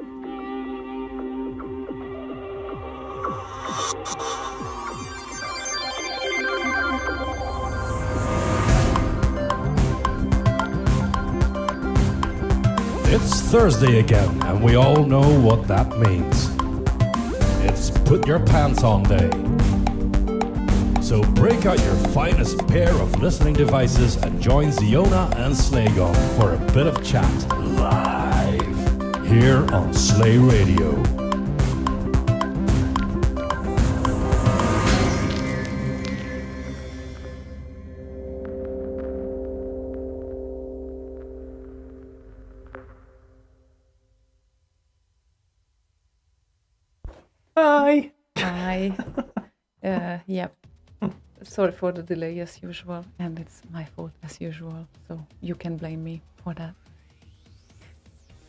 It's Thursday again, and we all know what that means. It's put your pants on day. So break out your finest pair of listening devices and join Ziona and Slaygon for a bit of chat live here on Slay Radio. Hi. Hi. Yep. Sorry for the delay as usual, and it's my fault as usual, so you can blame me for that.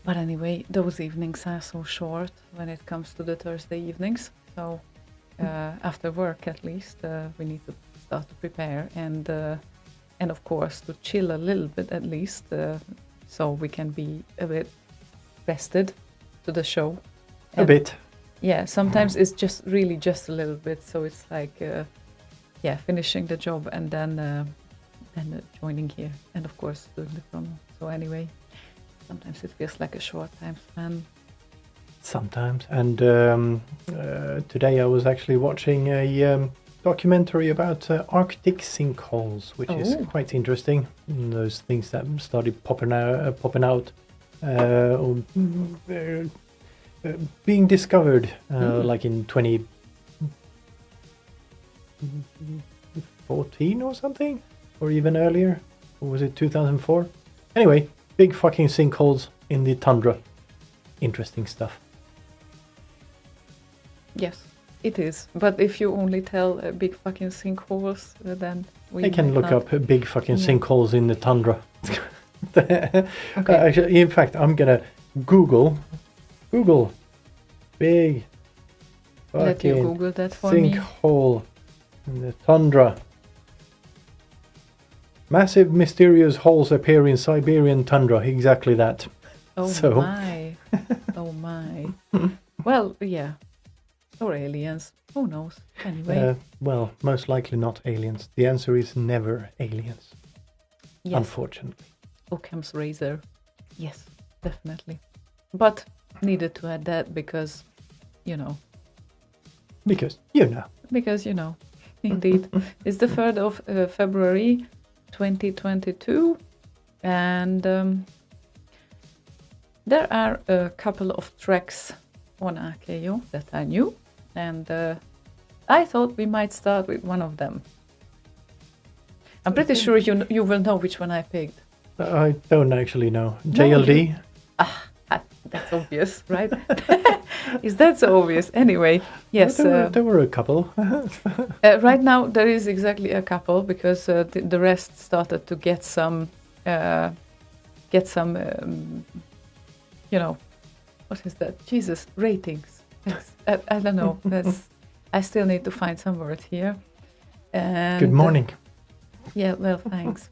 But anyway, those evenings are so short when it comes to the Thursday evenings, so after work at least, we need to start to prepare and of course to chill a little bit at least, so we can be a bit rested to the show. A bit. Yeah, sometimes it's just really just a little bit, so it's like, finishing the job and then joining here, and of course doing the promo. So anyway, sometimes it feels like a short time span. Sometimes. And today I was actually watching a documentary about Arctic sinkholes, which is quite interesting. Those things that started popping out. Being discovered like in 2014 or something, or even earlier, or was it 2004? Anyway, big fucking sinkholes in the tundra. Interesting stuff. Yes, it is. But if you only tell big fucking sinkholes, then we can look up big fucking sinkholes in the tundra. Okay. Actually, in fact, I'm gonna Google big Let you fucking Google that for me. sinkhole in the tundra. Massive mysterious holes appear in Siberian tundra. Exactly that. Oh my. Oh my. Well, yeah. Or aliens. Who knows? Anyway. Well, most likely not aliens. The answer is never aliens. Yes. Unfortunately. Occam's razor. Yes, definitely. But needed to add that because, Because, you know. Indeed. It's the 3rd of February 2022, and there are a couple of tracks on AKO that are new, and I thought we might start with one of them. I'm pretty sure you will know which one I picked. I don't actually know. JLD? That's obvious, right? Is that so obvious? Anyway, yes. There were a couple. Right now there is exactly a couple because the rest started to get some, what is that? Jesus, ratings. I don't know. I still need to find some word here. And, Good morning. Yeah, well, thanks.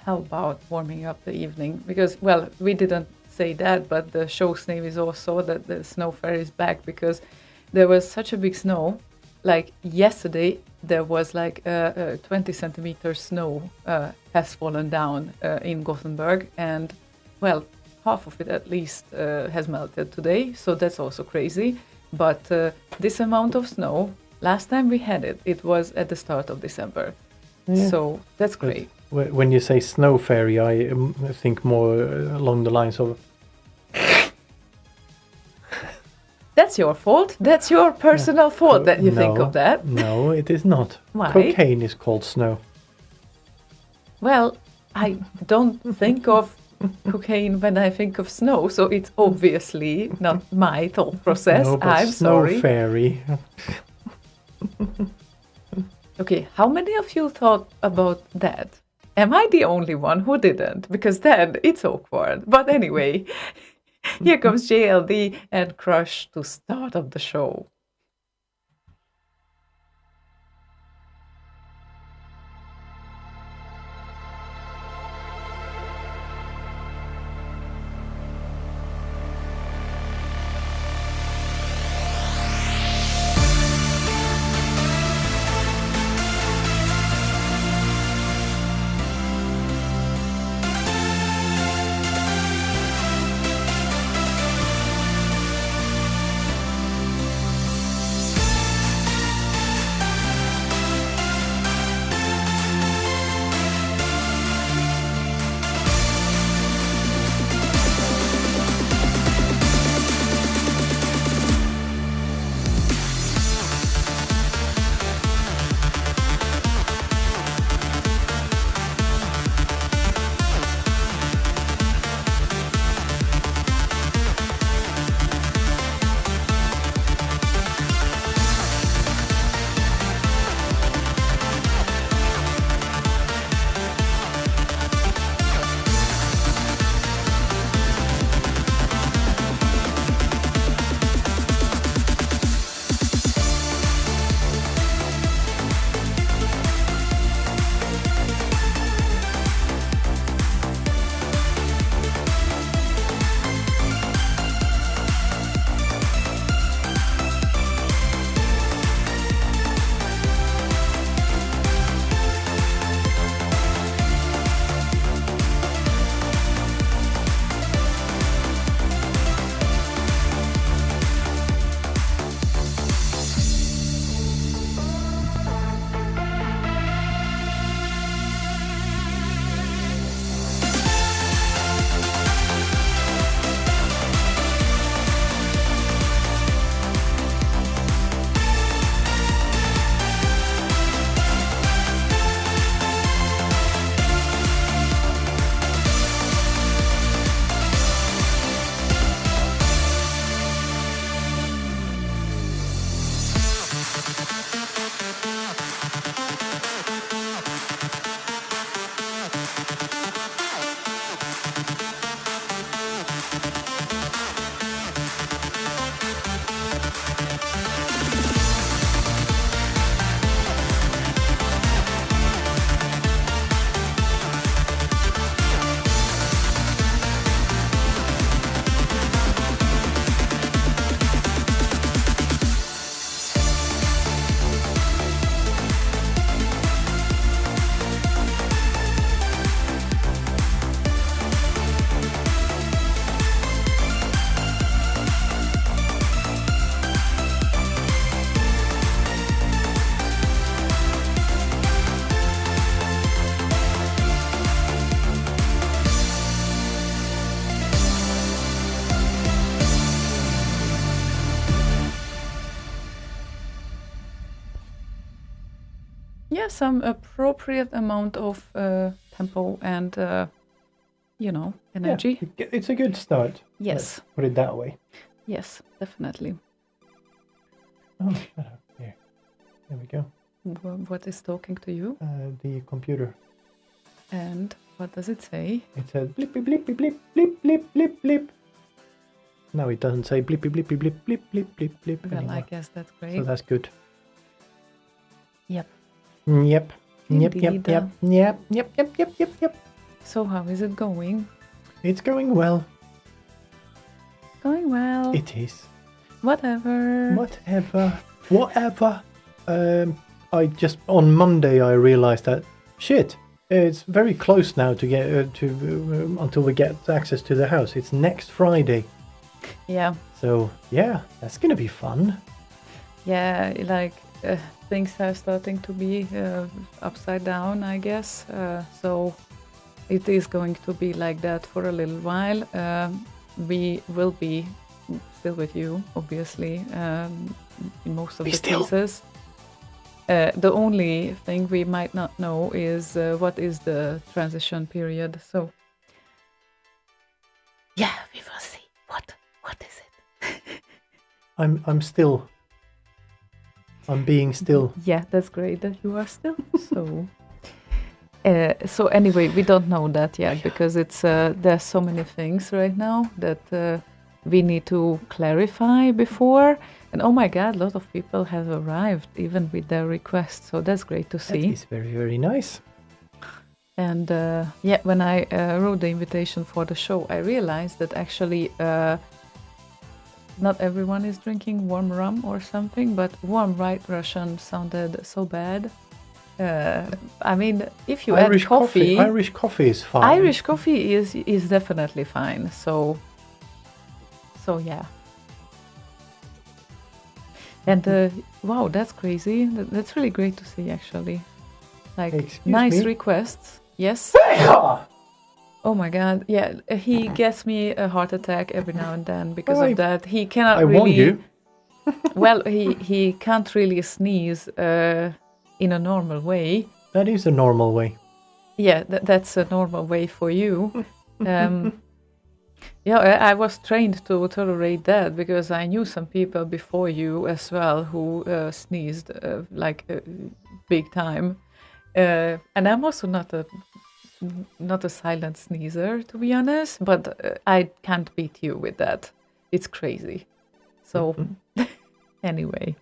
How about warming up the evening? Because, well, we didn't say that, but the show's name is also that the snow fair is back because there was such a big snow. Like yesterday, there was like 20 centimeters snow has fallen down in Gothenburg, and well, half of it at least has melted today. So that's also crazy. But this amount of snow, last time we had it was at the start of December. Yeah. So that's great. But when you say snow fairy, I think more along the lines of... That's your fault. That's your personal fault that you think of that. No, it is not. Why? Cocaine is called snow. Well, I don't think of cocaine when I think of snow, so it's obviously not my thought process. No, but I'm snow sorry. fairy. Okay, how many of you thought about that? Am I the only one who didn't? Because then it's awkward. But anyway, here comes JLD and Crush to start up the show. Yeah, some appropriate amount of tempo and, energy. Yeah, it's a good start. Yes. Let's put it that way. Yes, definitely. Oh, shut up. Here. There we go. What is talking to you? The computer. And what does it say? It says blippy blippy blip blip blip blip blip. No, it doesn't say blippy blippy blip blip blip blip blip Well, anymore. I guess that's great. So that's good. Yep. Yep. Yep, Indeed, yep, yep, yep, yep, yep, yep, yep, yep. So how is it going? It's going well. Going well. It is. Whatever. Whatever. I just on Monday I realized that shit. It's very close now to get until we get access to the house. It's next Friday. Yeah. So yeah, that's gonna be fun. Yeah, like things are starting to be upside down, I guess. So it is going to be like that for a little while. We will be still with you, obviously, in most of the cases. The only thing we might not know is what is the transition period. So yeah, we will see. What is it? I'm being still. Yeah, that's great that you are still. So anyway, we don't know that yet because it's there's so many things right now that we need to clarify before. And oh my God, a lot of people have arrived even with their requests. So that's great to see. That is very, very nice. And when I wrote the invitation for the show, I realized that actually not everyone is drinking warm rum or something, but warm White Russian sounded so bad. I mean, if you Irish add coffee, Irish coffee is fine. Irish coffee is definitely fine. So yeah. And wow, that's crazy. That's really great to see, actually. Like, Excuse nice me? requests. Yes. Oh my God. Yeah, he gets me a heart attack every now and then because of that. He cannot I really. warned you. Well, he can't really sneeze in a normal way. That is a normal way. Yeah, that's a normal way for you. Yeah, I was trained to tolerate that because I knew some people before you as well who sneezed like big time. And I'm also not a silent sneezer, to be honest, but I can't beat you with that. It's crazy. So anyway,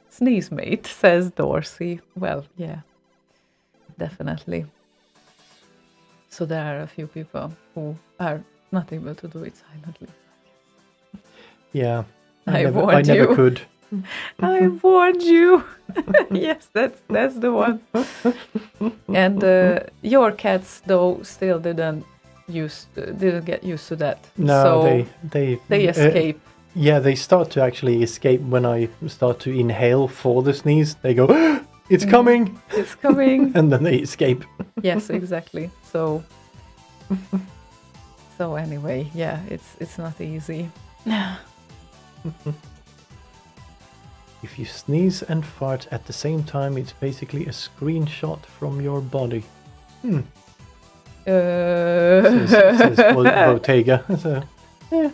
sneeze mate, says Dorsey. Well, yeah, definitely. So there are a few people who are not able to do it silently. Yeah. I never warned you. could. I warned you. Yes, that's the one. And your cats, though, still didn't get used to that. No, so they escape. Yeah, they start to actually escape when I start to inhale for the sneeze. They go, "It's coming!" It's coming. And then they escape. Yes, exactly. So anyway, yeah, it's not easy. If you sneeze and fart at the same time, it's basically a screenshot from your body. Says Bottega. So, yeah.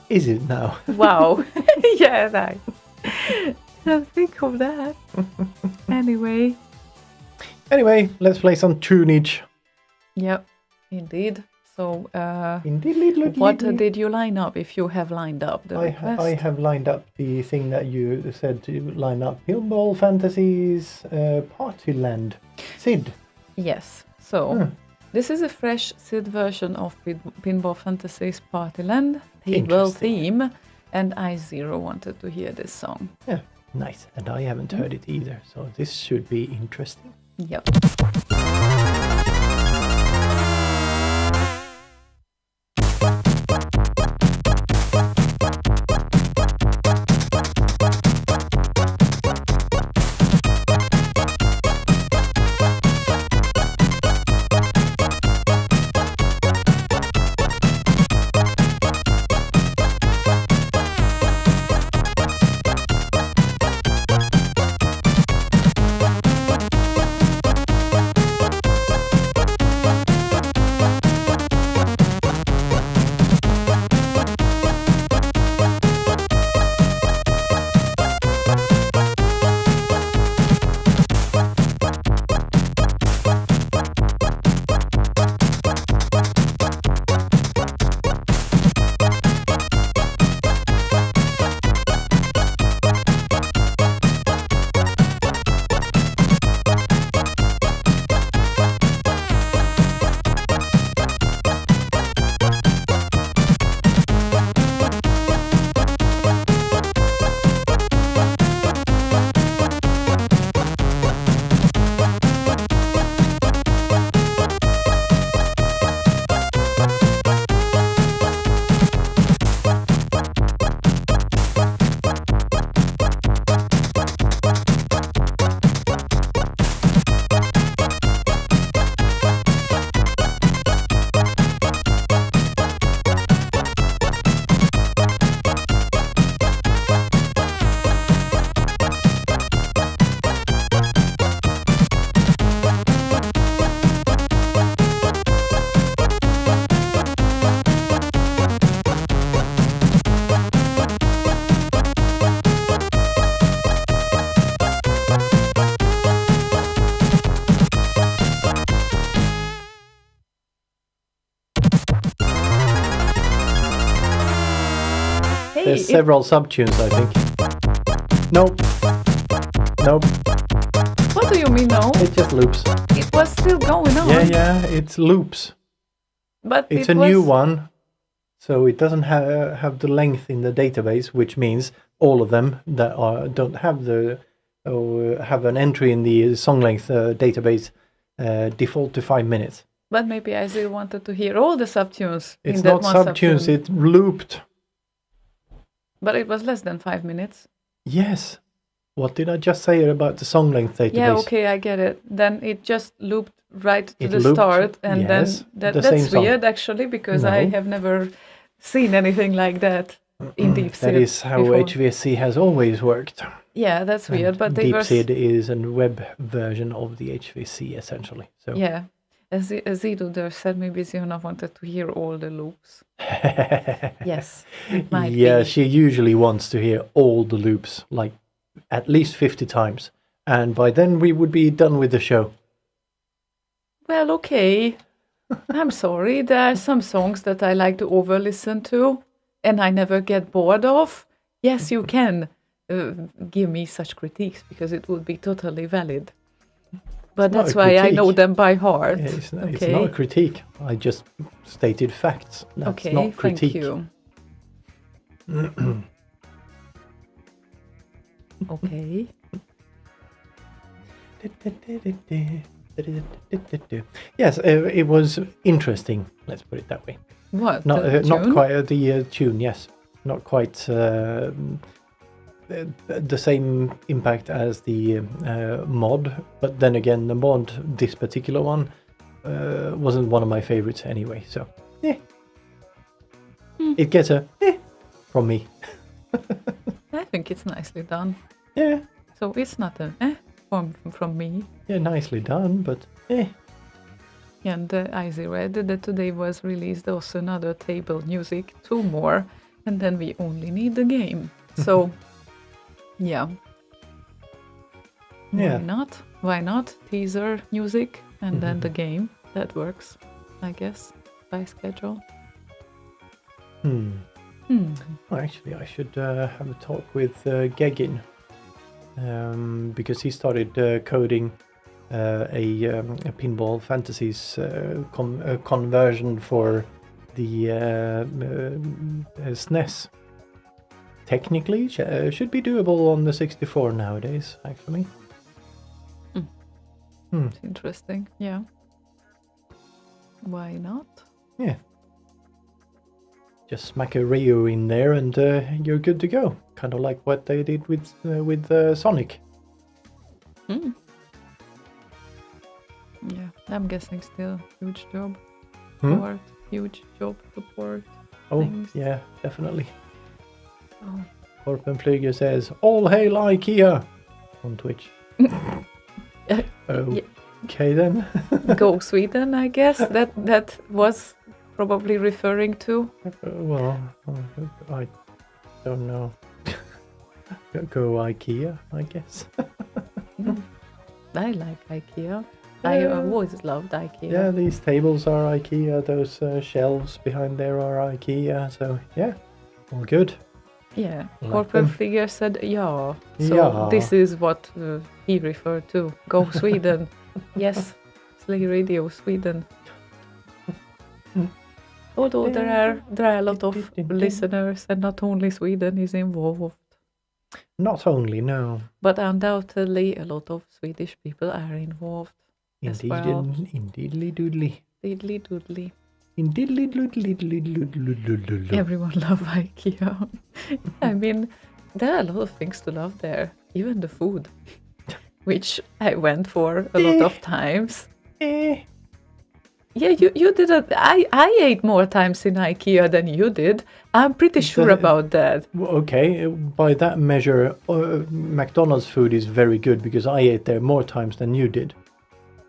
Is it now? Wow. Yeah, didn't think of that. Anyway. Anyway, let's play some tunage. Yep, indeed. So, Indeed. what did you line up, if you have lined up the request? I have lined up the thing that you said to line up. Pinball Fantasies Partyland. Sid. Yes. So, this is a fresh Sid version of Pinball Fantasies Partyland table theme, and I0 wanted to hear this song. Yeah, nice. And I haven't heard it either, so this should be interesting. Yep. There's several subtunes, I think. Nope. What do you mean, no? It just loops. It was still going on. Yeah, it loops. But it's a new one, so it doesn't have the length in the database, which means all of them that don't have have an entry in the song length database default to 5 minutes. But maybe I still wanted to hear all the subtunes. It's not subtunes, it looped. But it was less than 5 minutes. Yes. What did I just say about the song length database? Yeah, okay, I get it. Then it just looped right to the start, and yes, then that's weird actually, because I have never seen anything like that in DeepSeed. That is how HVSC has always worked. Yeah, that's weird. But DeepSeed is a web version of the HVSC essentially. So yeah, as Zido there said, maybe Ziona wanted to hear all the loops. Yes, it might be. Yeah, she usually wants to hear all the loops, like at least 50 times. And by then we would be done with the show. Well, okay. I'm sorry. There are some songs that I like to over-listen to and I never get bored of. Yes, you can give me such critiques because it would be totally valid. But that's why I know them by heart. Yeah, it's not a critique. I just stated facts. That's not critique. Thank you. Okay. Yes, it was interesting. Let's put it that way. What? Not quite the tune. Yes, not quite the same impact as the mod. But then again, the mod, this particular one, wasn't one of my favorites anyway. So, it gets a from me. I think it's nicely done. Yeah. So it's not a from me. Yeah, nicely done, but And I read that today was released also another table music, 2 more, and then we only need the game. So, yeah. Yeah. Why not? Why not? Teaser music and then the game. That works, I guess, by schedule. Well, actually, I should have a talk with Gegin because he started coding a Pinball Fantasies conversion for the SNES. Technically, should be doable on the 64 nowadays, actually. It's interesting. Yeah. Why not? Yeah. Just smack a Rio in there and you're good to go. Kind of like what they did with Sonic. Yeah, I'm guessing still huge job. Port, huge job to port. Oh, things. yeah, definitely. Oh. Korpenflyger says, "All hail IKEA!" on Twitch. Okay then. Go Sweden, I guess. That was probably referring to. Well, I don't know. Go IKEA, I guess. I like IKEA. I always loved IKEA. Yeah, these tables are IKEA. Those shelves behind there are IKEA. So yeah, all good. Yeah, Like corporate them. figure said yeah. So Yeah. this is what he referred to. Go Sweden. Yes, Slay Radio Sweden. Although there are a lot of listeners and not only Sweden is involved. Not only, no. But undoubtedly a lot of Swedish people are involved as Indeed, well. indeedly doodly. Diddly doodly. Indeedly doodly. Everyone love IKEA. I mean, there are a lot of things to love there. Even the food, which I went for a lot of times. Yeah, you didn't. I ate more times in IKEA than you did. I'm pretty sure about that. Okay, by that measure, McDonald's food is very good because I ate there more times than you did.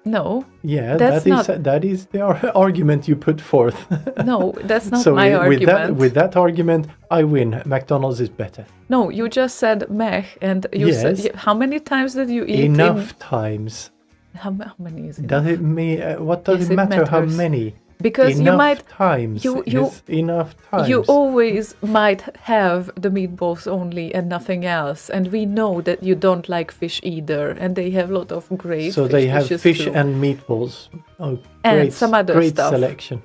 No. Yeah, That's that is the argument you put forth. No, that's not So my argument. with that argument, I win. McDonald's is better. No, you just said meh, and you Yes. said how many times did you eat? Enough times. How many is enough? Does it mean what does Yes, it it matter how matters. many? Because enough you might times. you- is enough times. you always might have the meatballs only and nothing else, and we know that you don't like fish either, and they have a lot of great. So fish they have dishes fish too. and meatballs. Oh, And great, some other great stuff. selection.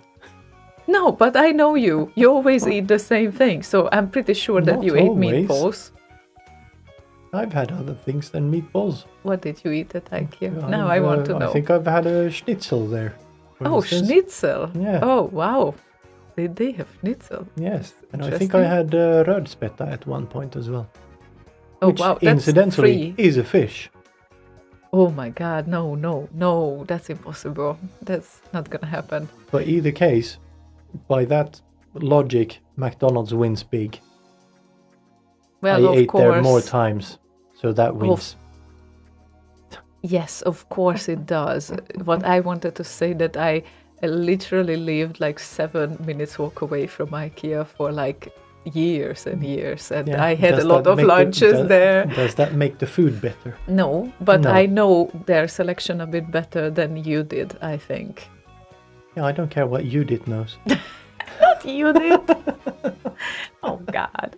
No, but I know you. You always eat the same thing, so I'm pretty sure that Not you ate always. meatballs. I've had other things than meatballs. What did you eat at IKEA? Now I want to know. I think I've had a schnitzel there. for Oh, instance. schnitzel. Yeah. Oh, wow. Did they have schnitzel? Yes, and I think I had rödspetta at one point as well. Oh, Which, wow. That's incidentally, free. is a fish. Oh my god, no. That's impossible. That's not gonna happen. But either case, by that logic, McDonald's wins big. Well, I of ate course. there more times, so that wins. Yes, of course it does. What I wanted to say that I literally lived like 7 minutes walk away from IKEA for like years and years, and Yeah, I had a does lot that of make lunches there. Does that make the food better? No, but No. I know their selection a bit better than you did, I think. Yeah, I don't care what you did, knows. Not you did. Oh God.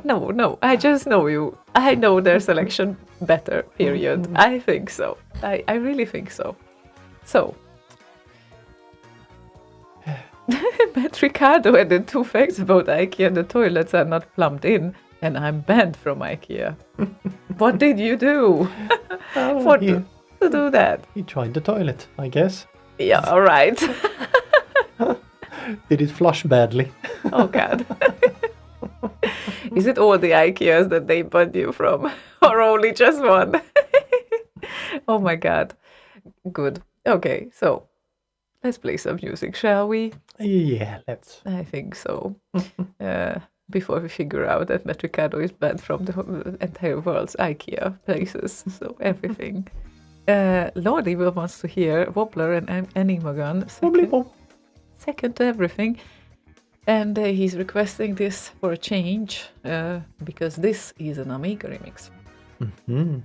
No, I just know you. I know their selection better, period. I think so. I really think so. So, Matt Ricardo added 2 facts about IKEA. The toilets are not plumbed in, and I'm banned from IKEA. What did you do Oh, to do that? he tried the toilet, I guess. Yeah, all right. Did it flush badly? Oh God. Is it all the IKEAs that they banned you from, or only just one? Oh my God. Good. Okay, so let's play some music, shall we? Yeah, let's. I think so. Before we figure out that Matt Ricardo is banned from the entire world's IKEA places, so everything. Lord Evil wants to hear Wobbler and Enigma Gun. Wobbly bob. Second to everything. And he's requesting this for a change because this is an Amiga remix. Hmm.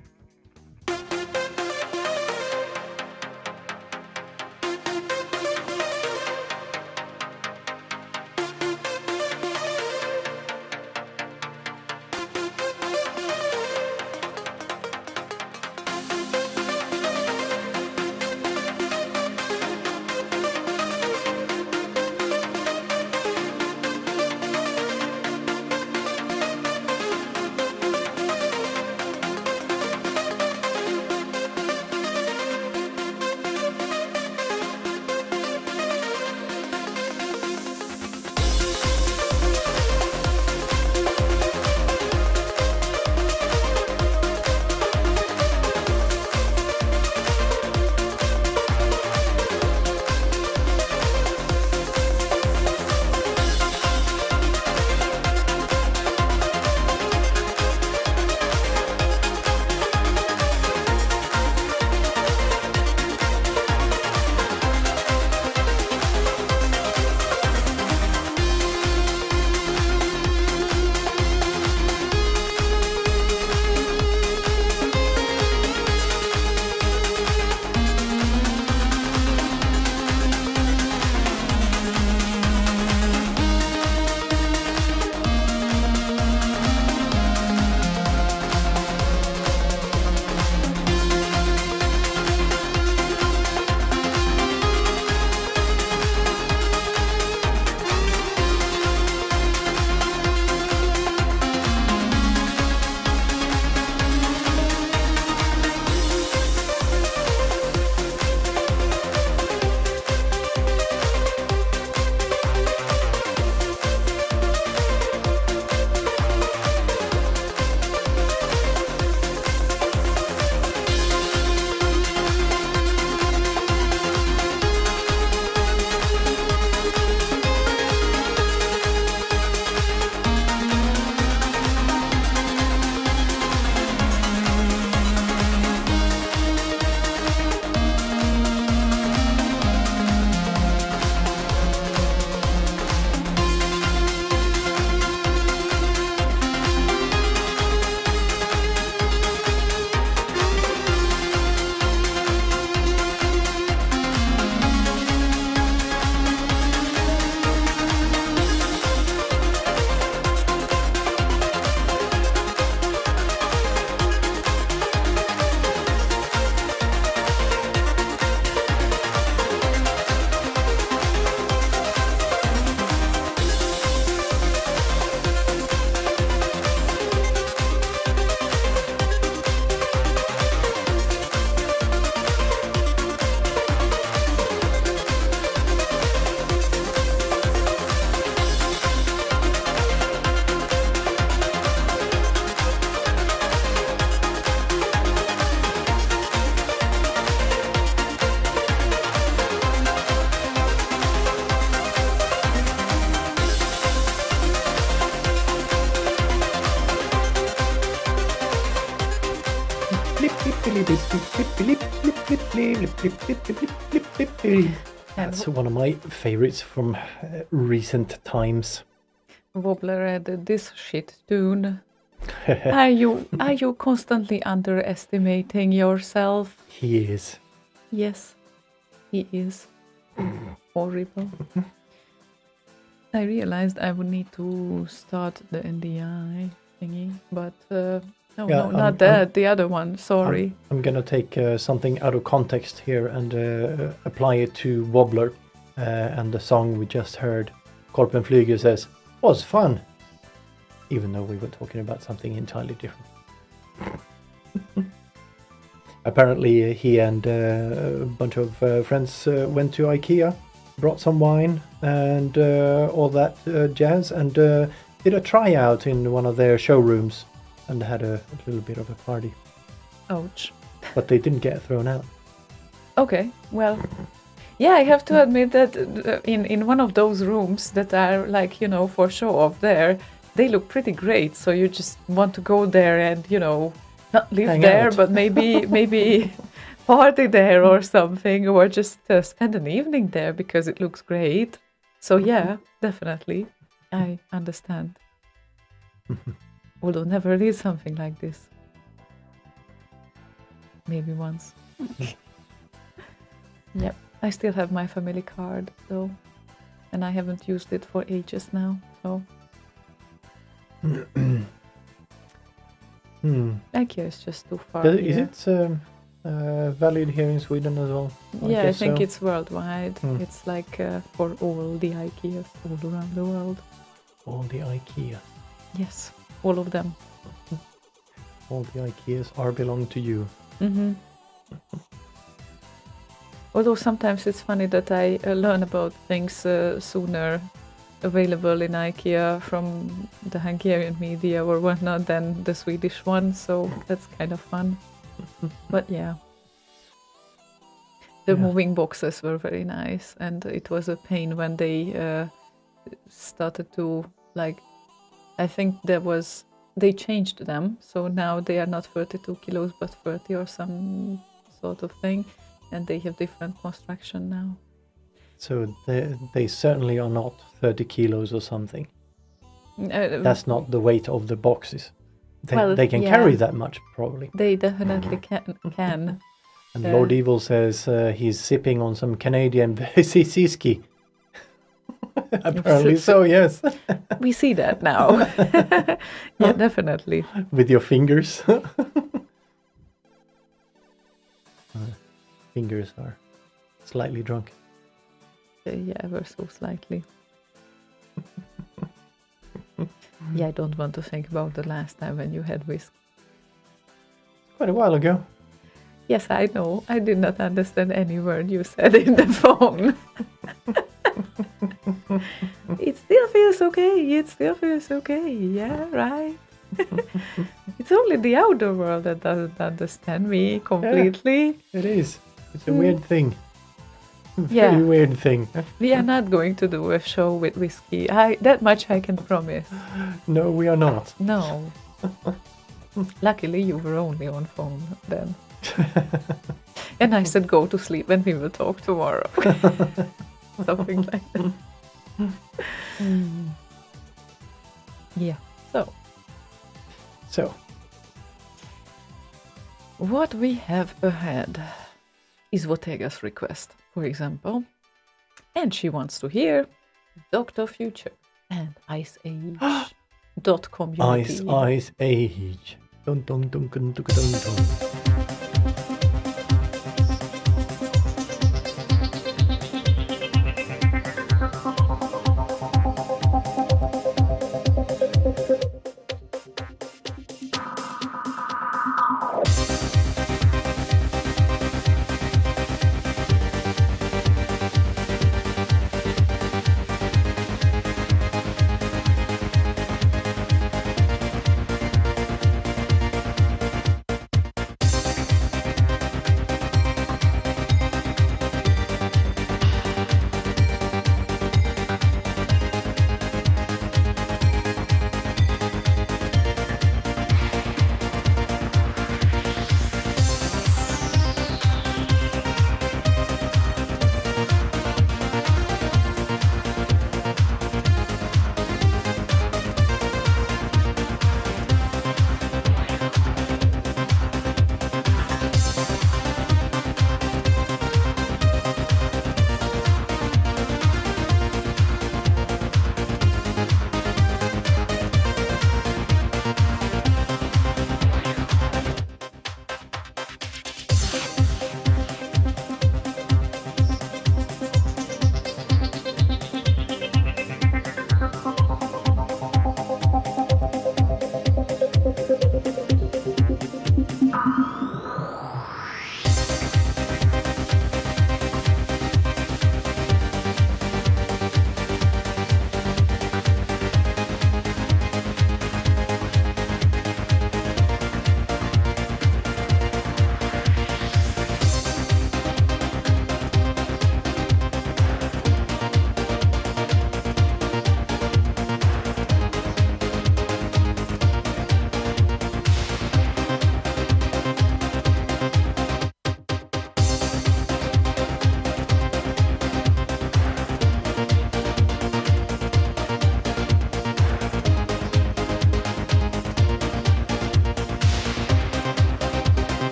That's one of my favorites from recent times. Wobbler added this shit tune. Are you constantly underestimating yourself? He is. Yes, he is. Horrible. I realized I would need to start the NDI thingy, but not that. The other one. Sorry. I'm gonna take something out of context here and apply it to Wobbler, and the song we just heard. Korpenflyger says was fun, even though we were talking about something entirely different. Apparently, he and a bunch of friends went to IKEA, brought some wine and all that jazz, and did a tryout in one of their showrooms and had a little bit of a party. Ouch. But they didn't get thrown out. Okay, well, yeah, I have to admit that in one of those rooms that are like, for show off there, they look pretty great. So you just want to go there and, not live Hang there, out. but maybe party there or something, or just spend an evening there because it looks great. So yeah, definitely, I understand. Although never did something like this. Maybe once. Yep. I still have my family card though, and I haven't used it for ages now. So IKEA is just too far. Is here. it valid here in Sweden as well? Yeah, I guess think so. it's worldwide. It's like for all the IKEAs all around the world. All the IKEA. Yes, all of them. All the IKEAs are belong to you. Mm-hmm. Although sometimes it's funny that I learn about things sooner available in IKEA from the Hungarian media or whatnot than the Swedish one, so that's kind of fun. But yeah. The moving boxes were very nice, and it was a pain when they started to, like, I think they changed them, so now they are not 32 kilos but 30 or some sort of thing, and they have different construction now. So they certainly are not 30 kilos or something. That's not the weight of the boxes. They can carry that much, probably. They definitely can. And Lord Evil says he's sipping on some Canadian whiskey. Apparently so, yes. We see that now. Yeah, definitely. With your fingers. Fingers are slightly drunk. Yeah, ever so slightly. Yeah, I don't want to think about the last time when you had whiskey. Quite a while ago. Yes, I know. I did not understand any word you said in the phone. It still feels okay. It still feels okay. Yeah, right. It's only the outer world that doesn't understand me completely. Yeah, it is. It's a weird thing. Yeah. Very weird thing. We are not going to do a show with whiskey. That much I can promise. No, we are not. No. Luckily, you were only on phone then. And I said, go to sleep and we will talk tomorrow. Something like that. Yeah. So, what we have ahead is Botega's request, for example. And she wants to hear Dr. Future and Ice Age. .community. Ice Age. Dun, dun, dun, dun, dun, dun, dun.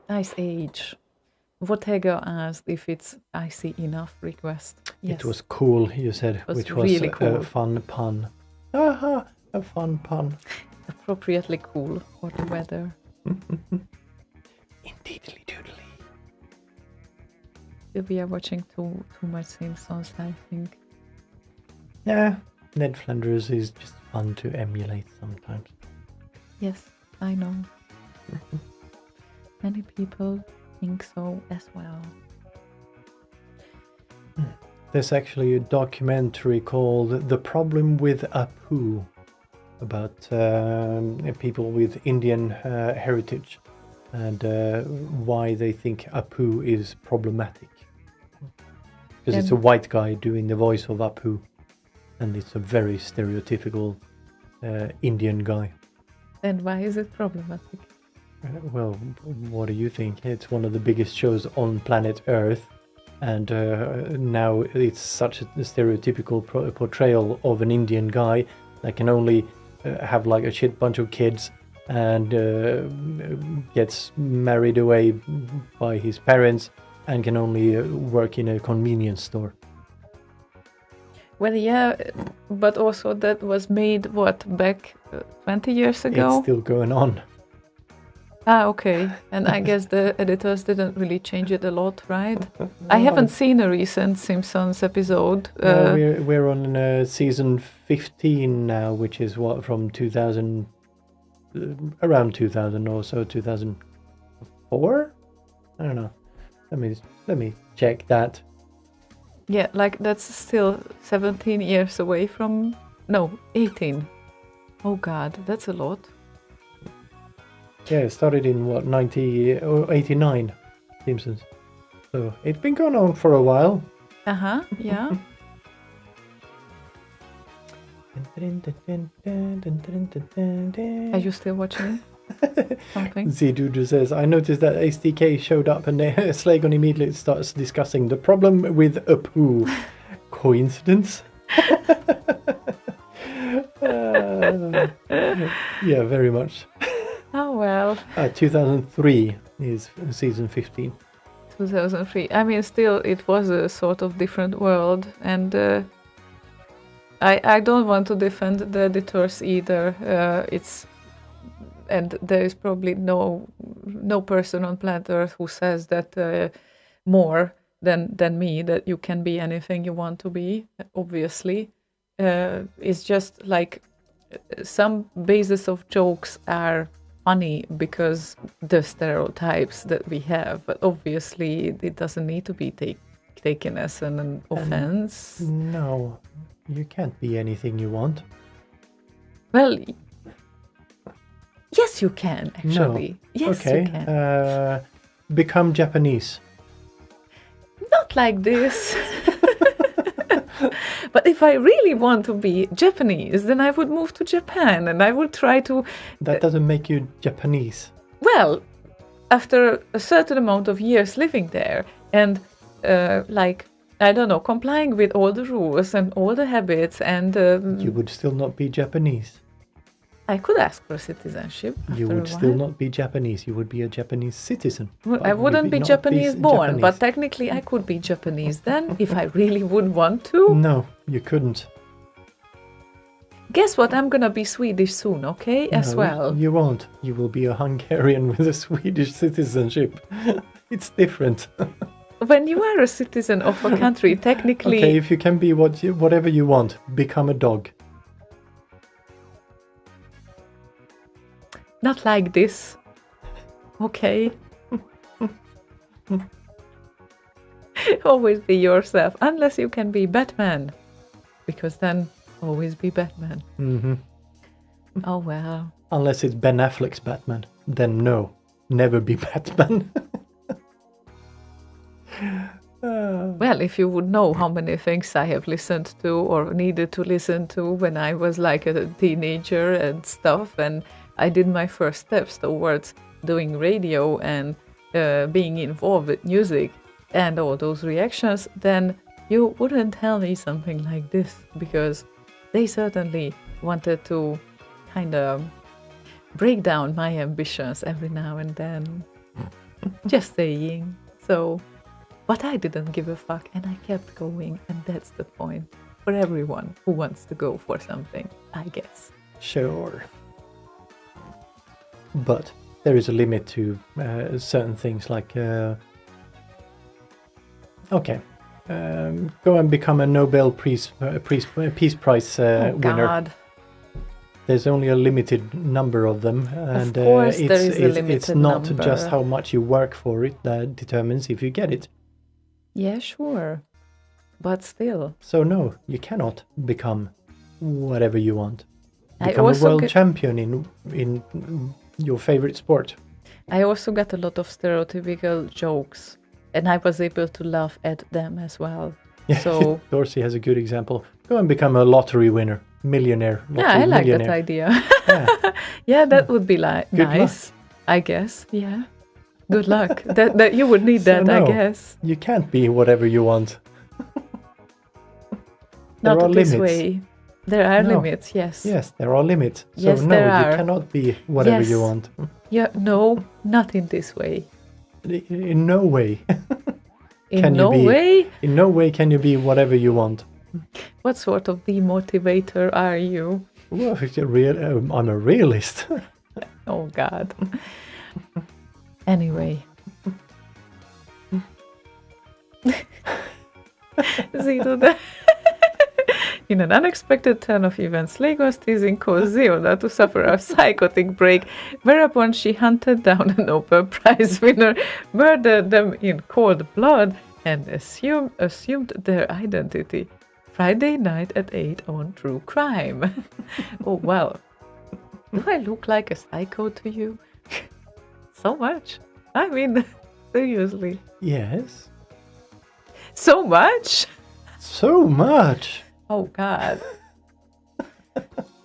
Ice Age. Vortega asked if it's icy enough request. Yes. It was cool, you said, was which was really cool. a fun pun. Aha, a fun pun. Appropriately cool for the weather. Indeedly doodly. We are watching too much Simpsons, I think. Yeah, Ned Flanders is just fun to emulate sometimes. Yes, I know. Many people think so as well. There's actually a documentary called The Problem with Apu about people with Indian heritage and why they think Apu is problematic. Because it's a white guy doing the voice of Apu, and it's a very stereotypical Indian guy. And why is it problematic? Well, what do you think? It's one of the biggest shows on planet Earth, and now it's such a stereotypical portrayal of an Indian guy that can only have like a shit bunch of kids and gets married away by his parents and can only work in a convenience store. Well, yeah, but also that was made, back 20 years ago? It's still going on. Ah, okay. And I guess the editors didn't really change it a lot, right? I haven't seen a recent Simpsons episode. We're on season 15 now, which is from 2000, around 2000 or so, 2004? I don't know. Let me check that. Yeah, like that's still 17 years away from... No, 18. Oh God, that's a lot. Yeah, it started in 90 or 89, Simpsons. So it's been going on for a while. Uh-huh, yeah. Are you still watching something? Z-Doodle says, I noticed that SDK showed up and Slaygon immediately starts discussing the problem with Apu. Coincidence? Yeah, very much. Oh, well. 2003 is season 15. 2003. I mean, still, it was a sort of different world, and I don't want to defend the editors either. And there is probably no person on planet Earth who says that more than me, that you can be anything you want to be. Obviously, it's just like some basis of jokes are funny because the stereotypes that we have, but obviously it doesn't need to be taken as an offense. No, you can't be anything you want. Well, yes, you can, actually. No. Yes, okay. you can. Become Japanese. Not like this. But if I really want to be Japanese, then I would move to Japan and I would try to... That doesn't make you Japanese. Well, after a certain amount of years living there and I don't know, complying with all the rules and all the habits and... you would still not be Japanese. I could ask for citizenship. You would still not be Japanese. You would be a Japanese citizen. Well, I wouldn't be Japanese born, but technically I could be Japanese then, if I really would want to. No, you couldn't. Guess what? I'm gonna be Swedish soon, okay? As well. You won't. You will be a Hungarian with a Swedish citizenship. It's different. When you are a citizen of a country, technically... Okay, if you can be whatever you want, become a dog. Not like this. Okay. Always be yourself, unless you can be Batman. Because then, always be Batman. Mm-hmm. Oh, well. Unless it's Ben Affleck's Batman. Then no, never be Batman. Well, if you would know how many things I have listened to or needed to listen to when I was like a teenager and stuff, and I did my first steps towards doing radio and being involved with music and all those reactions, then you wouldn't tell me something like this, because they certainly wanted to kind of break down my ambitions every now and then. Just saying. So, but I didn't give a fuck and I kept going, and that's the point for everyone who wants to go for something, I guess. Sure. But there is a limit to certain things like... okay. Go and become a Nobel Peace Prize winner. God. There's only a limited number of them, and Of course there is a limited it's not number. just how much you work for it that determines if you get it. Yeah, sure. But still. So no, you cannot become whatever you want. I Become a also world get- champion in your favorite sport. I also got a lot of stereotypical jokes, and I was able to laugh at them as well. Yeah, So, Dorsey has a good example. Go and become a lottery winner, millionaire. yeah, I like that millionaire. idea. Yeah. Yeah, that would be Good nice, I guess. Yeah. Good luck. that you would need that, I no, guess. You can't be whatever you want. There Not are this limits. way. There are No. limits, yes. Yes, there are limits. So Yes, no, there you are. cannot be whatever you Yes. want. Yeah, no, not in this way. In no way. In Can you no be- way. In no way can you be whatever you want. What sort of demotivator are you? Well, if you're I'm a realist. Oh, God. Anyway. Ziona. In an unexpected turn of events, Slaygon teasing caused Ziona to suffer a psychotic break, whereupon she hunted down a Nobel Prize winner, murdered them in cold blood, and assumed their identity. Friday night at 8 on True Crime. Oh, well. Do I look like a psycho to you? So much? I mean, seriously. Yes. So much? So much. Oh, God.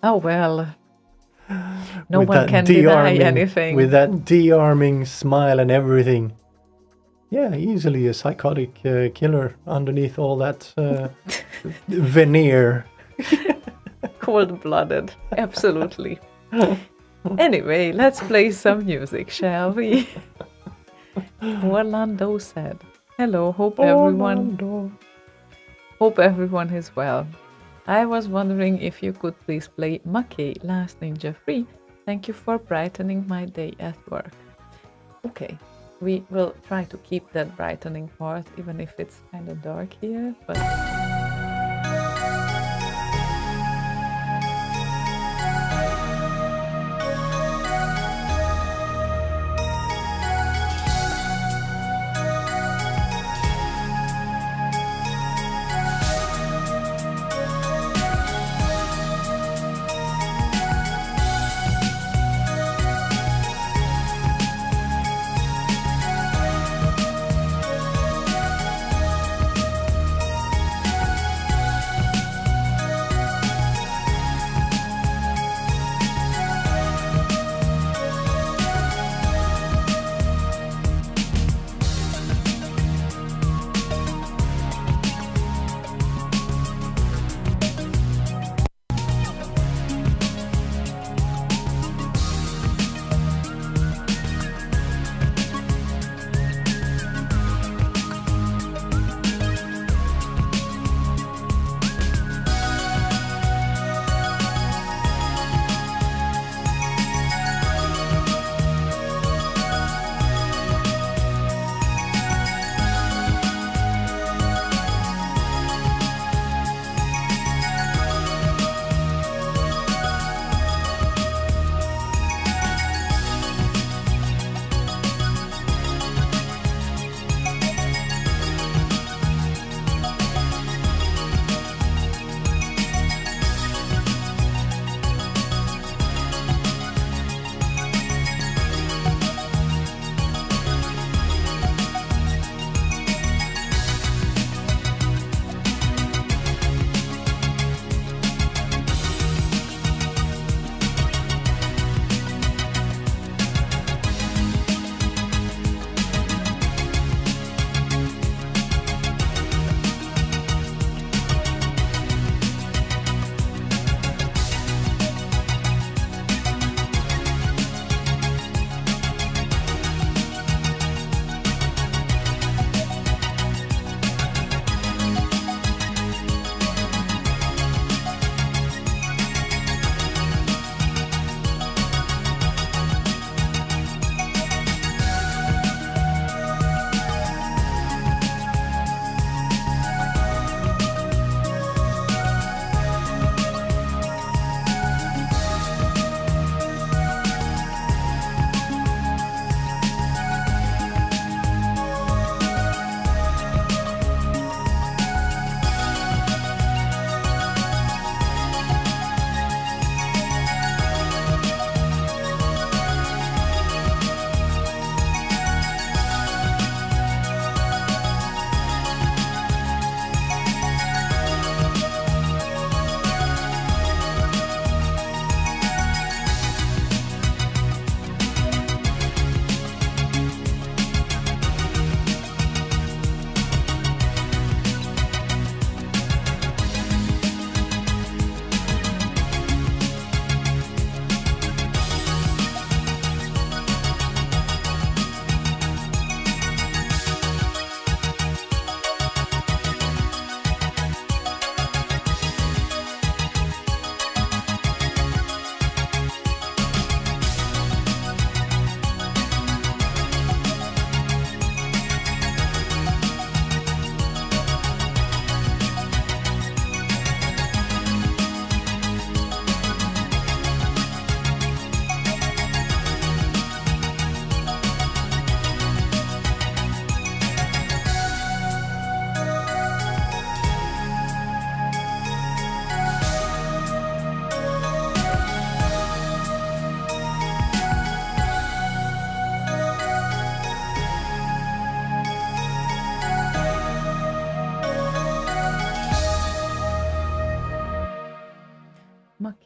Oh, well. No With one that can deny de-arming- anything. With that de-arming smile and everything. Yeah, easily a psychotic killer underneath all that veneer. Cold-blooded. Absolutely. Anyway, let's play some music, shall we? Orlando said, "Hello, hope everyone is well. I was wondering if you could please play Mackey Last Ninja Free. Thank you for brightening my day at work." Okay, we will try to keep that brightening part, even if it's kind of dark here, but...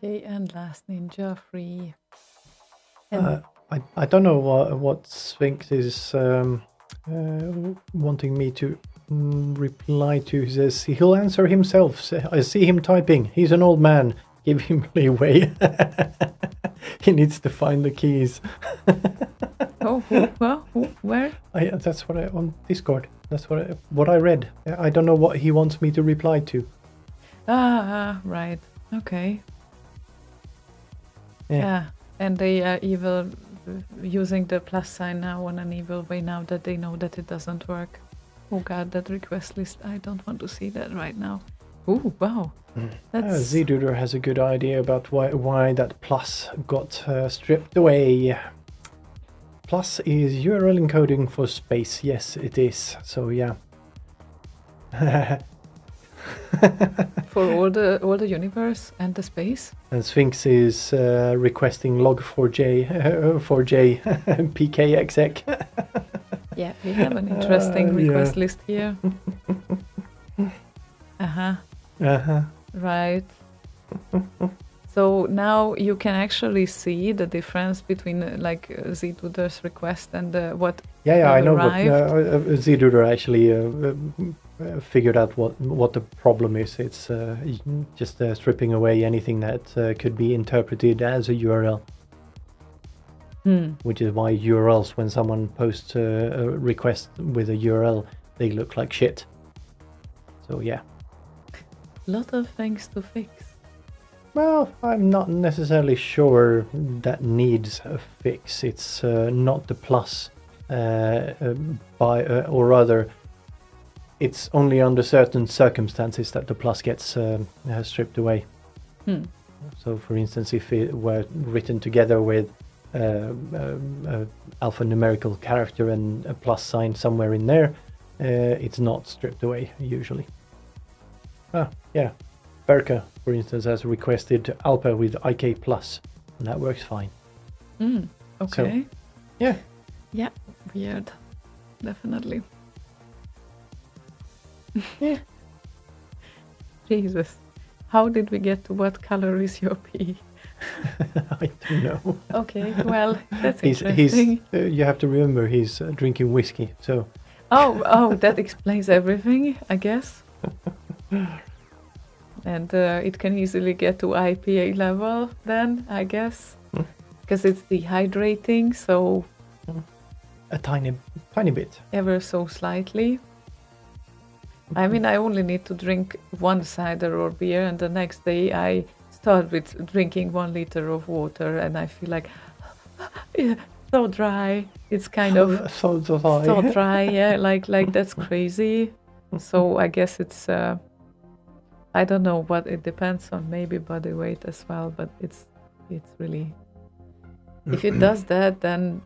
Okay, and Last Ninja free. And I don't know what Sphinx is wanting me to reply to. He says he'll answer himself. I see him typing. He's an old man. Give him leeway. He needs to find the keys. Where? That's what on Discord. That's what I read. I don't know what he wants me to reply to. Right. Okay. Yeah. Yeah, and they are evil, using the plus sign now on an evil way now that they know that it doesn't work. Oh god, that request list, I don't want to see that right now. Ooh, wow. That's... Z-Duder has a good idea about why that plus got stripped away. Plus is URL encoding for space. Yes, it is. So yeah. For all the universe and the space. And Sphinx is requesting log4j 4j pkexec. Yeah, we have an interesting request list here. Right. So now you can actually see the difference between like Z-Duder's request and what I know, arrived. but Z-Duder actually figured out what the problem is. It's just stripping away anything that could be interpreted as a URL. Which is why URLs, when someone posts a request with a URL, they look like shit. So yeah. Lot of things to fix. Well, I'm not necessarily sure that needs a fix. It's not the plus, or rather, it's only under certain circumstances that the plus gets stripped away. So, for instance, if it were written together with alphanumerical character and a plus sign somewhere in there, it's not stripped away usually. Yeah. Berka, for instance, has requested Alpa with IK plus, and that works fine. Okay. So, yeah. Yeah, weird. Definitely. Yeah. Jesus. How did we get to what color is your pee? I don't know. Okay, well, that's interesting. You have to remember he's drinking whiskey, so... Oh, that explains everything, I guess. And it can easily get to IPA level then, I guess. Because it's dehydrating, so... A tiny bit. Ever so slightly. I mean, I only need to drink one cider or beer, and the next day I start with drinking 1 liter of water, and I feel like so dry. It's kind of so dry. So dry, yeah. Like that's crazy. So I guess it's I don't know what it depends on. Maybe body weight as well, but it's really. If it does that, then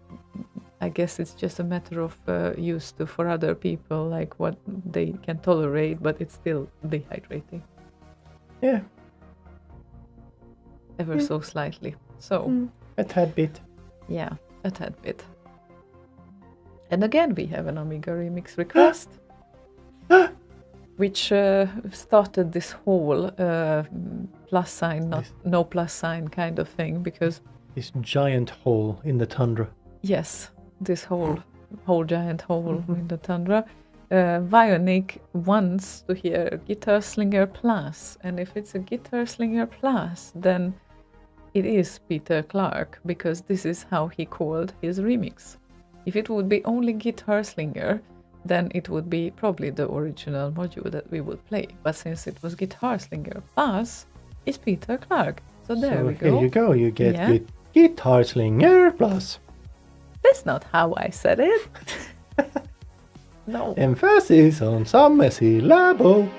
I guess it's just a matter of use to for other people, like what they can tolerate, but it's still dehydrating. Yeah. Ever so slightly. So. A tad bit. Yeah, a tad bit. And again, we have an Amiga Remix request, which started this whole plus sign, no plus sign kind of thing, because... This giant hole in the tundra. Yes, this whole giant hole in the tundra. Vionic wants to hear Guitar Slinger Plus, and if it's a Guitar Slinger Plus, then it is Peter Clark, because this is how he called his remix. If it would be only Guitar Slinger, then it would be probably the original module that we would play. But since it was Guitar Slinger Plus, it's Peter Clark. So there we go. Here you go, you get Guitar Slinger Plus. That's not how I said it. No. Emphasis on some syllable.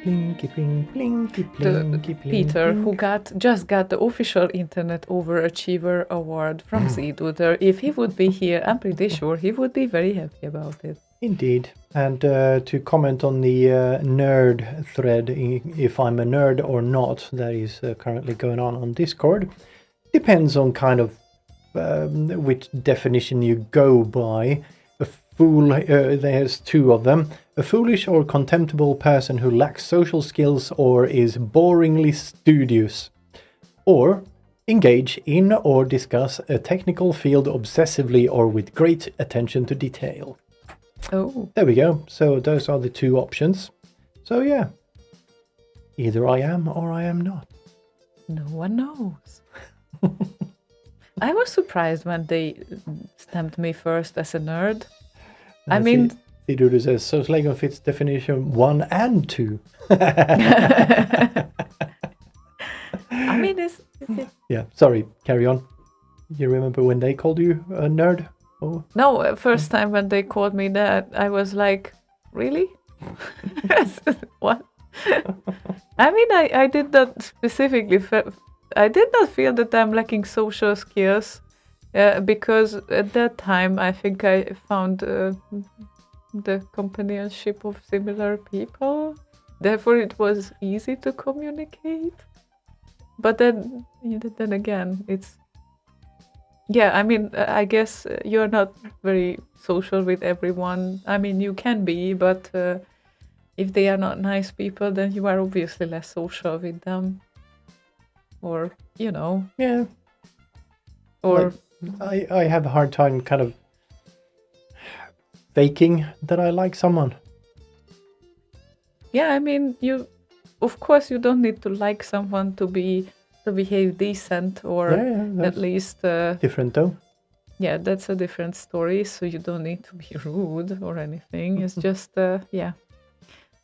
Blinky, blink, blinky, The blinky, blink, Peter, blink. who just got the official Internet Overachiever Award from Zduder. If he would be here, I'm pretty sure he would be very happy about it. Indeed. And to comment on the nerd thread, if I'm a nerd or not, that is currently going on Discord, depends on kind of which definition you go by. A fool, there's two of them. A foolish or contemptible person who lacks social skills or is boringly studious. Or engage in or discuss a technical field obsessively or with great attention to detail. Oh. There we go. So those are the two options. So yeah, either I am or I am not. No one knows. I was surprised when they stamped me first as a nerd. I mean... It says, so Slaygon fits definition 1 and 2. I mean, is it... Yeah, sorry, carry on. You remember when they called you a nerd? Oh. No, first time when they called me that, I was like, really? What? I mean, I did not specifically... I did not feel that I'm lacking social skills because at that time I think I found the companionship of similar people. Therefore, it was easy to communicate. But then again, it's... Yeah, I mean, I guess you're not very social with everyone. I mean, you can be, but if they are not nice people, then you are obviously less social with them. Or, you know. Yeah. Or... Like, I have a hard time kind of faking that I like someone. Yeah, I mean, of course you don't need to like someone to behave decent or at least... different though. Yeah, that's a different story, so you don't need to be rude or anything. It's just, yeah,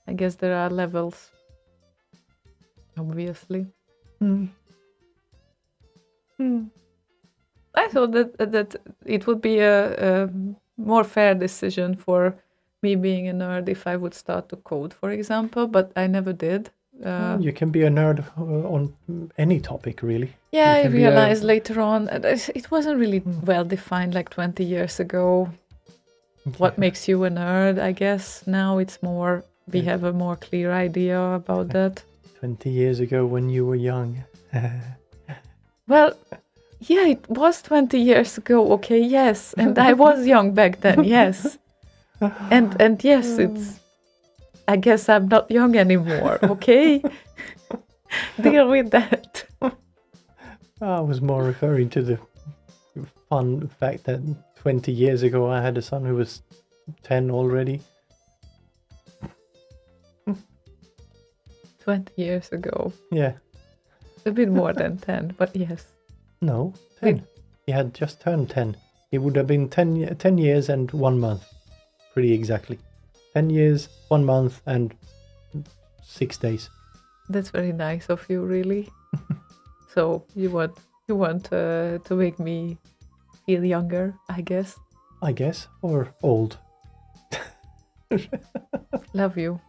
I guess there are levels, obviously. I thought that it would be a more fair decision for me being a nerd if I would start to code, for example, but I never did. You can be a nerd on any topic, really. Yeah, I realized later on it wasn't really well defined like 20 years ago. What makes you a nerd, I guess. Now it's more, we have a more clear idea about that. 20 years ago when you were young. Well, yeah, it was 20 years ago, okay, yes. And I was young back then, yes. And yes, it's... I guess I'm not young anymore, okay? Deal with that. I was more referring to the fun fact that 20 years ago I had a son who was 10 already. 20 years ago. Yeah. A bit more than 10, but yes. No, 10. He had just turned 10. He would have been 10 years and 1 month. Pretty exactly. 10 years, 1 month, and 6 days. That's very nice of you, really. So you want to make me feel younger, I guess. I guess, or old. Love you.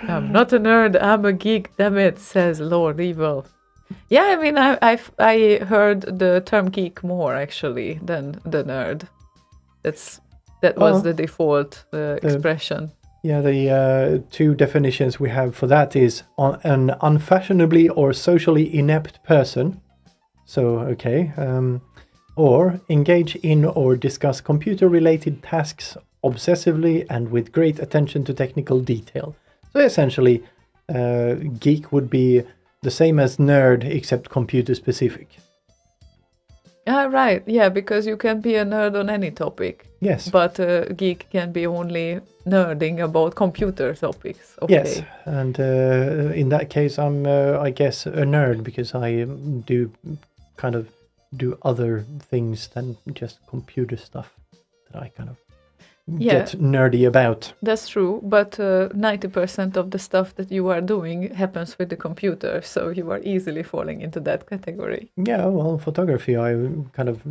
I'm not a nerd, I'm a geek, damn it, says Lord Evil. Yeah, I mean, I heard the term geek more, actually, than the nerd. That was the default expression. Yeah, the two definitions we have for that is an unfashionably or socially inept person. So, okay. Or engage in or discuss computer-related tasks obsessively and with great attention to technical detail. So essentially, geek would be the same as nerd, except computer-specific. Right, yeah, because you can be a nerd on any topic. Yes. But a geek can be only nerding about computer topics. Okay. Yes, and in that case, I'm, I guess, a nerd because I do kind of do other things than just computer stuff that I kind of get nerdy about. That's true, but 90% of the stuff that you are doing happens with the computer, so you are easily falling into that category. Yeah, well, photography I kind of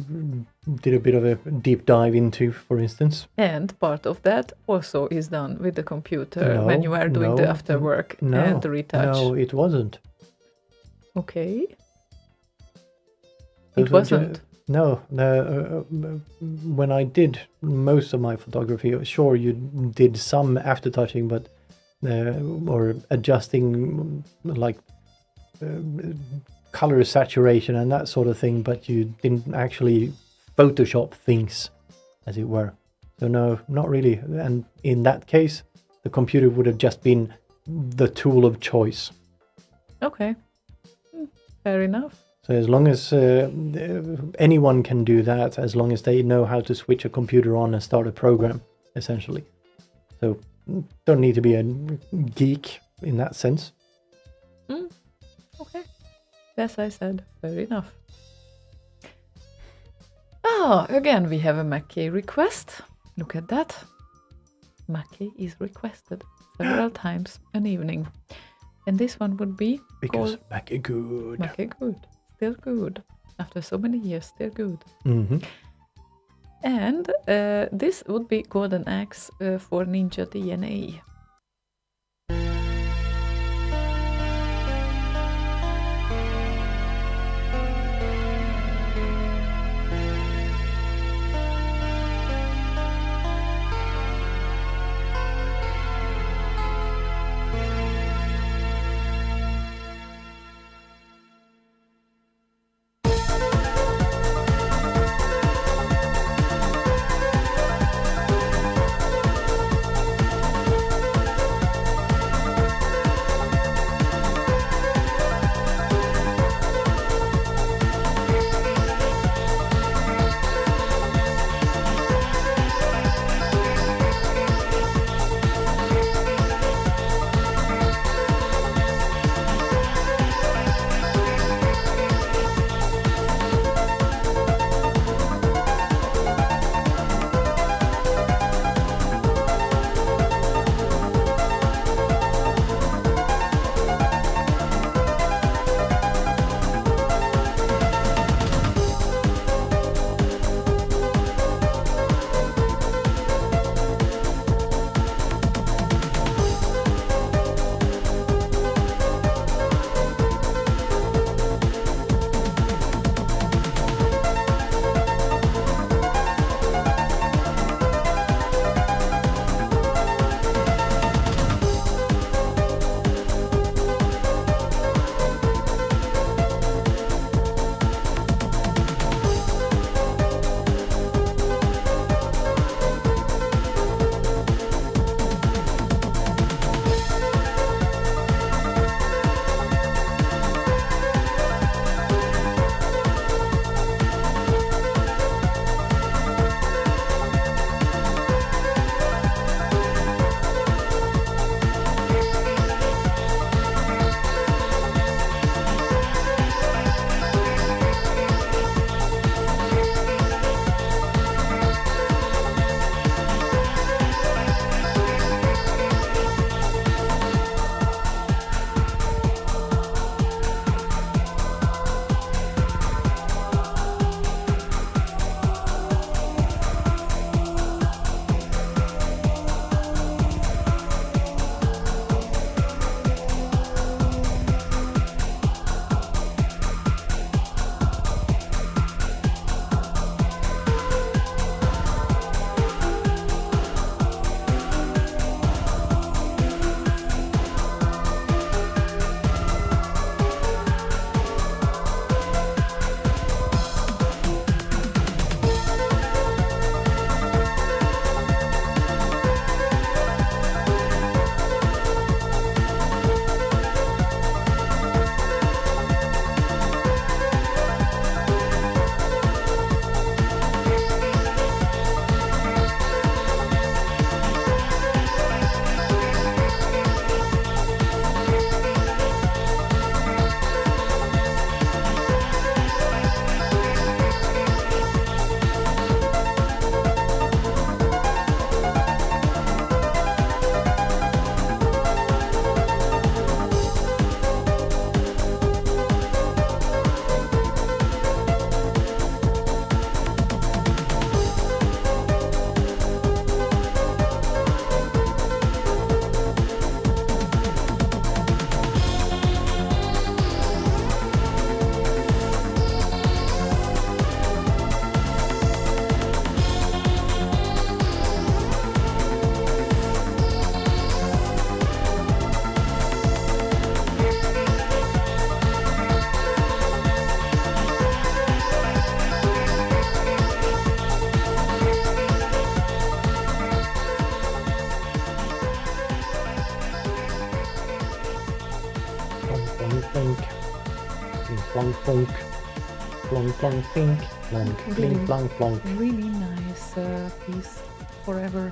did a bit of a deep dive into, for instance. And part of that also is done with the computer when you are doing the after work and the retouch. No, it wasn't. Okay. It wasn't. No, when I did most of my photography, sure, you did some aftertouching, but or adjusting like color saturation and that sort of thing, but you didn't actually Photoshop things, as it were. So no, not really. And in that case, the computer would have just been the tool of choice. Okay, fair enough. So as long as anyone can do that, as long as they know how to switch a computer on and start a program, essentially. So don't need to be a geek in that sense. Okay, as I said, fair enough. Oh, again we have a Mackie request. Look at that. Mackie is requested several times an evening. And this one would be because Mackie good. Mackie good. Still good. After so many years, still good. Mm-hmm. And this would be Golden Axe for Ninja DNA. Plonk, plonk. Plink, plonk, plonk. Plonk, plonk, plink. Plonk, plink, plonk, plonk. Really nice piece forever.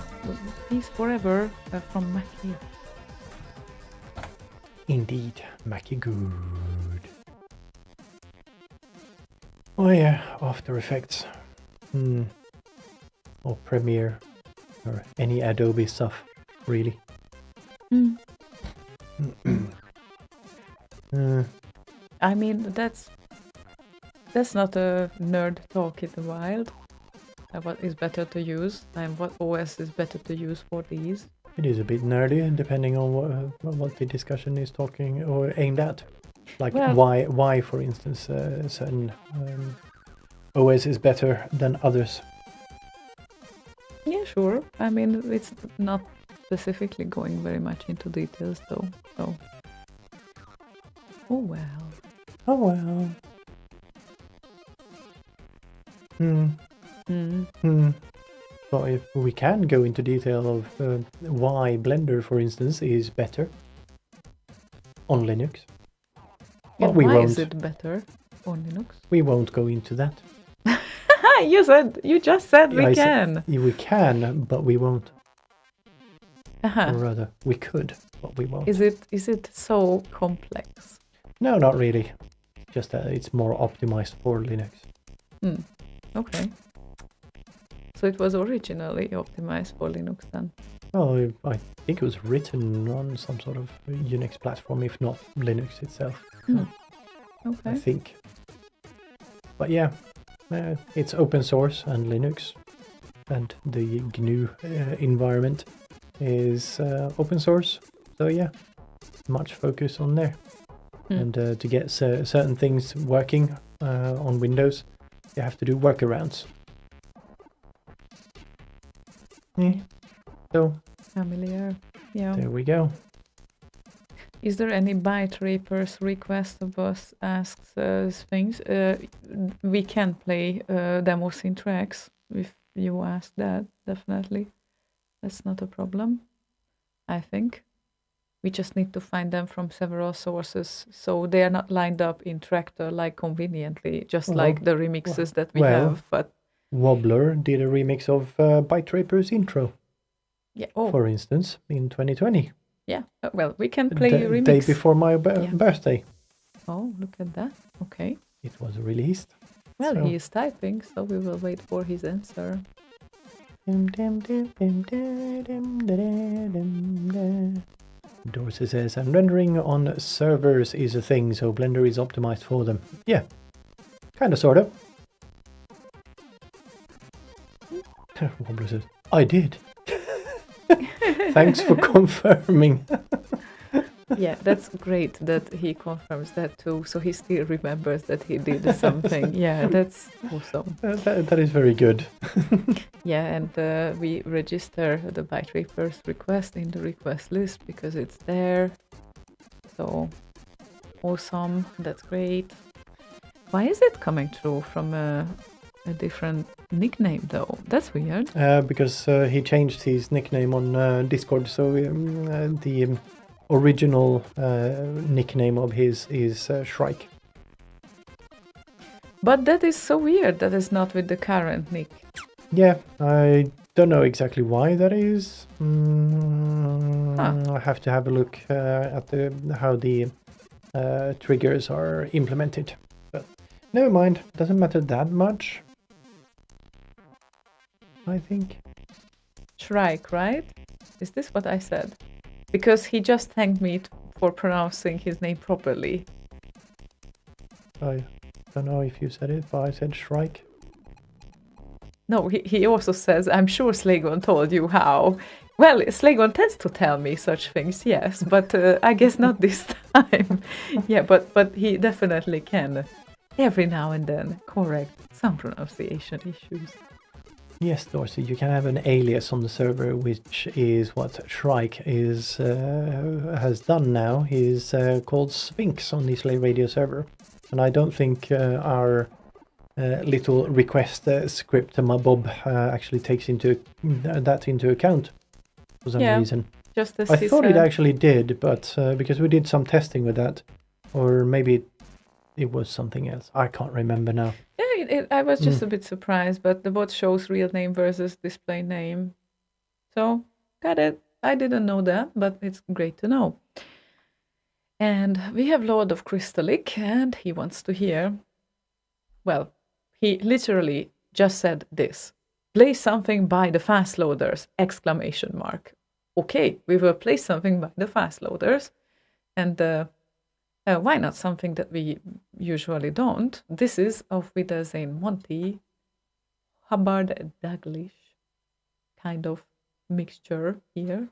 Piece forever from Mackie. Indeed, Mackie good. Oh yeah, After Effects. Or Premiere. Or any Adobe stuff, really. I mean, that's not a nerd talk in the wild. What is better to use and what OS is better to use for these? It is a bit nerdy, and depending on what the discussion is talking or aimed at. Like why, for instance, certain OS is better than others. Yeah, sure. I mean, it's not specifically going very much into details, though. So, oh well. Oh well. But if we can go into detail of why Blender, for instance, is better on Linux. But we why won't. Is it better on Linux? We won't go into that. You just said we can. We can, but we won't. Uh-huh. Or rather, we could, but we won't. Is it so complex? No, not really. Just that it's more optimized for Linux. Okay. So it was originally optimized for Linux then? Well, I think it was written on some sort of Unix platform, if not Linux itself. Okay. I think. But yeah, it's open source and Linux, and the GNU environment is open source. So yeah, much focus on there. And to get certain things working on Windows, you have to do workarounds. So Familiar. Yeah. there we go. Is there any Byte Rapers request of us asks things? We can play demos in tracks if you ask that, definitely. That's not a problem, I think. We just need to find them from several sources, so they are not lined up in Tractor like conveniently, just like the remixes that we have. But Wobbler did a remix of Byte Rapers intro, for instance, in 2020. Yeah, well, we can play the remix. Day before my birthday. Oh, look at that. Okay. It was released. Well, so. he is typing, so we will wait for his answer. Dorsey says, and rendering on servers is a thing, so Blender is optimized for them. Yeah, kind of, sort of. Wobbler says, I did. Thanks for confirming. Yeah, that's great that he confirms that too, so he still remembers that he did something. Yeah, that's awesome. That is very good. Yeah, and we register the Byte Rapers request in the request list because it's there. So awesome, that's great. Why is it coming through from a different nickname though? That's weird. Because he changed his nickname on Discord, so the original nickname of his is Shrike. But that is so weird that it's not with the current nick. Yeah, I don't know exactly why that is. I have to have a look at how the triggers are implemented. But never mind, doesn't matter that much, I think. Shrike, right? Is this what I said? Because he just thanked me for pronouncing his name properly. I don't know if you said it, but I said Shrike. No, he also says, I'm sure Slaygon told you how. Well, Slaygon tends to tell me such things, yes, but I guess not this time. Yeah, but he definitely can, every now and then, correct some pronunciation issues. Yes, Dorsey, you can have an alias on the server, which is what Shrike has done now. He's called Sphinx on the Slay Radio server. And I don't think our little request script, Bob, actually takes that into account for some reason. Just as I thought it actually did, but because we did some testing with that, Or maybe it was something else. I can't remember now. Yeah, I was just a bit surprised, but the bot shows real name versus display name. So, got it. I didn't know that, but it's great to know. And we have Lord of Crystallic, and he wants to hear. Well, he literally just said this. Play something by the fast loaders! Exclamation mark. Okay, we will play something by the fast loaders. And why not something that we usually don't? This is Auf Wiedersehen Monty, Hubbard Daglish kind of mixture here.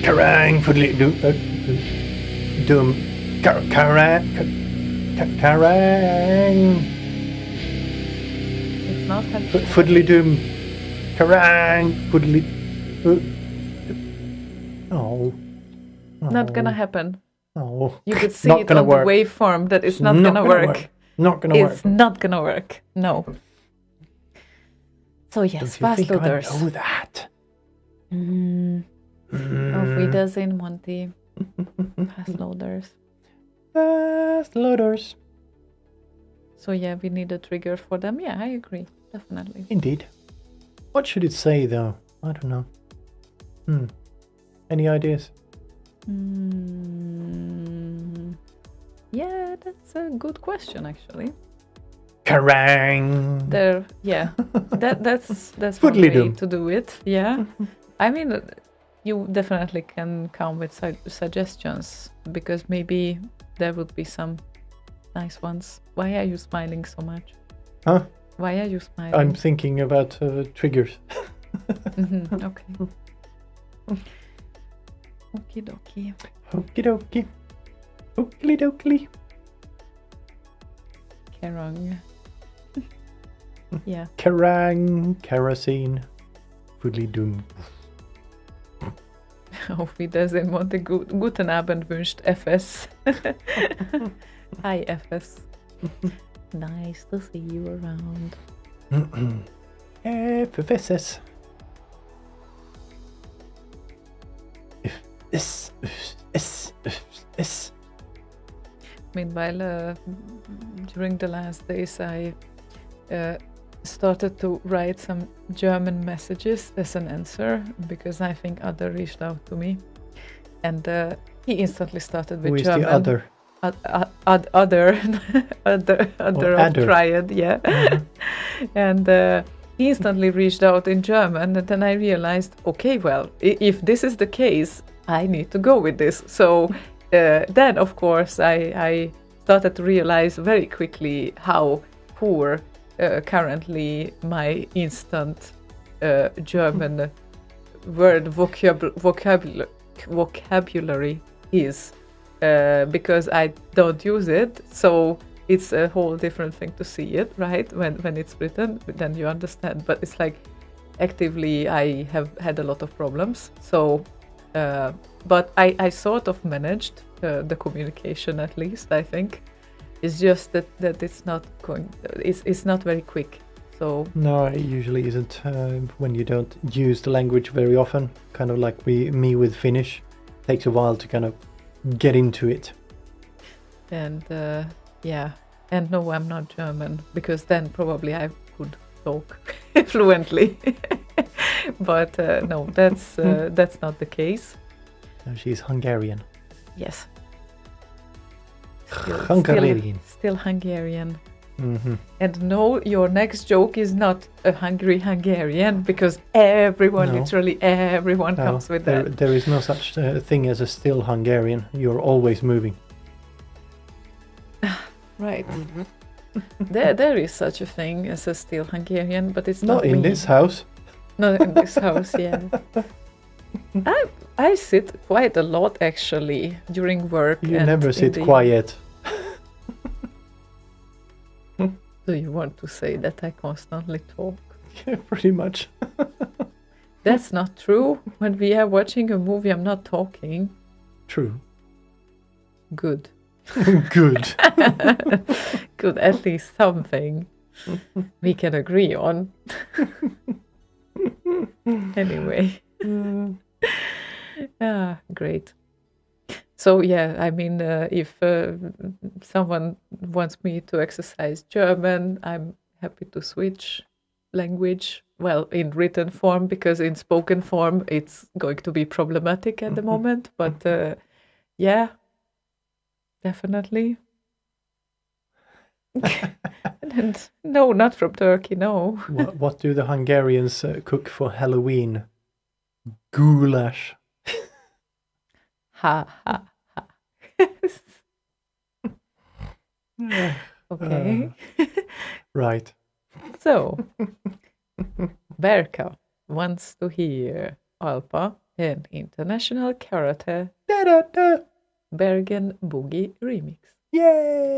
Karang, fiddly doom, karang, karang, It's not helping. fiddly doom, karang, fiddly. Oh, Not gonna happen. oh. You could see Not it gonna on work. the waveform that it's not Not gonna gonna work. Not gonna work. It's not gonna work. No. So yes, Don't you fast think I loaders. know that? Auf Wiedersehen, Monty. Fast loaders. Fast loaders. So yeah, we need a trigger for them. Yeah, I agree. Definitely. Indeed. What should it say though? I don't know. Any ideas? Yeah, that's a good question actually. Karang. There, yeah, that's one way Fiddly-doo. to do it. Yeah, I mean, you definitely can come with suggestions because maybe there would be some nice ones. Why are you smiling so much? Huh? Why are you smiling? I'm thinking about triggers. Okay. Okie dokie. Okie dokie. Oakley dokley. Kerang. Yeah. Karang. Kerosene. Fiddly doom. Auf Wiedersehen, Monte. Guten Abend wünscht FS. Hi, FS. Nice to see you around. FFSS. S. Meanwhile, during the last days, I started to write some German messages as an answer because I think Other reached out to me, and he instantly started with Who is German. the other? Other of Adder. Triad, yeah. And he instantly reached out in German, and then I realized, okay, well, if this is the case, I need to go with this. So then, of course, I started to realize very quickly how poor currently my instant German word vocabulary is, because I don't use it. So it's a whole different thing to see it, right? When it's written, then you understand. But it's like actively I have had a lot of problems. So, but I sort of managed the communication, at least, I think. It's just that it's not going, it's not very quick. So No, it usually isn't when you don't use the language very often. Kind of like me with Finnish. Takes a while to kind of get into it. and yeah, and no, I'm not German, because then probably I could talk fluently. But no, that's not the case. No, she's Hungarian. Yes. Hungarian. Still Hungarian. Mm-hmm. And no, your next joke is not a hungry Hungarian, because everyone, No. literally everyone, No, comes with there, that. there is no such thing as a still Hungarian. You're always moving. Right. There is such a thing as a still Hungarian, but it's Not not in me. this house. Not in this house, yeah. I sit quite a lot actually during work. You and never in sit the- quiet. Do you want to say that I constantly talk? Yeah, pretty much. That's not true. When we are watching a movie, I'm not talking. True. Good. Good. Good, at least something we can agree on. Anyway. Great. So yeah, I mean, if someone wants me to exercise German, I'm happy to switch language. Well, in written form, because in spoken form it's going to be problematic at the moment. But yeah, definitely. And no, not from Turkey. No. What do the Hungarians cook for Halloween? Goulash. Ha ha ha. Okay. Right. So, Berka wants to hear Alpa. an international karate Da-da-da. Bergen Boogie remix. Yay!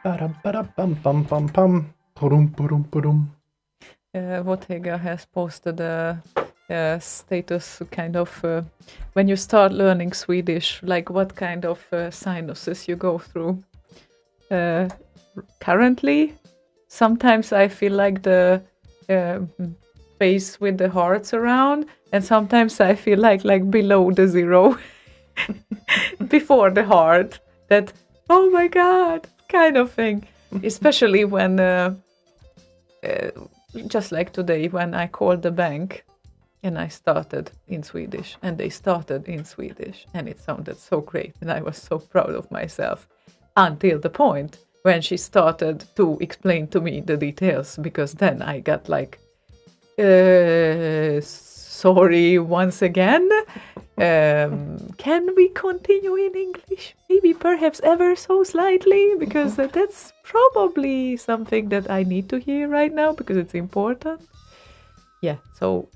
Ba-dum-ba-dum-bum-bum-bum-bum. Ba-dum-ba-dum-ba-dum. Votega has posted a status kind of when you start learning Swedish, like what kind of sinuses you go through. Currently, sometimes I feel like the face with the hearts around, and sometimes I feel like below the zero, before the heart. That, oh my god, kind of thing. Especially when, just like today, when I called the bank and I started in Swedish and they started in Swedish and it sounded so great and I was so proud of myself until the point when she started to explain to me the details, because then I got like, sorry once again. Can we continue in English? Maybe perhaps ever so slightly, because that's probably something that I need to hear right now because it's important. Yeah, so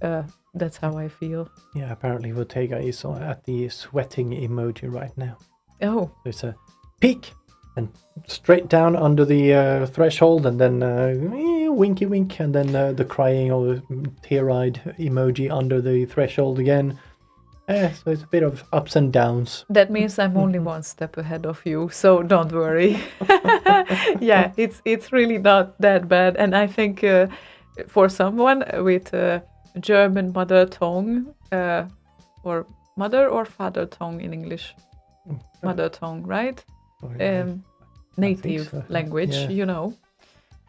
that's how I feel. Yeah, apparently Votega is at the sweating emoji right now. Oh. There's a peak and straight down under the threshold, and then winky wink, and then the crying or tear-eyed emoji under the threshold again. So it's a bit of ups and downs. That means I'm only one step ahead of you, so don't worry. Yeah, it's really not that bad, and I think for someone with German mother tongue, or mother or father tongue in English, mother tongue, right? Native so. language, Yeah. you know.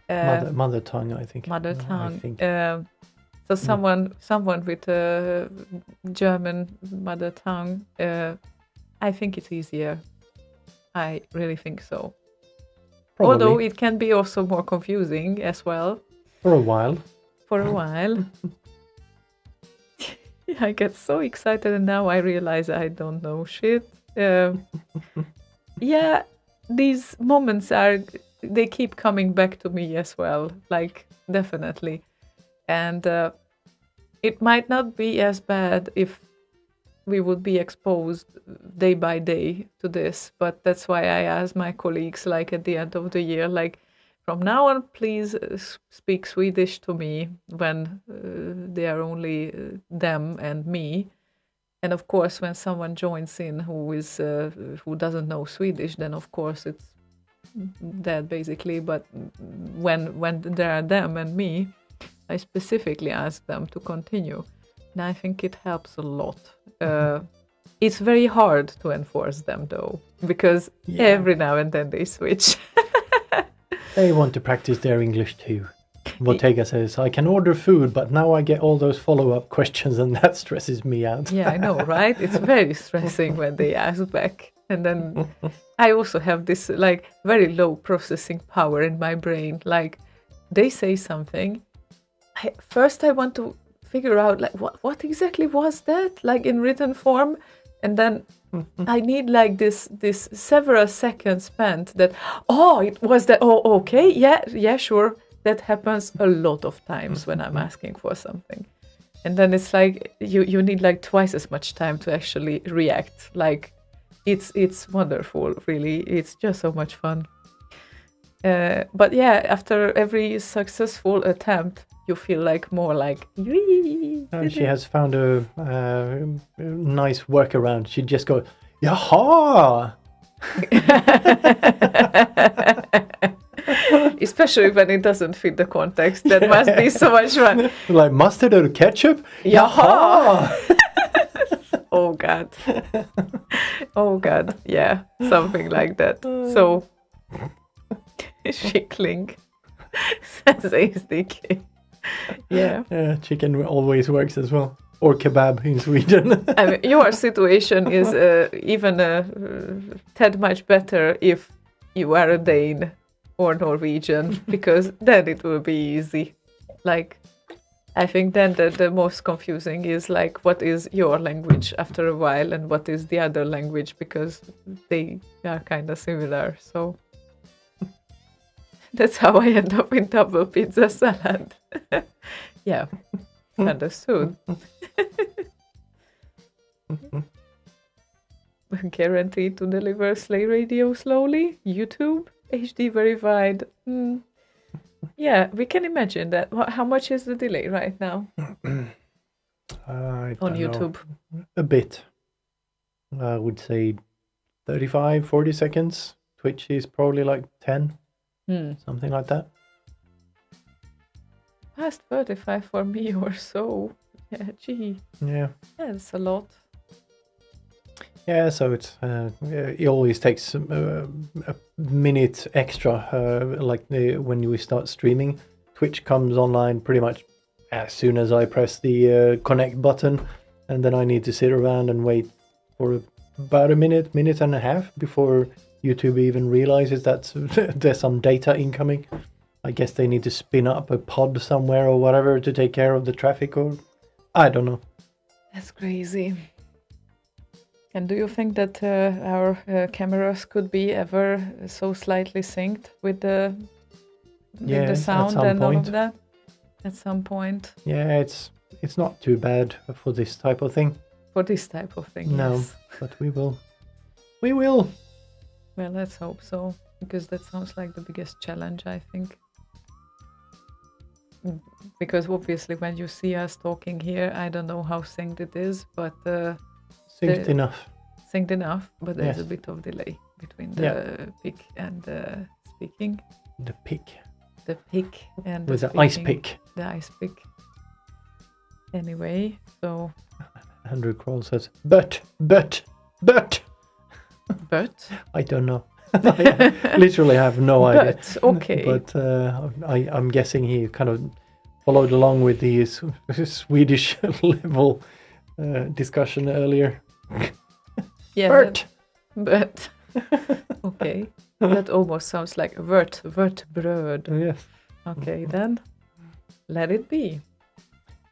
Mother tongue, I think. Mother I tongue. think. So someone with a German mother tongue, I think it's easier. I really think so. Probably. Although it can be also more confusing as well. For a while. For a while. I get so excited and now I realize I don't know shit. Yeah, these moments they keep coming back to me as well, like definitely. And it might not be as bad if we would be exposed day by day to this, but that's why I asked my colleagues, like at the end of the year, like from now on, please speak Swedish to me when they are only them and me. And of course, when someone joins in who doesn't know Swedish, then of course it's that basically. But when there are them and me, I specifically ask them to continue. And I think it helps a lot. It's very hard to enforce them though, because every now and then they switch. They want to practice their English too. Bottega says, I can order food, but now I get all those follow-up questions and that stresses me out. Yeah, I know, right? It's very stressing when they ask back. And then I also have this like very low processing power in my brain. Like they say something. First I want to figure out like what exactly was that, like in written form, and then I need like this several seconds spent that it was that, okay, yeah sure, that happens a lot of times when I'm asking for something, and then it's like you need like twice as much time to actually react. Like it's wonderful, really. It's just so much fun. But yeah, after every successful attempt, you feel like more like. She has found a nice workaround. She'd just go, yaha! Especially when it doesn't fit the context. That must be so much fun. Like mustard or ketchup? Yaha! Oh God. Oh God. Yeah, something like that. So, Schickling says ASDK. Yeah. Chicken always works as well. Or kebab in Sweden. I mean, your situation is even tad much better if you are a Dane or Norwegian, because then it will be easy. Like, I think then the most confusing is like, what is your language after a while and what is the other language, because they are kind of similar. So that's how I end up in double pizza salad. Yeah, understood. Guaranteed to deliver Slay Radio slowly. YouTube, HD verified. Yeah, we can imagine that. How much is the delay right now on YouTube? A bit. I would say 35, 40 seconds. Twitch is probably like 10. Something like that. Past 35 for me or so. Yeah, gee. Yeah. That's a lot. Yeah, so it's it always takes a minute extra. When we start streaming, Twitch comes online pretty much as soon as I press the connect button, and then I need to sit around and wait for about a minute and a half before YouTube even realizes that there's some data incoming. I guess they need to spin up a pod somewhere or whatever to take care of the traffic, or I don't know. That's crazy. And do you think that our cameras could be ever so slightly synced with the sound and all of that? At some point. Yeah, it's not too bad for this type of thing. For this type of thing, no, yes. But we will. We will. Well, let's hope so, because that sounds like the biggest challenge, I think. because obviously when you see us talking here, I don't know how synced it is, but Synced enough. synced enough, but there's Yes. a bit of delay between the pick and the speaking. The pick. The pick and With the the ice speaking. pick. The ice pick. Anyway, so Andrew Kroll says, but. but I don't know. I literally have no idea. but okay. But I'm guessing he kind of followed along with the Swedish level discussion earlier. Yeah, Bert! but okay. That almost sounds like vertbröd. Yes. Okay, then let it be.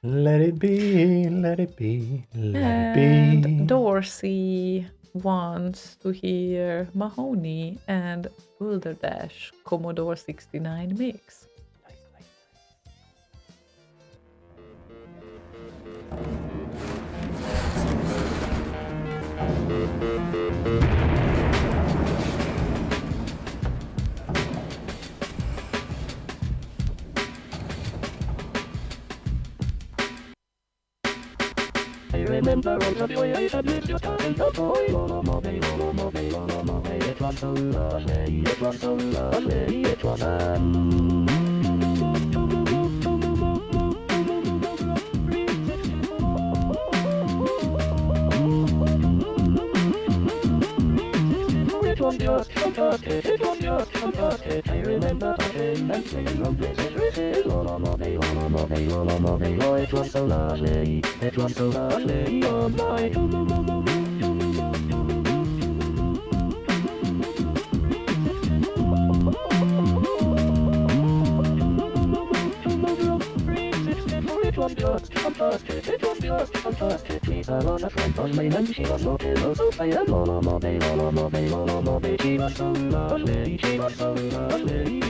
Let it be, let it be, let it And be. Dorsey wants to hear Mahoney and Boulderdash Commodore 69 mix. I remember all the joy I had with you and the boy. It was so lovely, it was so lovely, it was It was just fantastic, it was just fantastic. I remember touching and singing on places, oh, it was so lovely, it was so lovely, oh my. It was just fantastic, it was just fantastic. Lisa was a friend of mine and she was so pillow so fine. She was so lovely, she was so lovely.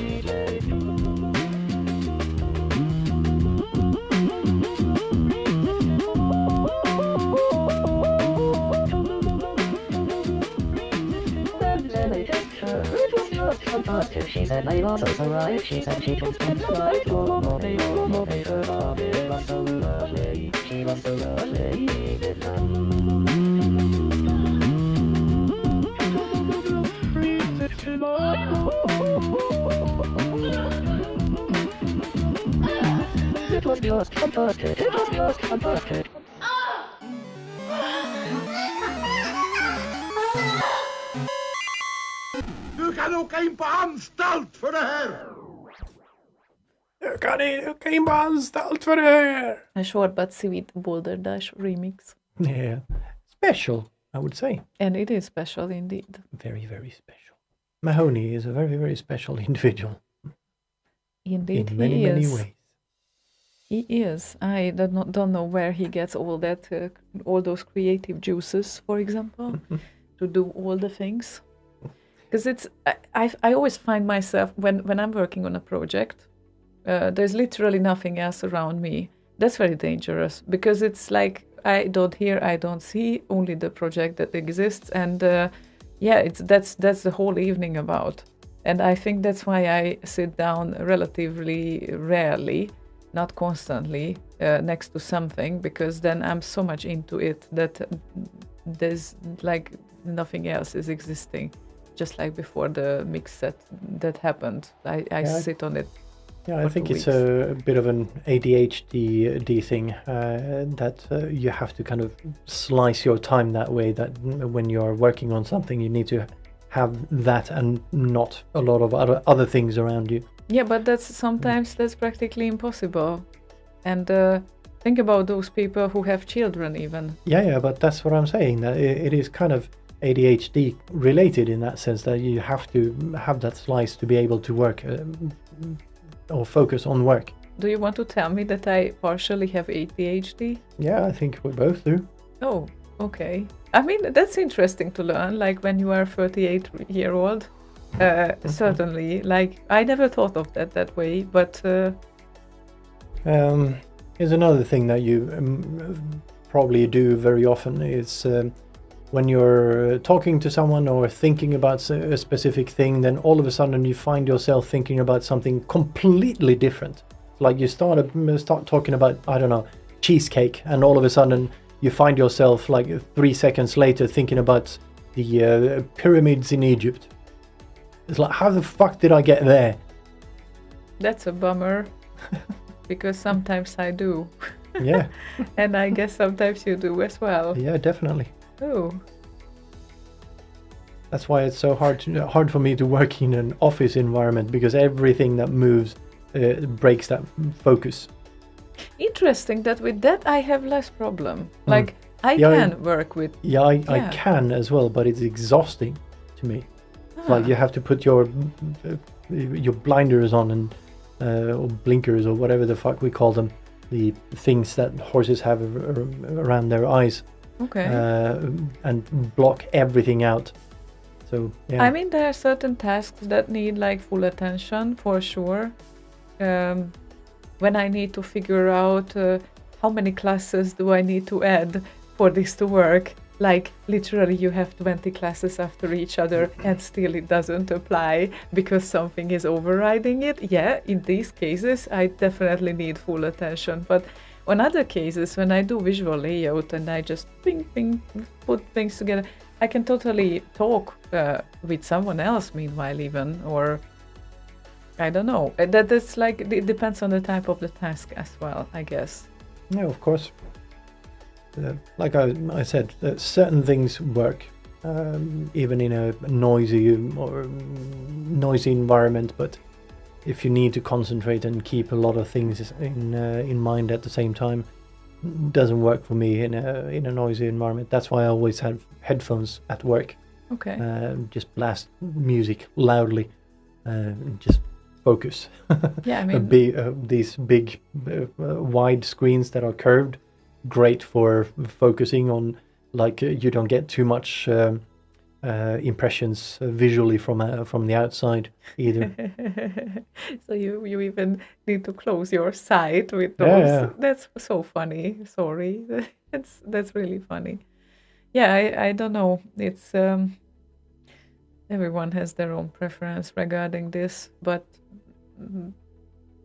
It was just fantastic. She said I was so right. She said she could spend the night. It was so lovely. She was so lovely. It was just fantastic. It was just fantastic. Du kan åka in på anstalt för det här! Jag kan åka in på anstalt för det här! A short but sweet Boulderdash remix. Yeah. Special, I would say. And it is special indeed. Very, very special. Mahoney is a very, very special individual. Indeed, in many, he many is. ways. He is. I don't know where he gets all that, all those creative juices, for example, to do all the things. Because it's, I always find myself when I'm working on a project, there's literally nothing else around me. That's very dangerous because it's like I don't hear, I don't see, only the project that exists, and that's the whole evening about. And I think that's why I sit down relatively rarely, not constantly, next to something, because then I'm so much into it that there's like nothing else is existing. Just like before the mix set that happened, I sit on it. Yeah, I think 2 it's weeks. a bit of an ADHD thing that you have to kind of slice your time that way, that when you're working on something you need to have that and not a lot of other things around you. Yeah, but sometimes that's practically impossible. And think about those people who have children even. Yeah, but that's what I'm saying, that it is kind of ADHD related in that sense, that you have to have that slice to be able to work or focus on work. Do you want to tell me that I partially have ADHD? Yeah, I think we both do. Oh, okay. I mean, that's interesting to learn, like when you are 38-year-old. Certainly, like I never thought of that way, but... Here's another thing that you probably do very often is when you're talking to someone or thinking about a specific thing, then all of a sudden you find yourself thinking about something completely different. Like you start talking about, I don't know, cheesecake, and all of a sudden you find yourself like 3 seconds later thinking about the pyramids in Egypt. It's like, how the fuck did I get there? That's a bummer. Because sometimes I do. Yeah. And I guess sometimes you do as well. Yeah, definitely. Oh. That's why it's so hard for me to work in an office environment, because everything that moves breaks that focus. Interesting that with that I have less problem. Like I can work with. Yeah, I can as well, but it's exhausting to me. Like you have to put your blinders on and or blinkers or whatever the fuck we call them, the things that horses have around their eyes. Okay. And block everything out. So yeah. I mean, there are certain tasks that need like full attention for sure. When I need to figure out how many classes do I need to add for this to work, like literally you have 20 classes after each other and still it doesn't apply because something is overriding it. Yeah, in these cases I definitely need full attention. But on other cases, when I do visual layout and I just put things together, I can totally talk with someone else meanwhile even, or I don't know. That's like, it depends on the type of the task as well, I guess. Yeah, of course. Like I said, certain things work, even in a noisy environment. But if you need to concentrate and keep a lot of things in mind at the same time, it doesn't work for me in a noisy environment. That's why I always have headphones at work. Okay. Just blast music loudly, just focus. Yeah, I mean, these big wide screens that are curved, great for focusing on, like you don't get too much impressions visually from the outside either. So you even need to close your sight with those. Yeah. That's so funny. Sorry, that's really funny. Yeah, I don't know. It's everyone has their own preference regarding this, but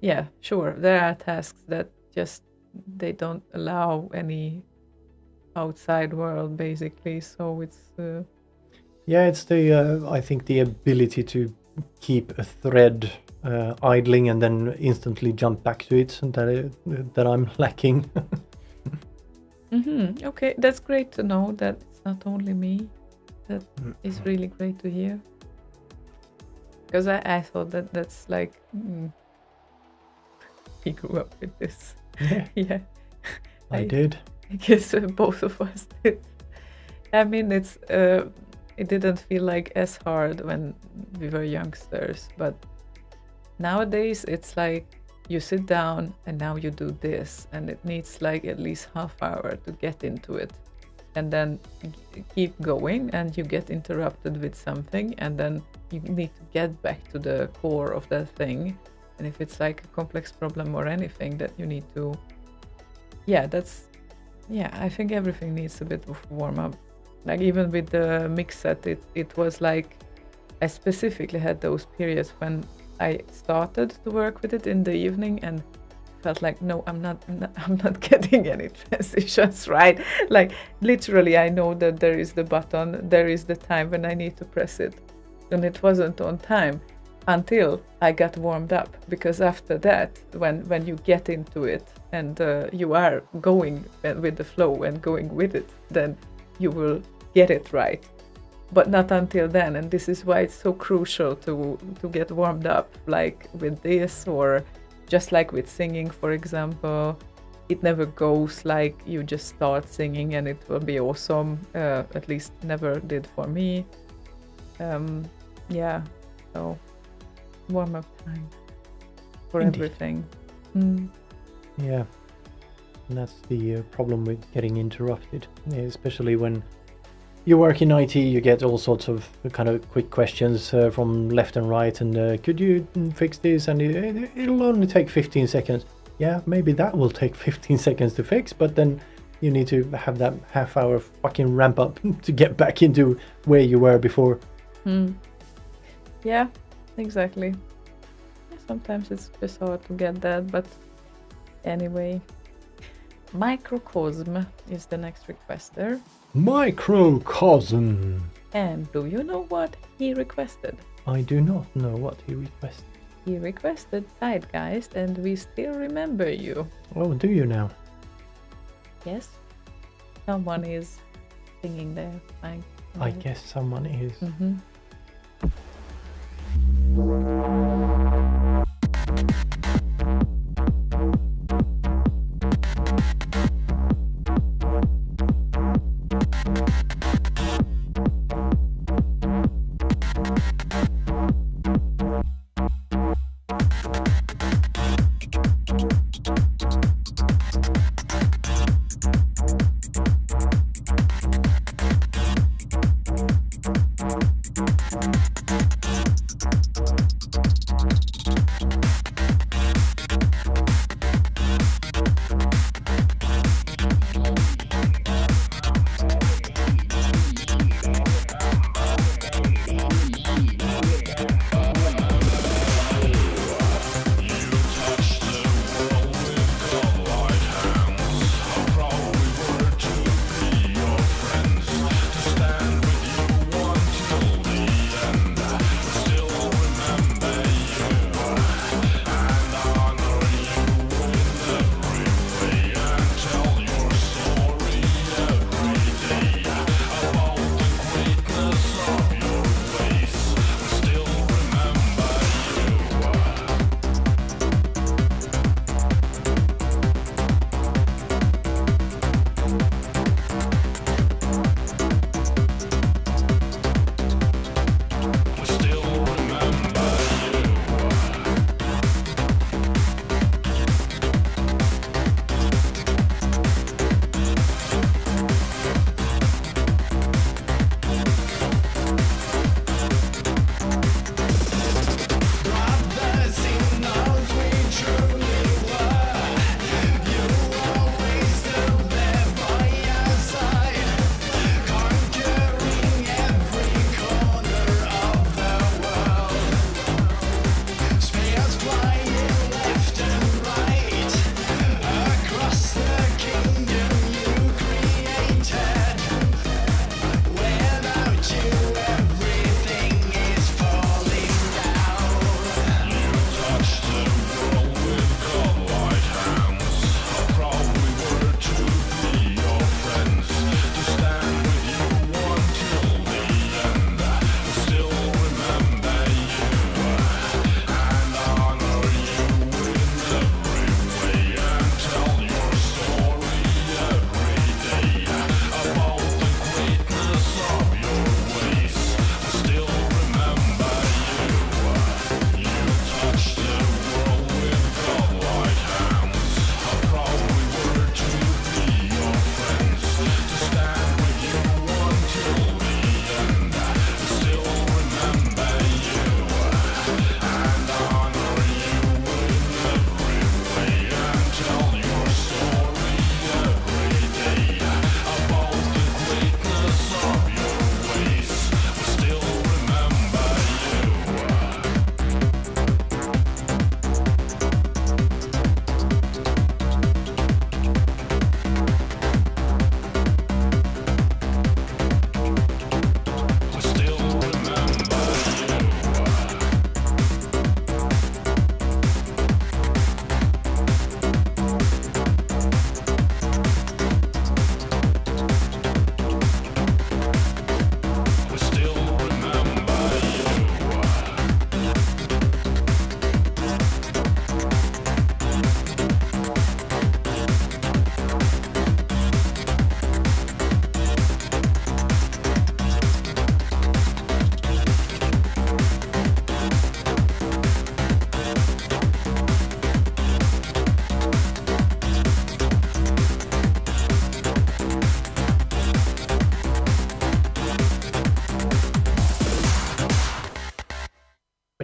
yeah, sure, there are tasks that just they don't allow any outside world basically. So it's yeah, it's the I think the ability to keep a thread idling and then instantly jump back to it that I'm lacking. Okay, that's great to know that it's not only me. That is really great to hear. Because I thought that's like we grew up with this. Yeah. I did. I guess both of us did. I mean, it didn't feel like as hard when we were youngsters, but nowadays it's like you sit down and now you do this, and it needs like at least half hour to get into it, and then keep going, and you get interrupted with something, and then you need to get back to the core of that thing. And if it's like a complex problem or anything that you need to, I think everything needs a bit of warm up. Like even with the mix set, it was like I specifically had those periods when I started to work with it in the evening and felt like, no, I'm not getting any transitions right. Like literally, I know that there is the button, there is the time when I need to press it, and it wasn't on time until I got warmed up. Because after that, when you get into it and you are going with the flow and going with it, then you will get it right. But not until then, and this is why it's so crucial to get warmed up, like with this, or just like with singing, for example. It never goes like you just start singing and it will be awesome. At least never did for me. So warm up time for Indeed. everything. Yeah, and that's the problem with getting interrupted, especially when you work in IT. You get all sorts of kind of quick questions from left and right, and could you fix this, and it'll only take 15 seconds. Yeah, maybe that will take 15 seconds to fix, but then you need to have that half hour fucking ramp up to get back into where you were before. Yeah, exactly. Sometimes it's just hard to get that, but Anyway, Microcosm is the next requester. Microcosm. And do you know what he requested? I do not know what he requested. He requested Zeitgeist, and we still remember you. Oh, do you now? Yes? Someone is singing there. I guess someone is. Mm-hmm.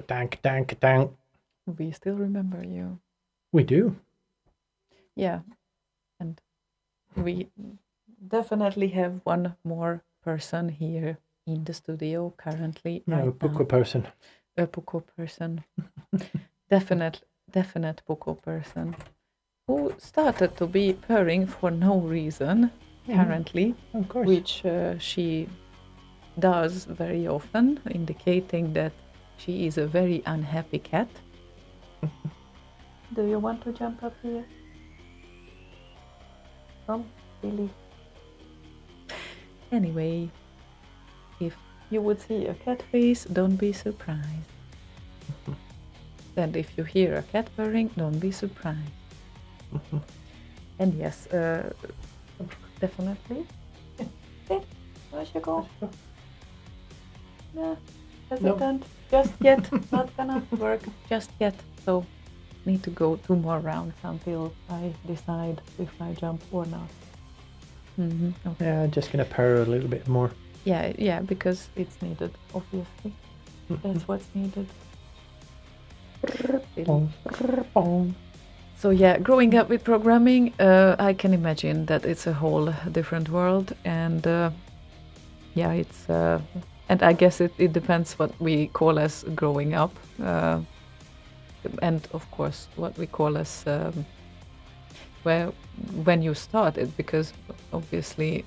Dank, dank, dank. We still remember you. We do. Yeah. And we definitely have one more person here in the studio currently. Yeah, right a Puko now. person. A Puko person. Definite Puko person. who started to be purring for no reason, apparently, Of course. which she does very often, indicating that she is a very unhappy cat. Do you want to jump up here? Come, Billy. Anyway, if you would see a cat face, don't be surprised. And if you hear a cat purring, don't be surprised. And yes, definitely. Where should go? Yeah, hesitant. Just yet. Not gonna work just yet. So, need to go 2 more rounds until I decide if I jump or not. Okay. Yeah, just gonna purr a little bit more. Yeah, because it's needed, obviously. That's what's needed. So yeah, growing up with programming, I can imagine that it's a whole different world, and it's and I guess it depends what we call as growing up, and of course what we call as when you started, because obviously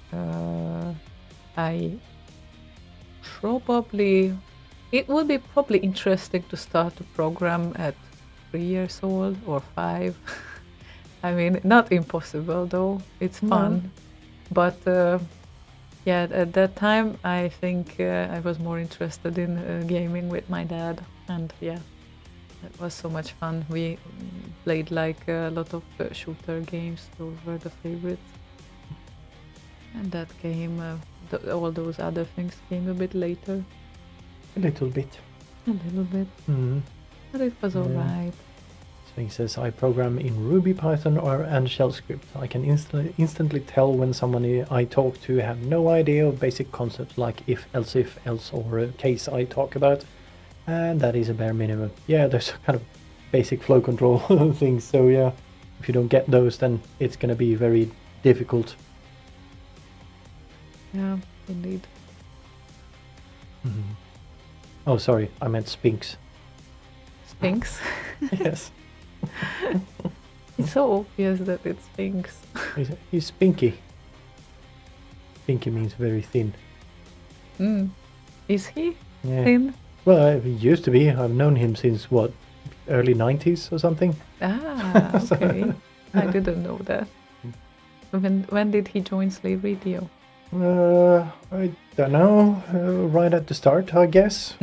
it would be probably interesting to start to program at 3 years old or 5. I mean, not impossible though. It's fun, but at that time I think I was more interested in gaming with my dad, and that was so much fun. We played like a lot of shooter games. Those were the favorites, and that came. All those other things came a bit later. A little bit. A little bit. But it was alright. Swing says, I program in Ruby, Python, and shell script. I can instantly tell when someone I talk to have no idea of basic concepts like if, else, or a case I talk about. And that is a bare minimum. Yeah, there's kind of basic flow control things. So yeah, if you don't get those, then it's going to be very difficult. Yeah, indeed. Oh, sorry, I meant Sphinx. Sphinx? Yes. It's so obvious that it's Sphinx. He's spinky. Spinky means very thin. Is he Yeah. thin? Well, he used to be. I've known him since, early 90s or something? Ah, okay. I didn't know that. When did he join Slave Radio? I don't know. Right at the start, I guess.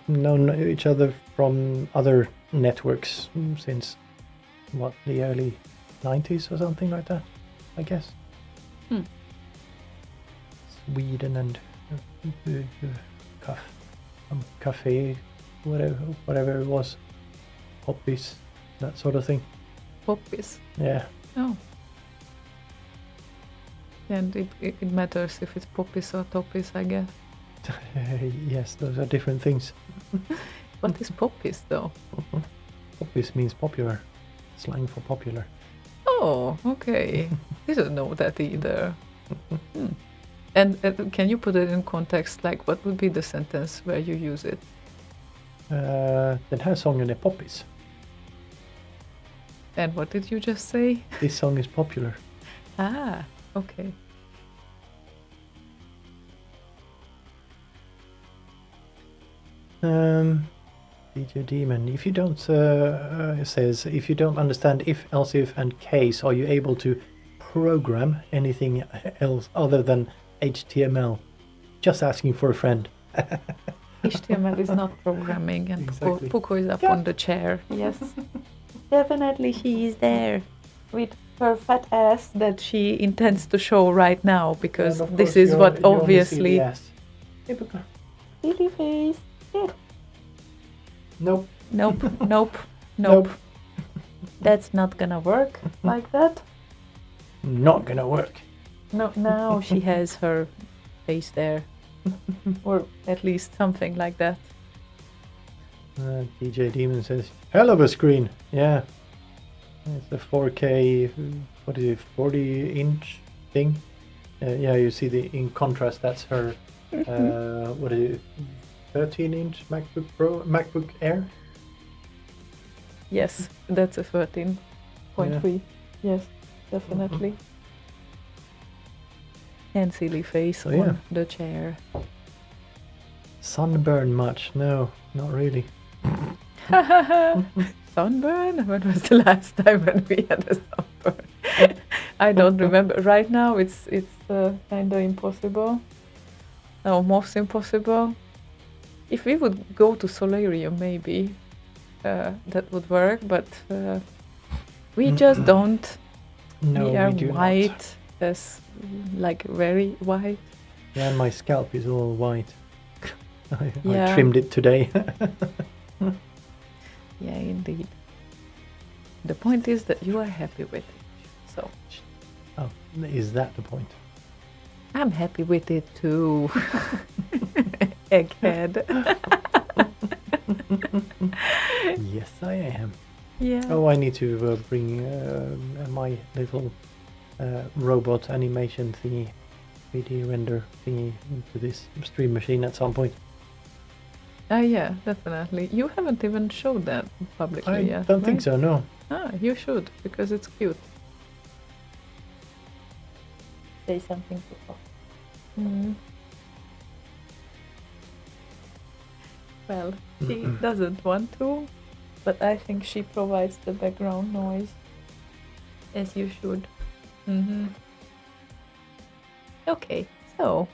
Known each other from other networks since, the early 90s or something like that, I guess. Sweden and cafe, whatever it was. Poppies, that sort of thing. Poppies. Yeah. Oh. And it matters if it's poppies or toppies, I guess. Yes, those are different things. What is poppies, though? Poppies means popular. Slang for popular. Oh, okay. Didn't know that either. And can you put it in context? Like, what would be the sentence where you use it? Den här sången är poppis. And what did you just say? This song is popular. Ah, okay. DJ Demon, if you don't says if you don't understand if, else if, and case, are you able to program anything else other than HTML? Just asking for a friend. HTML is not programming, and Exactly. Puko is up on the chair. Yes, definitely she is there with her fat ass that she intends to show right now, because And of this course is what you only see obviously. the ass. Hey, Puka. Silly face. Yeah. Nope. Nope. Nope. That's not gonna work like that. Not gonna work. No, now she has her face there, or at least something like that. DJ Demon says, hell of a screen. Yeah. It's a 4K, 40-inch thing. Yeah, you see in contrast, that's her, 13-inch MacBook Air? Yes, that's a 13.3. Yes, definitely. And silly face Oh, on yeah. the chair. Sunburn much? No, not really. Sunburn? When was the last time when we had a sunburn? I don't remember. Right now, it's kind of impossible. Almost impossible. If we would go to solarium, maybe that would work. But we just don't. No, we are we do white, as like very white. not. Yeah, and my scalp is all white. I Yeah. trimmed it today. Yeah, indeed. The point is that you are happy with it. So Oh, is that the point? I'm happy with it too. Egghead. Yes, I am. Yeah. Oh, I need to bring my little robot animation thingy, 3D render thingy into this stream machine at some point. Yeah, definitely. You haven't even showed that publicly I yet. don't think right? so, no. Ah, you should, because it's cute. Say something to Pop. Well, she doesn't want to, but I think she provides the background noise, as you should. Okay, so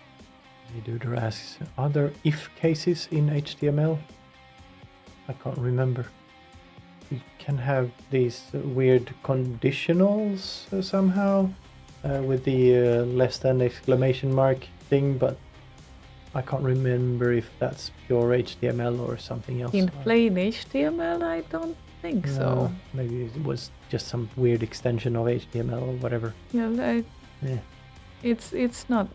Duder asks, are there if cases in HTML? I can't remember. You can have these weird conditionals somehow with the less than exclamation mark thing, but I can't remember if that's pure HTML or something else. in plain HTML, I don't think so. Maybe it was just some weird extension of HTML or whatever. Yeah, Yeah. it's not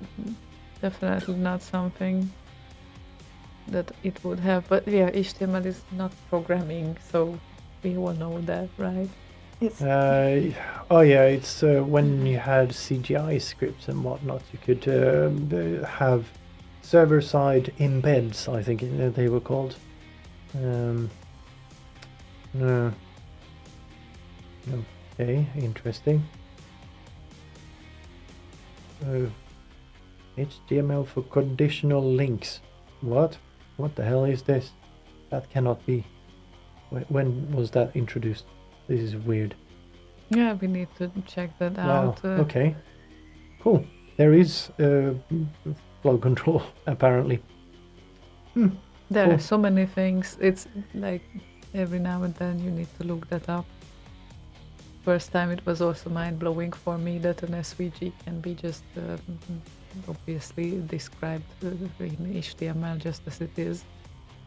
definitely not something that it would have, but yeah, HTML is not programming, so we all know that, right? It's Oh yeah, it's when you had CGI scripts and whatnot, you could have server-side embeds, I think they were called. Okay, interesting. HTML for conditional links. What? What the hell is this? That cannot be. When was that introduced? This is weird. yeah, we need to check that Wow. out. Okay. Cool. There is flow control apparently. There cool. are so many things. It's like every now and then you need to look that up. First time it was also mind-blowing for me that an SVG can be just obviously described in HTML just as it is.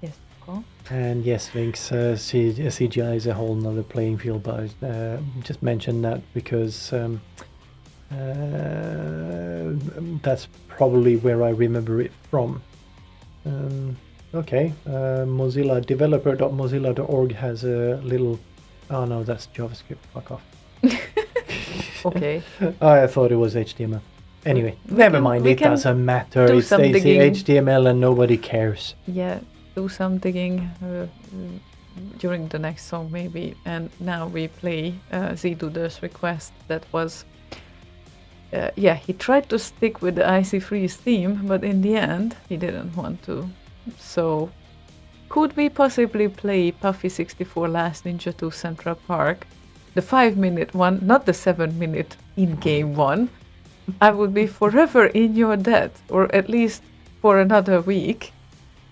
Yes, Paul? And yes, Vinx, CGI is a whole nother playing field, but I just mentioned that because that's probably where I remember it from. Okay, Mozilla developer.mozilla.org has a little. Oh no, that's JavaScript. Fuck off. Okay. I thought it was HTML. Anyway, never mind. we It can doesn't matter. do It's some the digging. HTML and nobody cares. Yeah, do some digging during the next song maybe. And now we play Zduder's request that was... yeah, he tried to stick with the Icy Freeze theme, but in the end he didn't want to. So, could we possibly play Puffy 64 Last Ninja 2 Central Park? The 5-minute one, not the 7-minute in-game one. I would be forever in your debt, or at least for another week.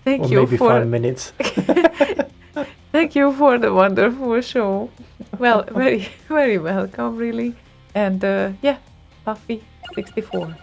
Thank Or you maybe for 5 minutes. Thank you for the wonderful show. Well, very, very welcome, really. And yeah, Puffy 64.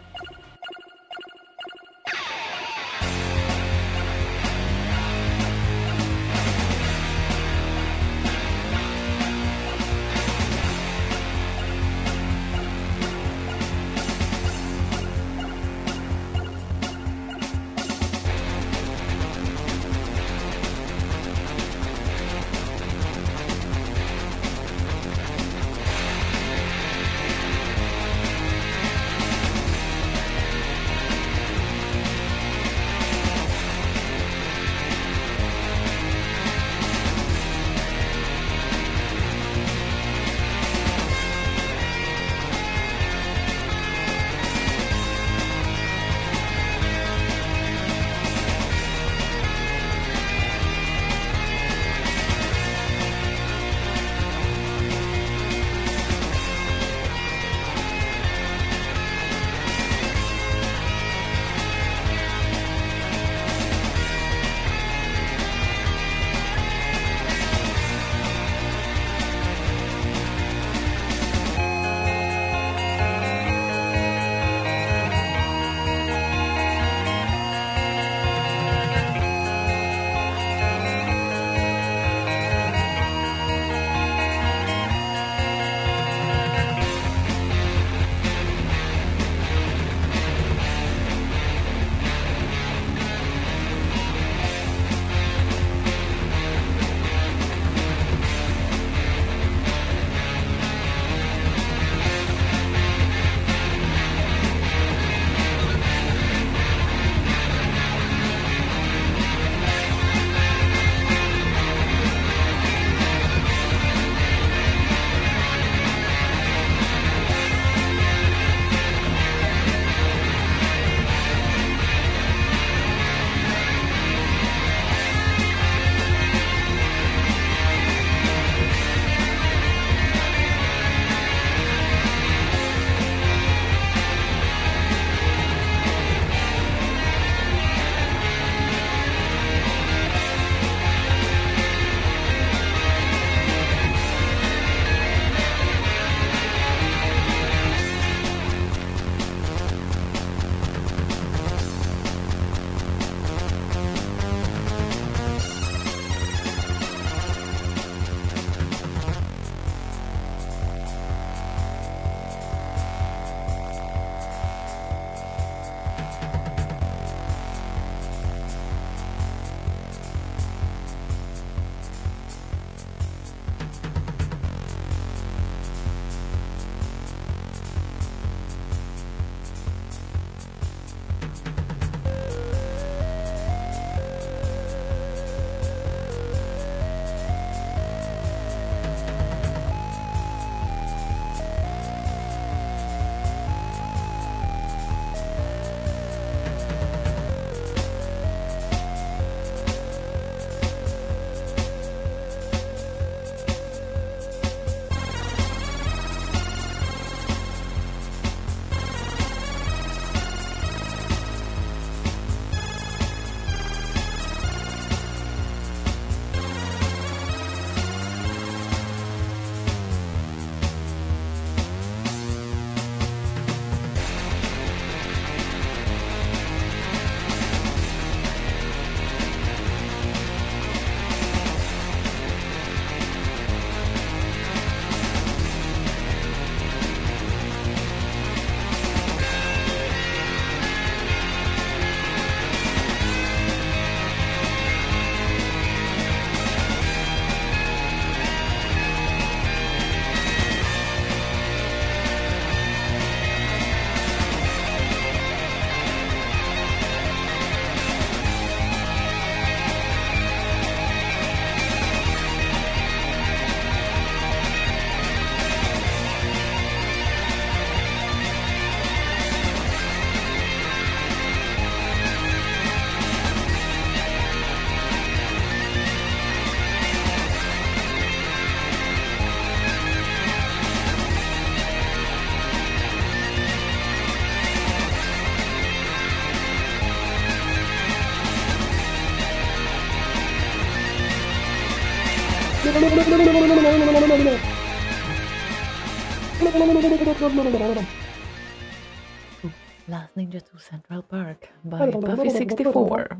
Last Ninja to Central Park by Buffy64.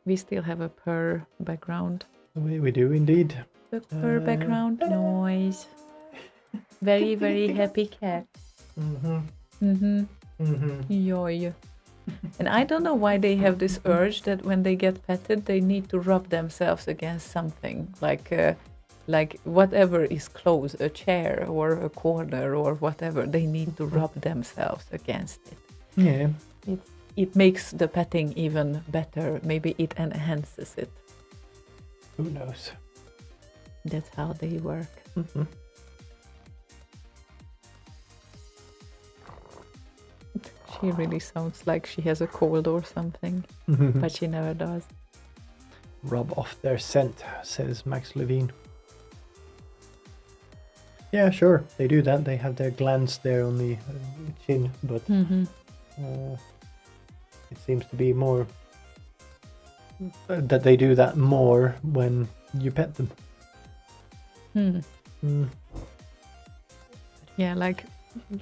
We still have a purr background. We do indeed. The purr background noise. Very, very happy cat. Yoy. And I don't know why they have this urge that when they get petted, they need to rub themselves against something, like whatever is close, a chair or a corner or whatever. They need to rub themselves against it. Yeah. It makes the petting even better. Maybe it enhances it. Who knows? That's how they work. She really sounds like she has a cold or something, but she never does. Rub off their scent, says Max Levine. Yeah, sure, they do that. They have their glands there on the chin, but it seems to be more that they do that more when you pet them. Yeah, like,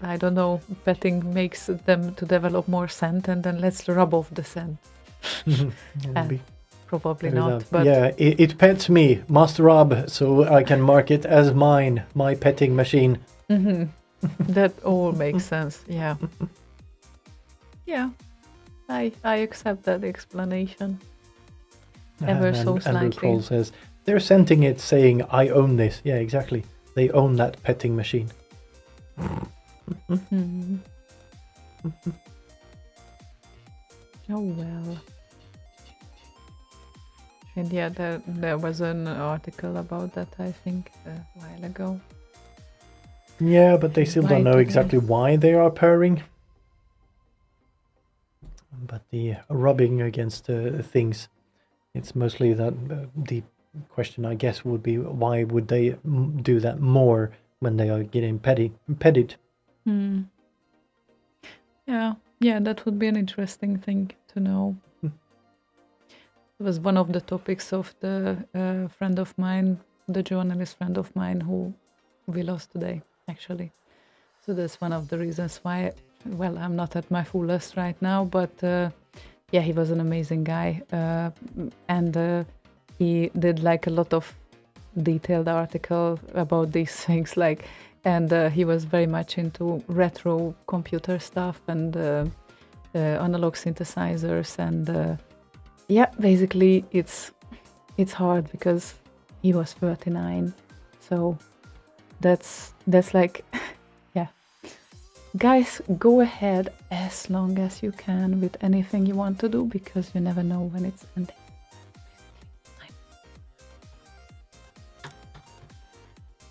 I don't know, petting makes them to develop more scent, and then let's rub off the scent. Probably not, but yeah, it pets me, must rub, so I can mark it as mine, my petting machine. That all makes sense. Yeah, yeah, I accept that explanation. Ever so Andrew slightly. Kroll says they're scenting it, saying, "I own this." Yeah, exactly. They own that petting machine. Oh well. And yeah, there was an article about that, I think, a while ago. Yeah, but they still don't know Right, exactly why they are purring. But the rubbing against things, it's mostly that the question, I guess, would be why would they do that more when they are getting petted? Yeah, that would be an interesting thing to know. It was one of the topics of the friend of mine, the journalist friend of mine who we lost today, actually. So that's one of the reasons why, well, I'm not at my fullest right now, but yeah, he was an amazing guy. And he did like a lot of detailed article about these things, and he was very much into retro computer stuff and analog synthesizers, and yeah, basically it's hard because he was 39, so that's like, yeah, guys, go ahead as long as you can with anything you want to do, because you never know when it's ending.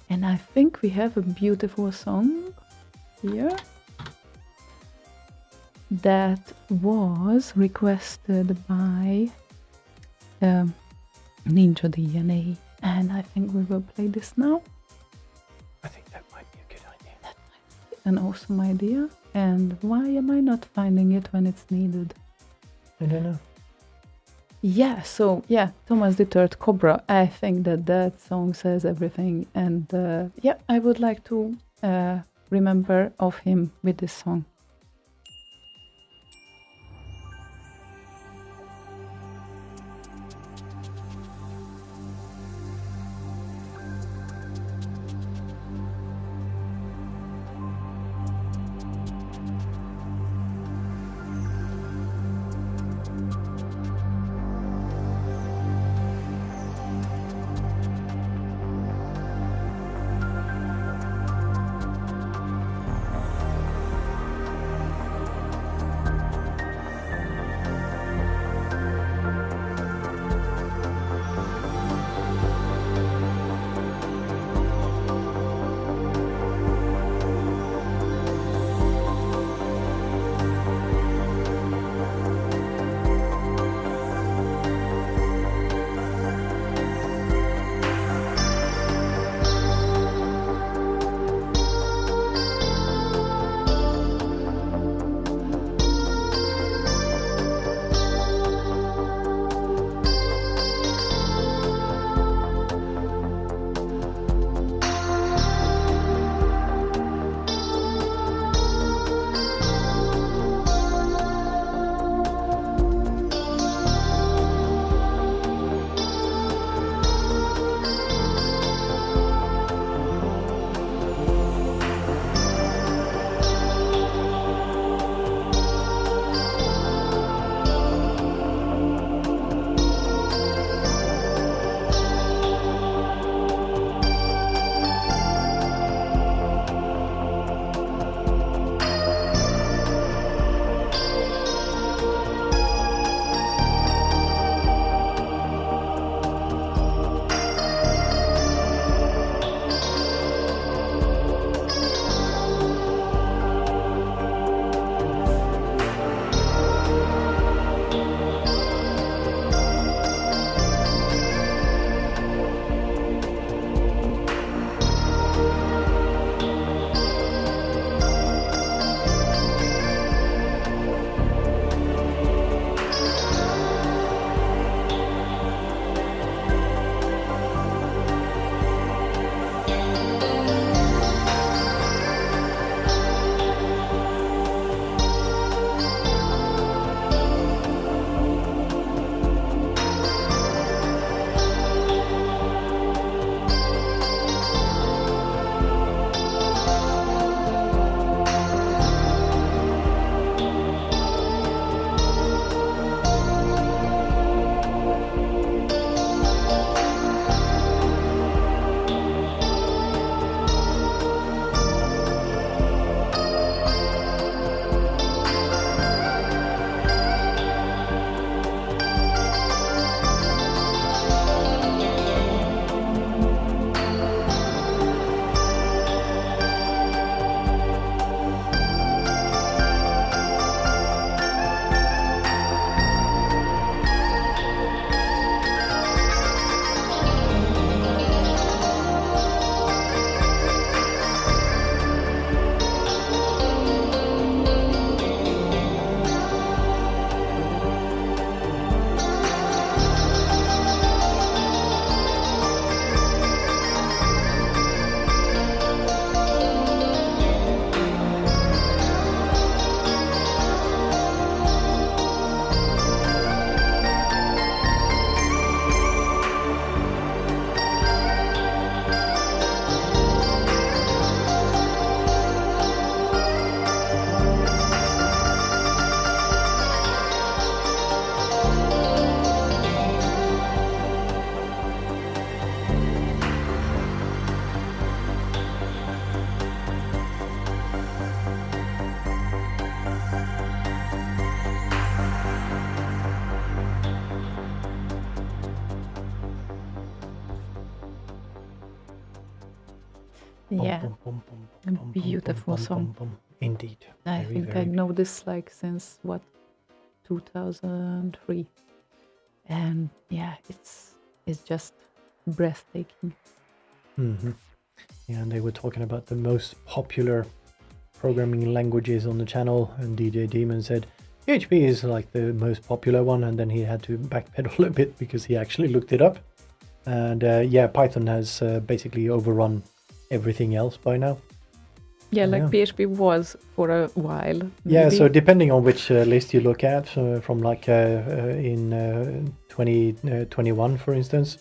And I think we have a beautiful song here that was requested by Ninja DNA, and I think we will play this now. I think that might be a good idea. That might be an awesome idea. And why am I not finding it when it's needed? I don't know. Yeah, so yeah, Thomas the Third Cobra. I think that song says everything, and yeah, I would like to remember of him with this song. Yeah. bum, bum, bum, A bum, bum, beautiful bum, song. bum, bum. Indeed. I Very, think I very know this like since 2003, and yeah, it's just breathtaking. hmm Yeah, and they were talking about the most popular programming languages on the channel, and DJ Demon said PHP is like the most popular one, and then he had to backpedal a bit because he actually looked it up. And yeah, Python has basically overrun everything else by now. Yeah, like Yeah. PHP was for a while. Yeah, maybe. so depending on which list you look at, from like in 2021, for instance,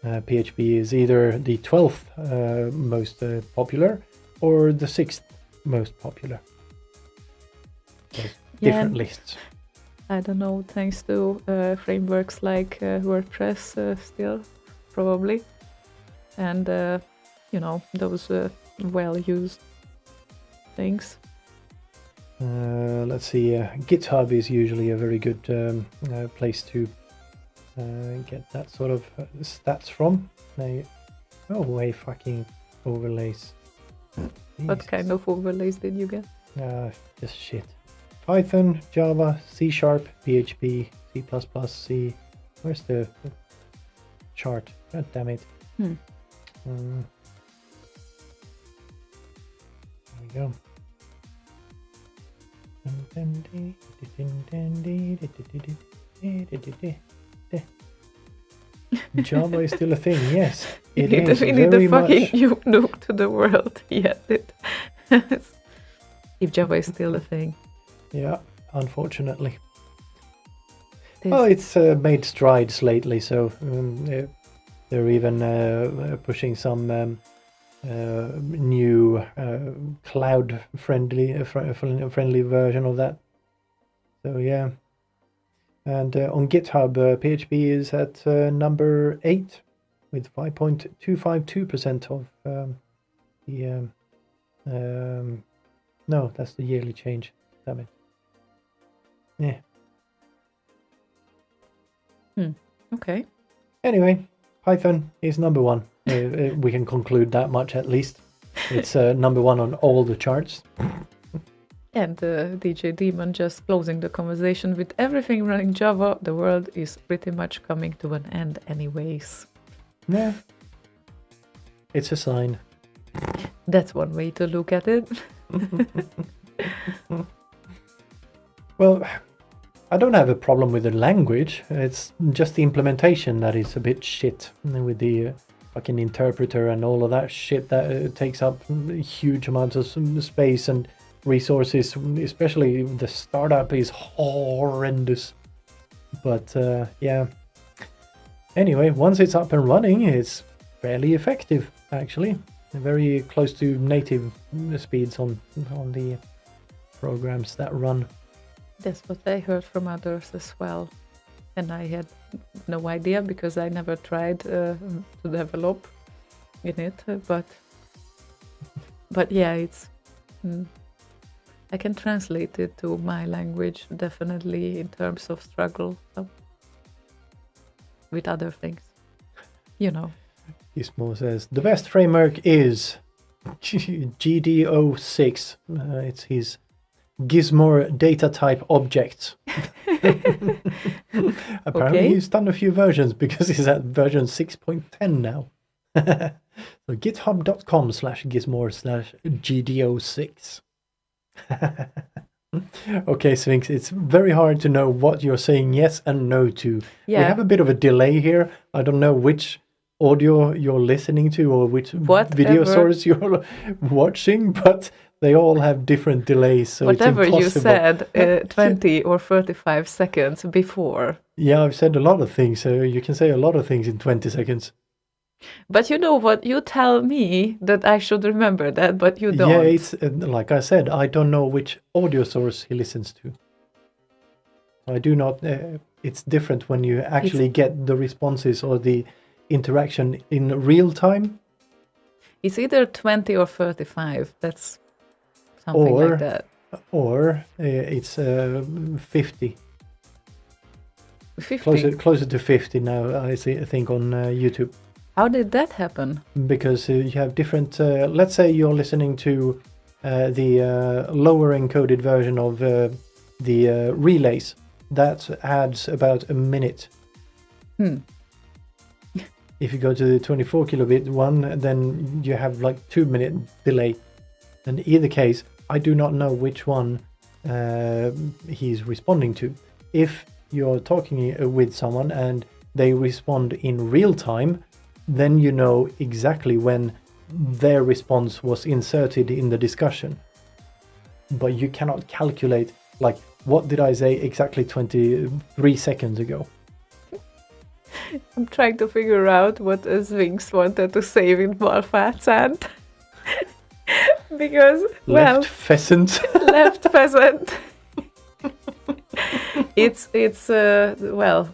PHP is either the 12th most popular or the 6th most popular. There's different lists. I don't know, thanks to frameworks like WordPress still, probably. And, those well-used things. Let's see, GitHub is usually a very good place to get that sort of stats from. Way fucking overlays. What Jesus. kind of overlays did you get? Just shit. Python, Java, C#, PHP, C++, C. Where's the chart? God damn it. Hmm. There we go. Java is still a thing, yes. It is We need very a fucking much. nuke to the world. Yeah, if Java is still a thing. Yeah, unfortunately. This- Well, it's made strides lately, so they're even pushing some new cloud-friendly friendly version of that. So yeah, and on GitHub, PHP is at number 8 with 5.252% of the. No, that's the yearly change. Damn it. Yeah. Okay. Anyway, Python is number 1. We can conclude that much at least. It's number 1 on all the charts. And DJ Demon just closing the conversation with everything running Java. The world is pretty much coming to an end anyways. Yeah. It's a sign. That's one way to look at it. Well, I don't have a problem with the language. It's just the implementation that is a bit shit with the fucking interpreter and all of that shit that takes up huge amounts of space and resources. Especially the startup is horrendous. But yeah. Anyway, once it's up and running, it's fairly effective actually. Very close to native speeds on the programs that run. That's what I heard from others as well. And I had no idea because I never tried to develop in it. But yeah, it's... I can translate it to my language, definitely, in terms of struggle with other things. You know. Gizmo says, the best framework is GDO6. It's his Gizmo data type object. Apparently he's done a few versions because he's at version 6.10 now. So github.com/gizmo/GDO6. Okay, Sphinx, it's very hard to know what you're saying yes and no to. Yeah. We have a bit of a delay here. I don't know which audio you're listening to or which video source you're watching, but they all have different delays, so whatever it's you impossible. said 20 or 35 seconds before. Yeah, I've said a lot of things, so you can say a lot of things in 20 seconds. But you know what? You tell me that I should remember that, but you don't. Yeah, it's like I said, I don't know which audio source he listens to. I do not. It's different when you actually get the responses or the interaction in real time. It's either 20 or 35. That's something like that. Or it's 50. 50. Closer to 50 now, I think, on YouTube. How did that happen? because you have different. Let's say you're listening to the lower encoded version of the relays. That adds about a minute. If you go to the 24 kilobit one, then you have like 2 minute delay. In either case, I do not know which one he's responding to. If you're talking with someone and they respond in real time, then you know exactly when their response was inserted in the discussion. But you cannot calculate, like, what did I say exactly 23 seconds ago? I'm trying to figure out what Sphinx wanted to say with Malfatsand. Because, well... Left pheasant. Left pheasant. It's well,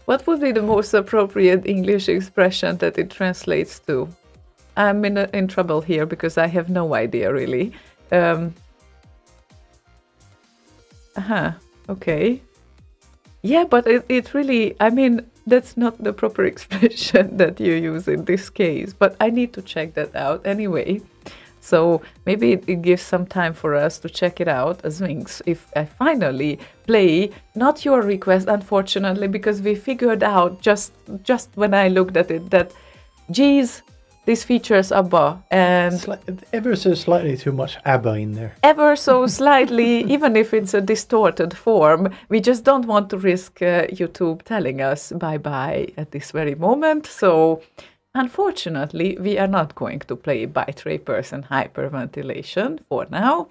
what would be the most appropriate English expression that it translates to? I'm in trouble here because I have no idea really. Okay. Yeah, but it really, I mean, that's not the proper expression that you use in this case, but I need to check that out anyway. So maybe it gives some time for us to check it out as Sphinx if I finally play, not your request, unfortunately, because we figured out just when I looked at it that, geez, this features ABBA and Ever so slightly too much ABBA in there. ever so slightly, even if it's a distorted form, we just don't want to risk YouTube telling us bye-bye at this very moment. So unfortunately, we are not going to play byte rapers and hyperventilation for now.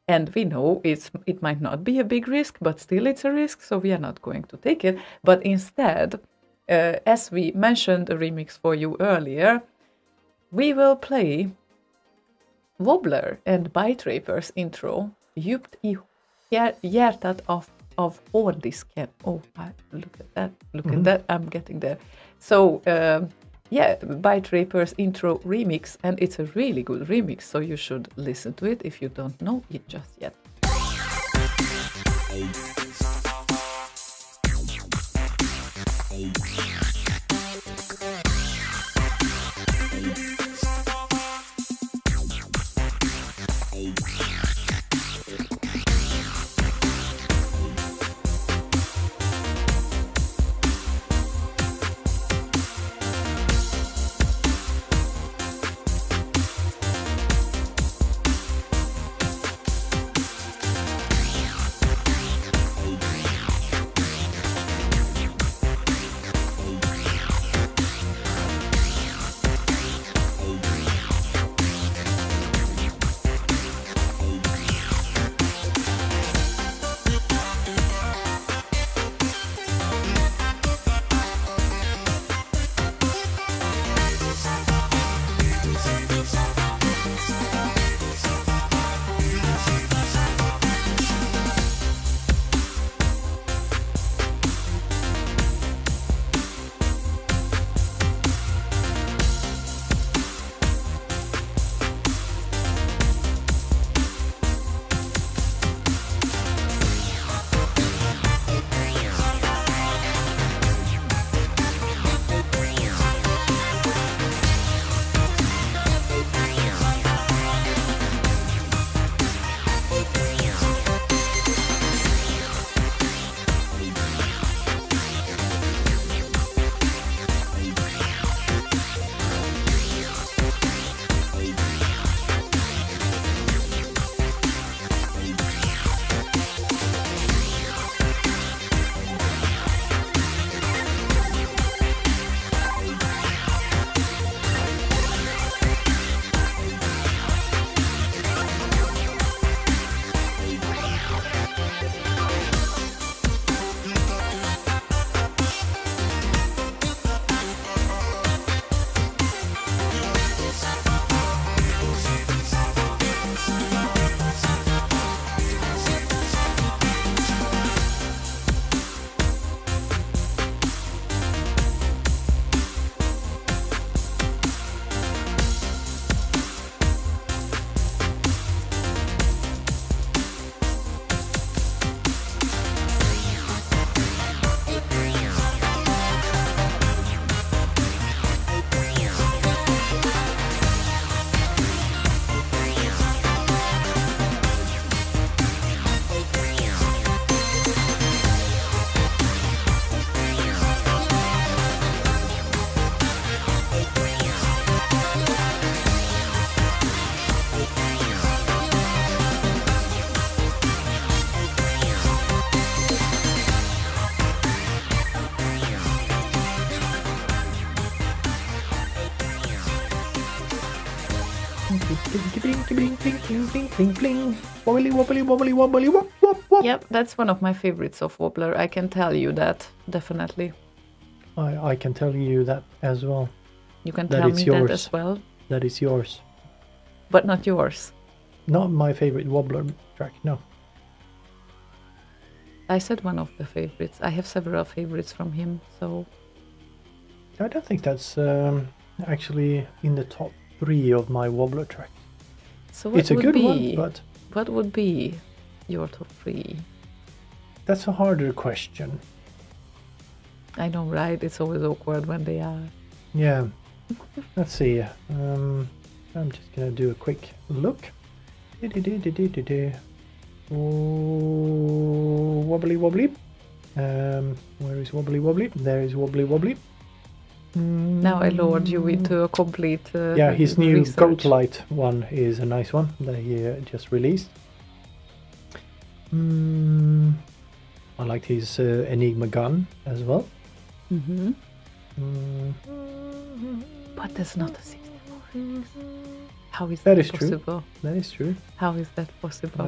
And we know it might not be a big risk, but still it's a risk, so we are not going to take it. But instead, as we mentioned a remix for you earlier, we will play Wobbler and Byte Rapers intro, Djupt I hjärtat av hårddisken. Oh, look at that, at that, I'm getting there. So, yeah, Byte Rapers intro remix, and it's a really good remix, so you should listen to it if you don't know it just yet. Bling, bling, bling, bling. Wobbly, wobbly, wobbly, wobbly, wop, wop, wop. Yep, that's one of my favorites of Wobbler. I can tell you that, definitely. I can tell you that as well. You can That tell it's me yours. that as well, That is yours. but not yours. Not my favorite Wobbler track, no. I said one of the favorites. I have several favorites from him, so I don't think that's actually in the top 3 of my Wobbler tracks. so what It's a would good be one, but what would be your top 3? that's a harder question. I know, right? It's always awkward when they are. Yeah. Let's see. I'm just gonna do a quick look. Oh, wobbly wobbly. Where is wobbly wobbly? There is wobbly wobbly. Now I lured you into a complete. Yeah, his new research. Goat Light one is a nice one that he just released. I liked his Enigma gun as well. Mm-hmm. But that's not a 64. How is That that is true. possible? That is true. How is that possible?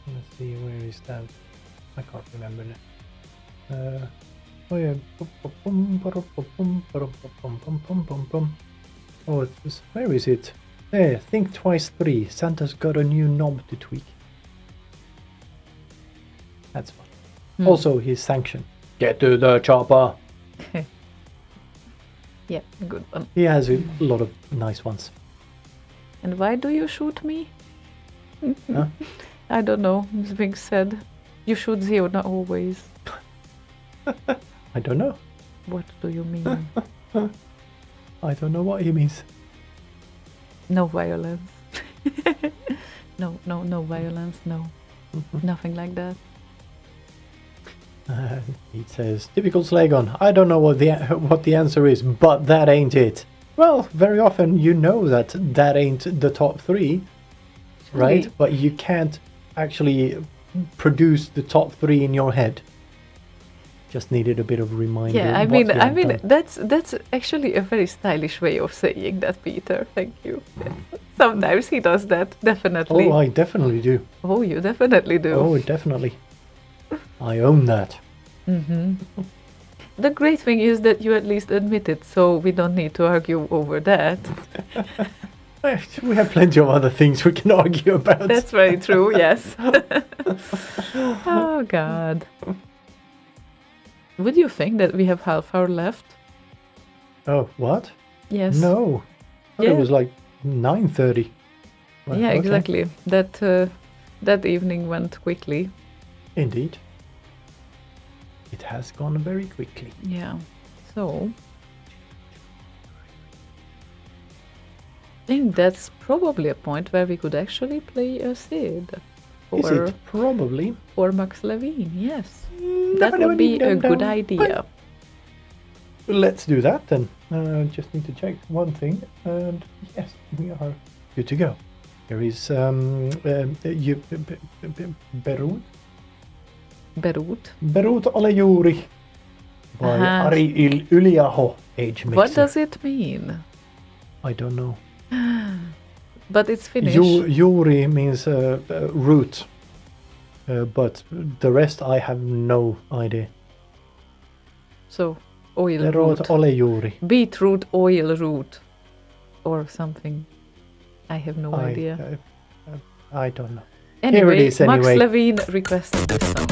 Let's see, where is that? I can't remember now. Oh yeah. Oh, where is it? There, Think Twice 3. Santa's got a new knob to tweak. That's fun. Also, his sanction. Get to the chopper. Yeah, a good one. He has a lot of nice ones. And why do you shoot me? Huh? I don't know. It's being said. You shoot Ziona always. I don't know. What do you mean? I don't know what he means. No violence. No violence. No, nothing like that. He says, typical Slaygon. I don't know what the answer is, but that ain't it. Well, very often you know that ain't the top 3, right? Really? But you can't actually produce the top 3 in your head. Just needed a bit of reminder. Yeah, I mean, that's actually a very stylish way of saying that, Peter. Thank you. Sometimes he does that, definitely. Oh, I definitely do. Oh, you definitely do. Oh, definitely. I own that. The great thing is that you at least admit it, so we don't need to argue over that. We have plenty of other things we can argue about. That's very true, yes. Oh, God. Would you think that we have half hour left? Oh, what? Yes. No. I thought Yeah. it was like 9:30. Well, Yeah, okay. exactly. That evening went quickly. Indeed. It has gone very quickly. Yeah. So I think that's probably a point where we could actually play a Sid Is it? Probably. or Max Levine. Yes, that would be a good idea. Let's do that then. Just need to check one thing, and yes, we are good to go. There is Berut ole juuri by Uh-huh. Ari Yliaho, age mixer. What does it mean? I don't know. But it's Finnish. Juuri means root, but the rest I have no idea. So oil Berut root, ole juuri. beetroot oil root, or something. I have no idea. I don't know. Anyway, Here it is anyway. Max Levine requested this song.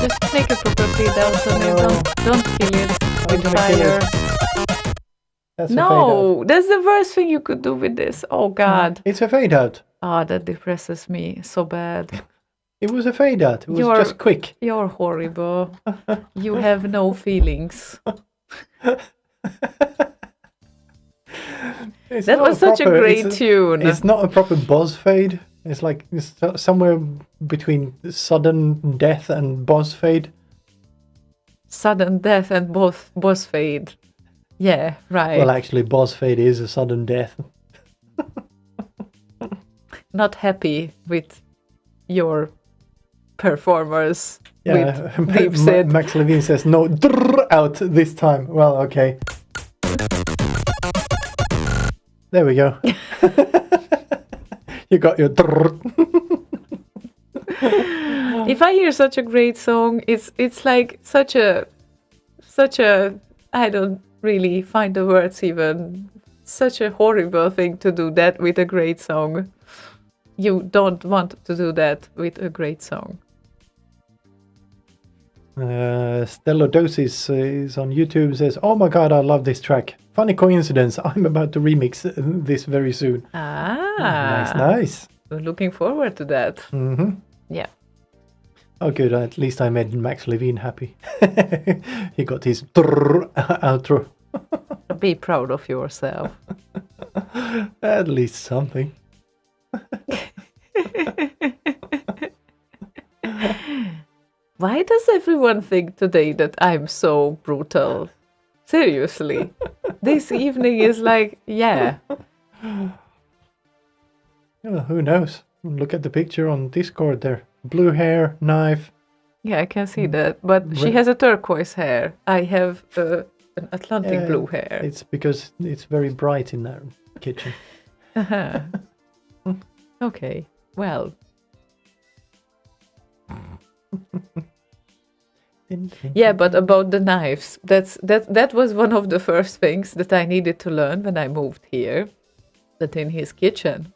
Just make a proper fade out on it. Don't kill it with gonna kill fire. That's a fade out. No, that's the worst thing you could do with this. Oh God. It's a fade out. Ah, that depresses me so bad. It was a fade out. It was You're- just quick. You're horrible. You have no feelings. It's That not was such a proper- great it's tune. It's not a proper boss fade. It's like somewhere between sudden death and boss fade. Sudden death and boss fade. Yeah, right. Well, actually, boss fade is a sudden death. Not happy with your performers. Yeah, With deep set. Max Levine says no out this time. Well, okay. There we go. You got your If I hear such a great song, it's like such a I don't really find the words even. Such a horrible thing to do that with a great song. You don't want to do that with a great song. Stellodosis is on YouTube, says, "Oh my god, I love this track. Funny coincidence, I'm about to remix this very soon." Ah, Nice. Looking forward to that. Mm-hmm. Yeah. Oh good, at least I made Max Levine happy. He got his outro. Be proud of yourself. At least something. Why does everyone think today that I'm so brutal? Seriously. This evening is like, yeah. Oh, who knows? Look at the picture on Discord there. Blue hair, knife. Yeah, I can see that. But she Red- has a turquoise hair. I have an Atlantic Yeah, blue hair. It's because it's very bright in that kitchen. Uh-huh. Okay, well. Yeah, but about the knives, that was one of the first things that I needed to learn when I moved here. That in his kitchen,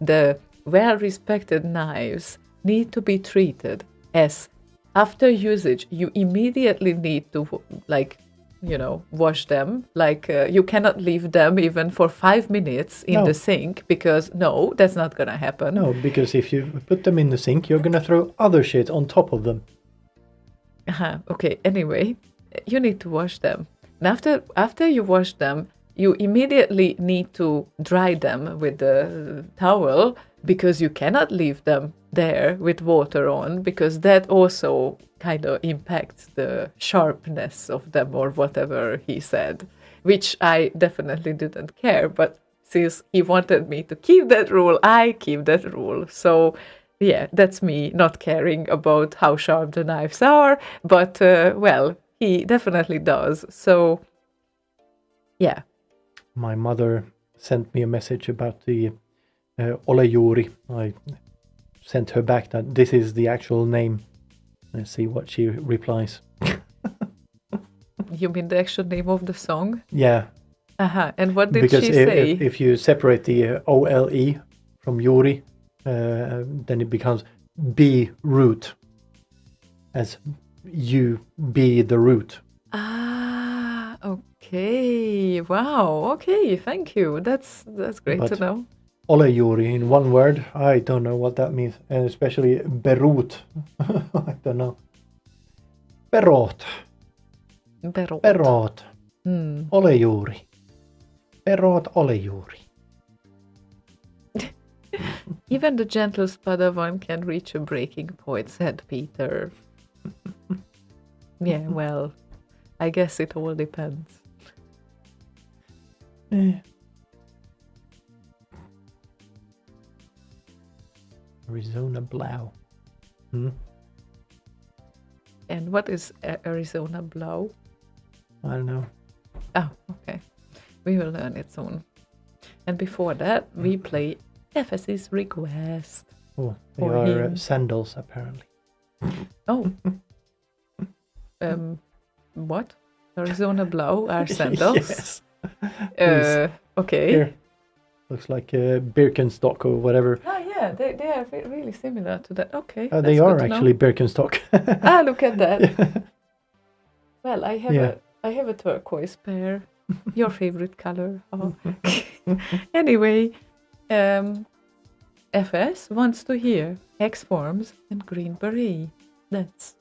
the well-respected knives need to be treated as after usage. You immediately need to wash them. You cannot leave them even for 5 minutes in No. the sink because no, that's not gonna happen. No, because if you put them in the sink, you're gonna throw other shit on top of them. Okay, anyway, you need to wash them. And after you wash them, you immediately need to dry them with the towel because you cannot leave them there with water on because that also kind of impacts the sharpness of them or whatever he said, which I definitely didn't care. But since he wanted me to keep that rule, I keep that rule. So yeah, that's me not caring about how sharp the knives are, but well, he definitely does. So yeah. My mother sent me a message about the olejuri. I sent her back that this is the actual name. Let's see what she replies. You mean the actual name of the song? Yeah, And what did because she say? if you separate the OLE from Yuri, then it becomes be root, as you be the root. Ah, okay. Wow. Okay, thank you. That's great to But- know. Olejuri in one word, I don't know what that means, and especially berut. I don't know. Perot, Pero. perot, Hmm. olejuri. Perot, olejuri. Even the gentlest Padawan can reach a breaking point, said Peter. Yeah, well, I guess it all depends. Arizona Blau. Hmm? And what is Arizona Blau? I don't know. Oh, okay. We will learn it soon. And before that, we play FS's request. Oh, they For are him. sandals apparently. Oh. What? Arizona Blau are sandals? Yes. Okay. Here. Looks like Birkenstock or whatever. Oh yeah, they are really similar to that. Okay, They that's are good to know. actually Birkenstock. Ah, look at that. Well, I have Yeah. I have a turquoise pair. Your favorite color. Oh. Anyway, FS wants to hear X forms and Green Beret. That's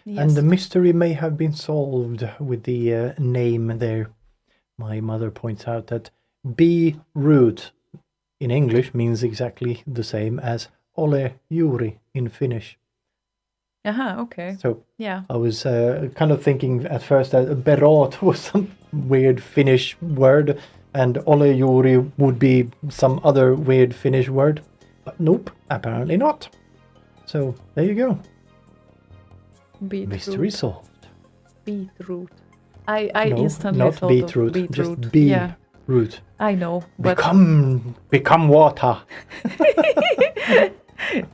And the mystery may have been solved with the name there. My mother points out that B-root in English means exactly the same as ole juuri in Finnish. Okay. So Yeah. I was kind of thinking at first that berot was some weird Finnish word and ole juuri would be some other weird Finnish word. But nope, apparently not. So there you go. Beetroot. Mystery solved. Beetroot. I No, instantly not thought beetroot, of beetroot. just bee Yeah, root. I know, but Become water.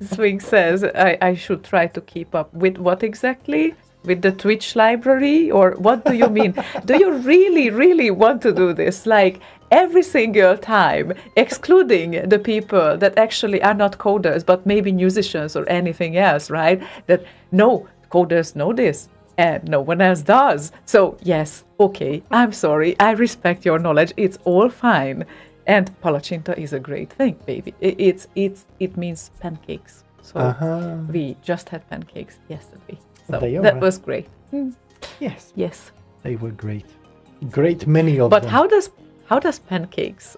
Swing says I should try to keep up with what exactly? With the Twitch library? Or what do you mean? Do you really, really want to do this? Like every single time, excluding the people that actually are not coders, but maybe musicians or anything else, right? That no, coders know this and no one else does. So yes, okay, I'm sorry. I respect your knowledge. It's all fine. And palacinta is a great thing, baby. It means pancakes. So we just had pancakes yesterday. So that was great. Yes. Yes. They were great. Great many of But them. how does pancakes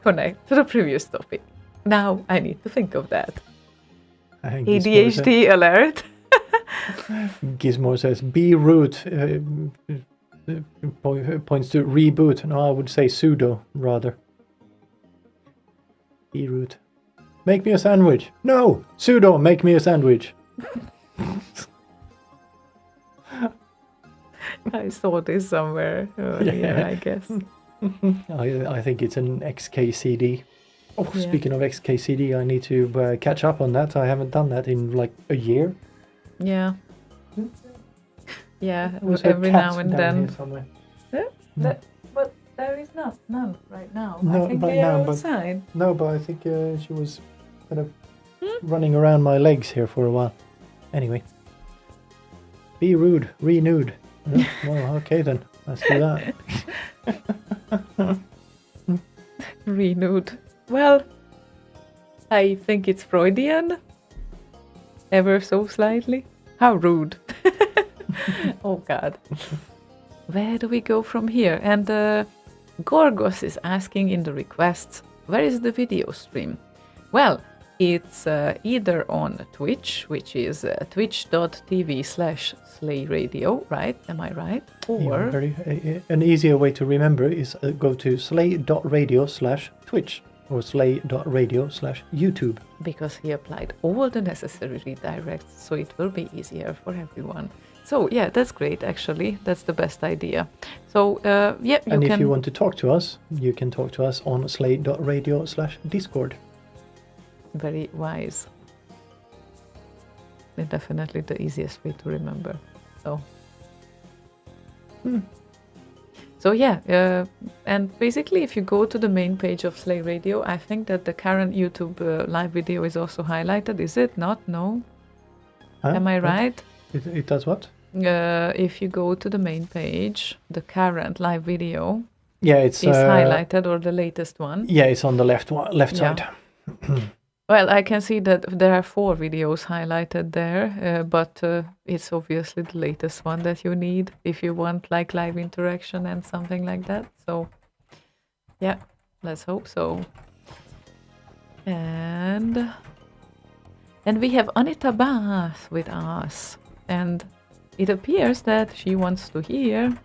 connect to the previous topic? Now I need to think of that. ADHD alert. Gizmo says B-root points to reboot. No, I would say sudo rather. B-root. Make me a sandwich. No! Sudo, make me a sandwich. I saw this somewhere earlier, I guess. I think it's an XKCD. Oh, speaking of XKCD, I need to catch up on that. I haven't done that in like a year. Yeah. Yeah, Was every a cat now and down then. here somewhere? But there is none right now. No, I think but they are no, but- outside. No, but I think she was kind of running around my legs here for a while. Anyway. Be rude, renewed. Well, okay then. Let's do that. Renewed. Well, I think it's Freudian. Ever so slightly. How rude. Oh God. Where do we go from here? And Gorgos is asking in the requests, where is the video stream? Well, it's either on Twitch, which is twitch.tv/slayradio, right? Am I right? Or An easier way to remember is go to slay.radio/twitch or slay.radio/YouTube. because he applied all the necessary redirects, so it will be easier for everyone. So yeah, that's great actually. That's the best idea. So yeah, you And can. if you want to talk to us, you can talk to us on slay.radio/discord. Very wise. And definitely the easiest way to remember. So. So yeah, and basically if you go to the main page of Slay Radio, I think that the current YouTube live video is also highlighted. Is it not? No? Huh? Am I What? right? It does what? If you go to the main page, the current live video Yeah, it's is highlighted, or the latest one. Yeah, it's on the left Yeah. side. Well, I can see that there are 4 videos highlighted there, but it's obviously the latest one that you need if you want like live interaction and something like that. So, yeah, let's hope so. And we have Anita Bath with us, and it appears that she wants to hear.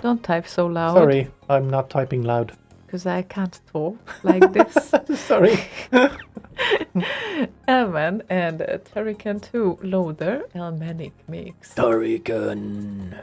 Don't type so loud. Sorry, I'm not typing loud. Because I can't talk like this. Sorry. Elman and Terrican 2 Loader Elmanic Mix. Turrican.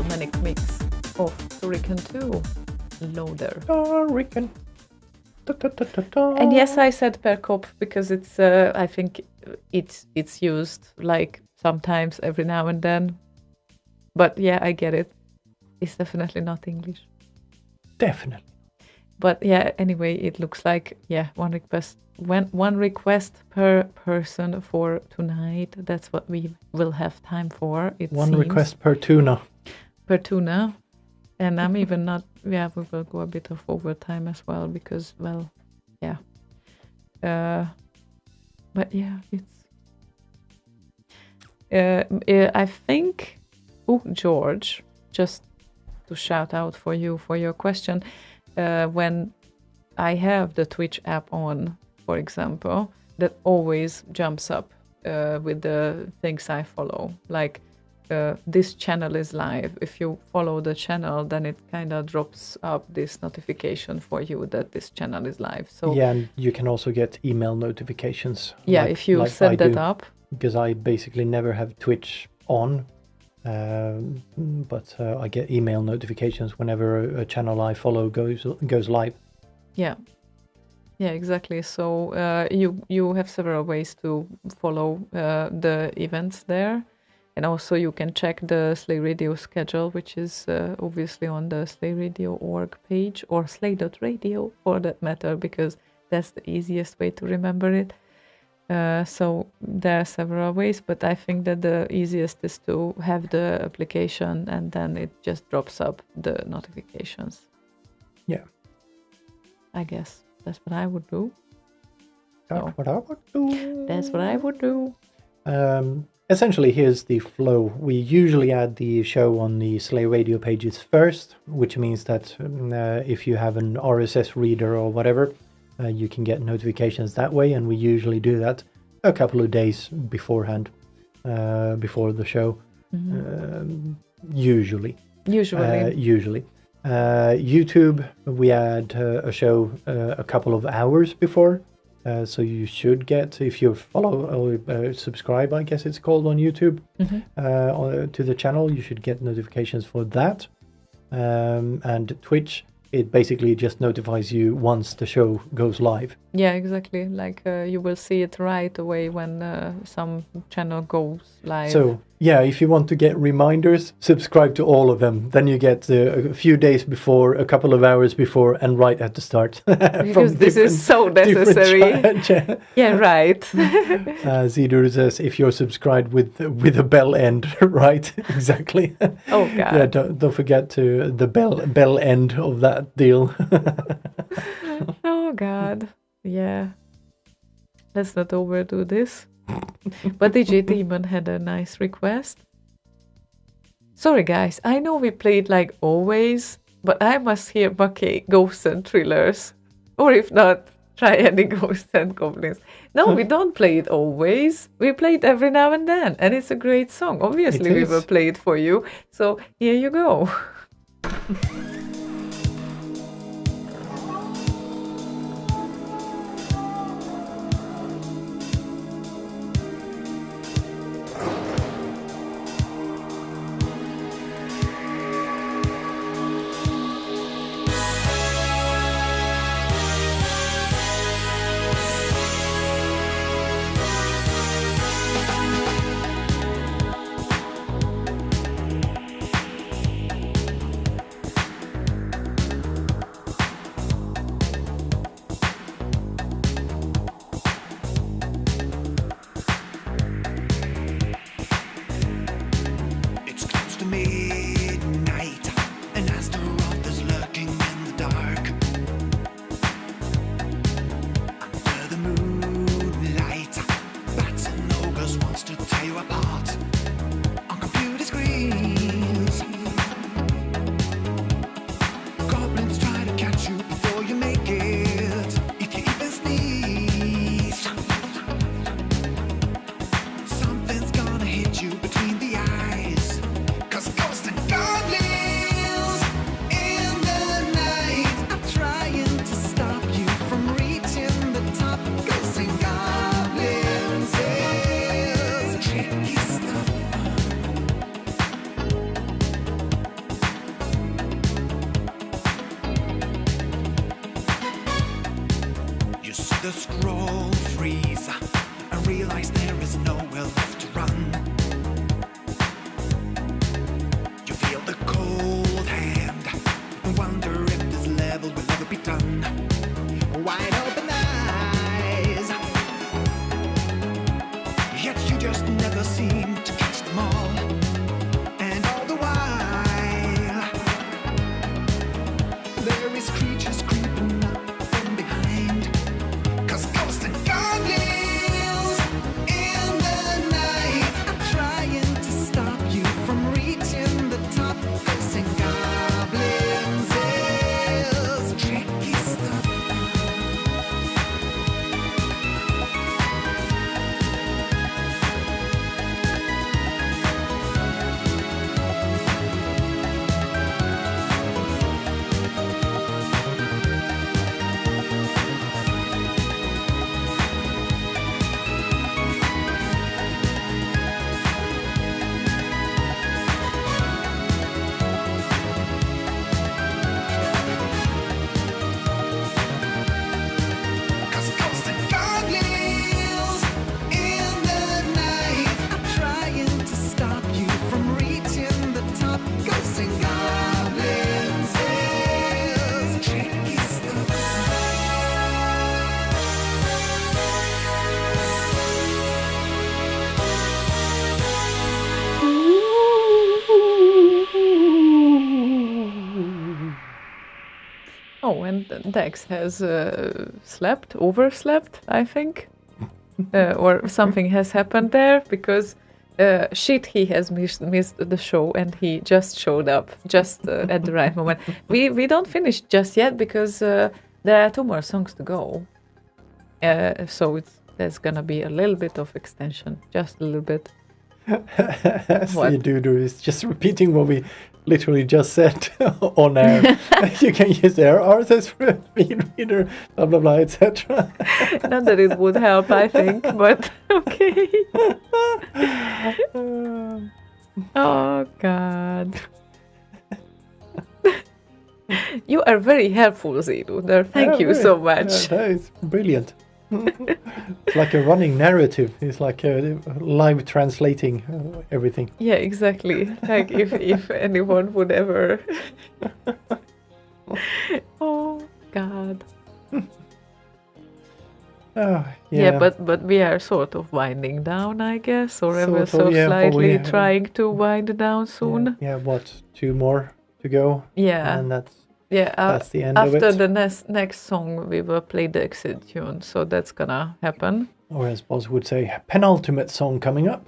manic mix of Turrican 2 Loader. Turrican. And yes, I said per cop because it's I think it's used like sometimes every now and then. But yeah, I get it. It's definitely not English. Definitely. But yeah, anyway, it looks like one request per person for tonight. That's what we will have time for. One seems. request per tuna. Per tuna. And I'm even not, yeah, we will go a bit of overtime as well because, well, yeah. But yeah, it's, I think, George, just to shout out for you for your question, when I have the Twitch app on, for example, that always jumps up with the things I follow, like this channel is live. If you follow the channel, then it kind of drops up this notification for you that this channel is live. So yeah, and you can also get email notifications. Yeah, if you set that up. Because I basically never have Twitch on, but I get email notifications whenever a channel I follow goes live. Yeah, exactly. So you have several ways to follow the events there. And also you can check the Slay Radio schedule, which is obviously on the slayradio.org page, or slay.radio for that matter, because that's the easiest way to remember it. So there are several ways, but I think that the easiest is to have the application and then it just drops up the notifications. Yeah. I guess that's what I would do. That's what I would do. That's what I would do. Essentially, here's the flow. We usually add the show on the Slay Radio pages first, which means that if you have an RSS reader or whatever, you can get notifications that way, and we usually do that a couple of days beforehand, before the show. Mm-hmm. Usually. YouTube, we add a show a couple of hours before. So you should get, if you follow or subscribe, I guess it's called on YouTube, to the channel, you should get notifications for that. And Twitch, it basically just notifies you once the show goes live. Yeah, exactly. Like you will see it right away when some channel goes live. So yeah, if you want to get reminders, subscribe to all of them. Then you get a few days before, a couple of hours before, and right at the start. Because this is so necessary. Yeah, right. Zidur says, if you're subscribed with a bell end, right? Exactly. Oh God. Yeah, don't forget to the bell end of that deal. Oh God. Yeah. Let's not overdo this. But DJ Demon had a nice request. Sorry guys, I know we played like always, but I must hear Bucky Ghosts and Thrillers. Or if not, try any Ghosts and Goblins. No, we don't play it always. We play it every now and then, and it's a great song. Obviously, we will play it for you. So here you go. the scroll freeze and realize there is nowhere left to run. You feel the cold hand and wonder if this level will ever be done. Wide open eyes, yet you just never seem to catch them all. And all the while, there is creatures creeping up from behind. 'Cause ghosts and goblins in the night are trying to stop you from reaching the top. Ghosts and goblins is tricky stuff. Cause ghosts and goblins in the night are trying to stop you from reaching the top. Ghosts and goblins is tricky stuff. Oh, and Dex has overslept, I think. Or something has happened there because he has missed the show and he just showed up just at the right moment. We don't finish just yet because there are 2 more songs to go. So there's gonna be a little bit of extension, just a little bit. So you do is just repeating what we literally just said on air. You can use their RSS feed reader, blah blah blah, etc. Not that it would help, I think, but okay. Oh God. You are very helpful, Ziona. Thank you so much. That is brilliant. It's like a running narrative. It's like live translating everything. Yeah, exactly. Like if anyone would ever. Oh God. Yeah, but we are sort of winding down, I guess, or ever so slightly trying to wind down soon. Yeah, what? 2 more to go. Yeah, and that's the end after of it. the next song, we will play the exit tune, so that's gonna happen. Or as Boz would say, penultimate song coming up.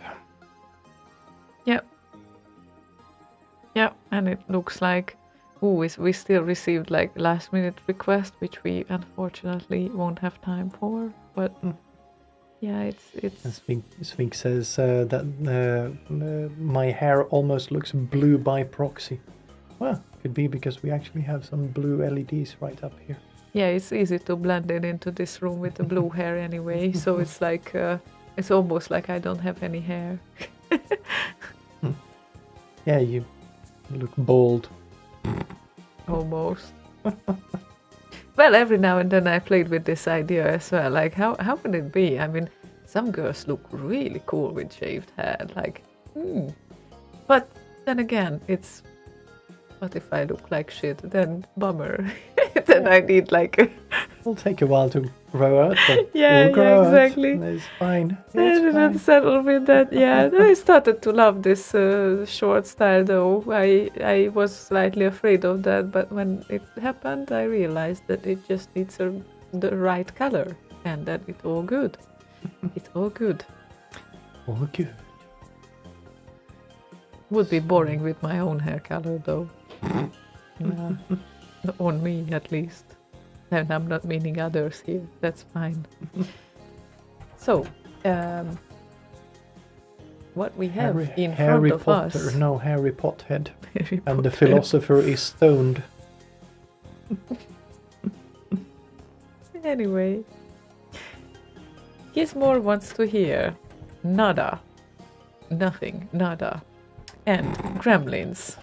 Yeah, and it looks like we still received like last minute request, which we unfortunately won't have time for. But yeah, it's. Sphinx says that my hair almost looks blue by proxy. Well, could be because we actually have some blue LEDs right up here. Yeah, it's easy to blend it into this room with the blue hair anyway. So it's like it's almost like I don't have any hair. Yeah, you look bald. Almost. Well, every now and then I played with this idea as well. Like, how would it be? I mean, some girls look really cool with shaved head. Like, But then again, it's... What if I look like shit? Then bummer. Then I need like a... It'll take a while to grow out, but yeah, we'll grow exactly. out. It's fine. I didn't settle with that. Yeah, I started to love this short style though. I was slightly afraid of that, but when it happened, I realized that it just needs the right color, and that it's all good. It's all good. All good. Would be boring with my own hair color though. Yeah. On me at least. And I'm not meaning others here. That's fine. So, what we have in front of Potter, us. No, Harry Pothead. And the philosopher is stoned. Anyway, Gizmore wants to hear nada, nothing, nada, and gremlins.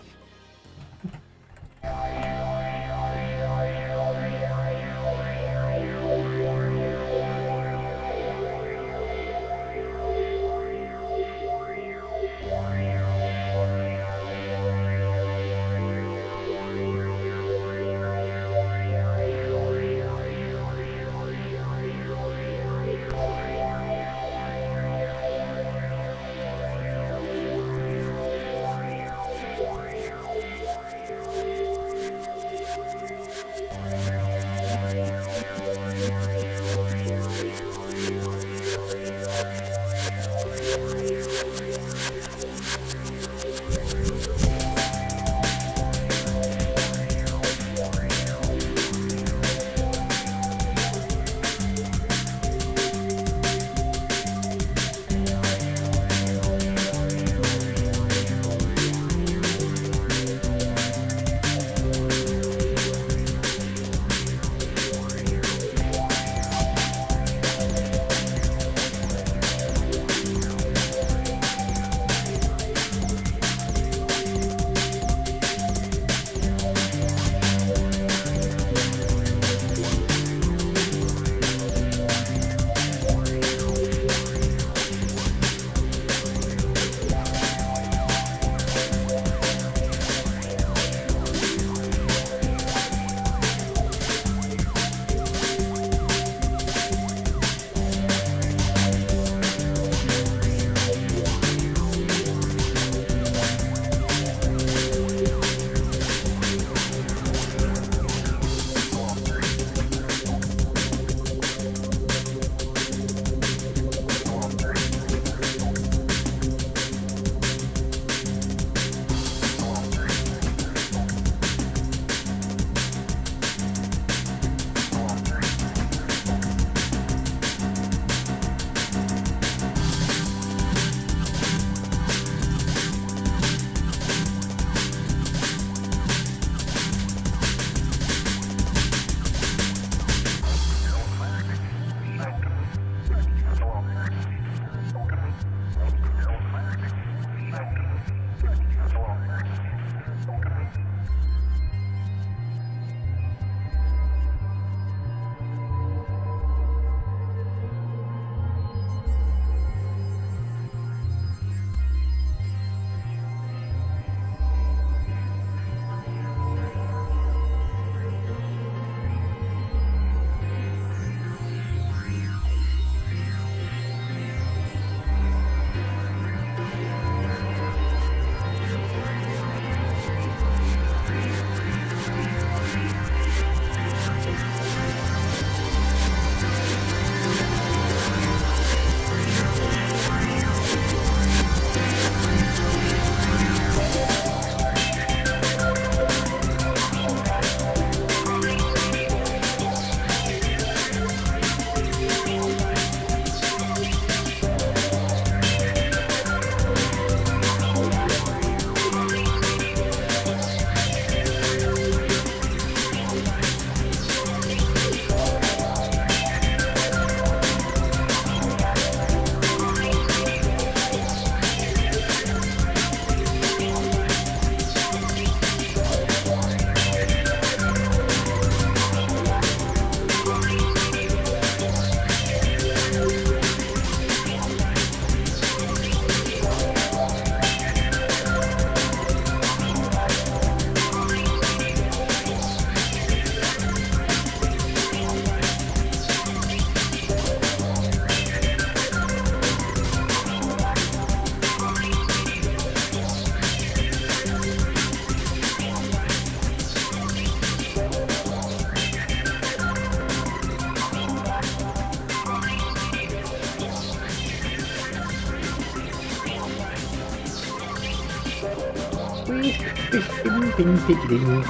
Ding, ding, ding, ding.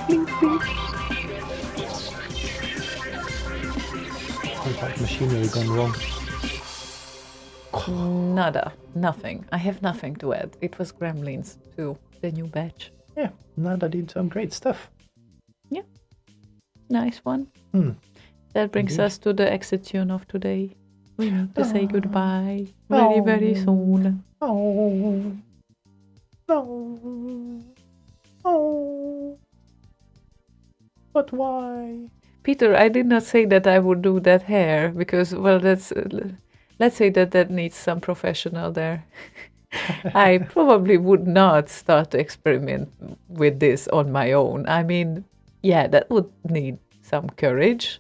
Blink, blink. Sounds like machinery gone wrong. Nada. Nothing. I have nothing to add. It was Gremlins too, the new batch. Yeah, Nada did some great stuff. Yeah. Nice one. Hmm. That brings Indeed. us to the exit tune of today. We need to say goodbye very, very soon. Oh. No. Oh. But why? Peter, I did not say that I would do that hair because, well, that's. Let's say that needs some professional there. I probably would not start to experiment with this on my own. I mean, yeah, that would need some courage.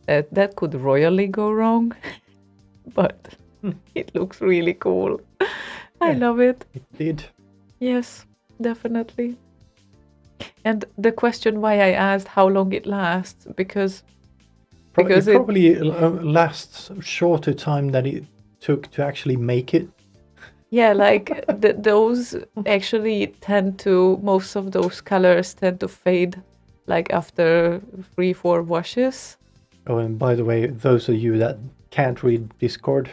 That could royally go wrong, but it looks really cool. I Yeah. love it. It did. Yes, definitely. And the question why I asked how long it lasts, because It it probably lasts shorter time than it took to actually make it. yeah, like those actually tend to, most of those colors tend to fade like after 3-4 washes. Oh, and by the way, those of you that can't read Discord,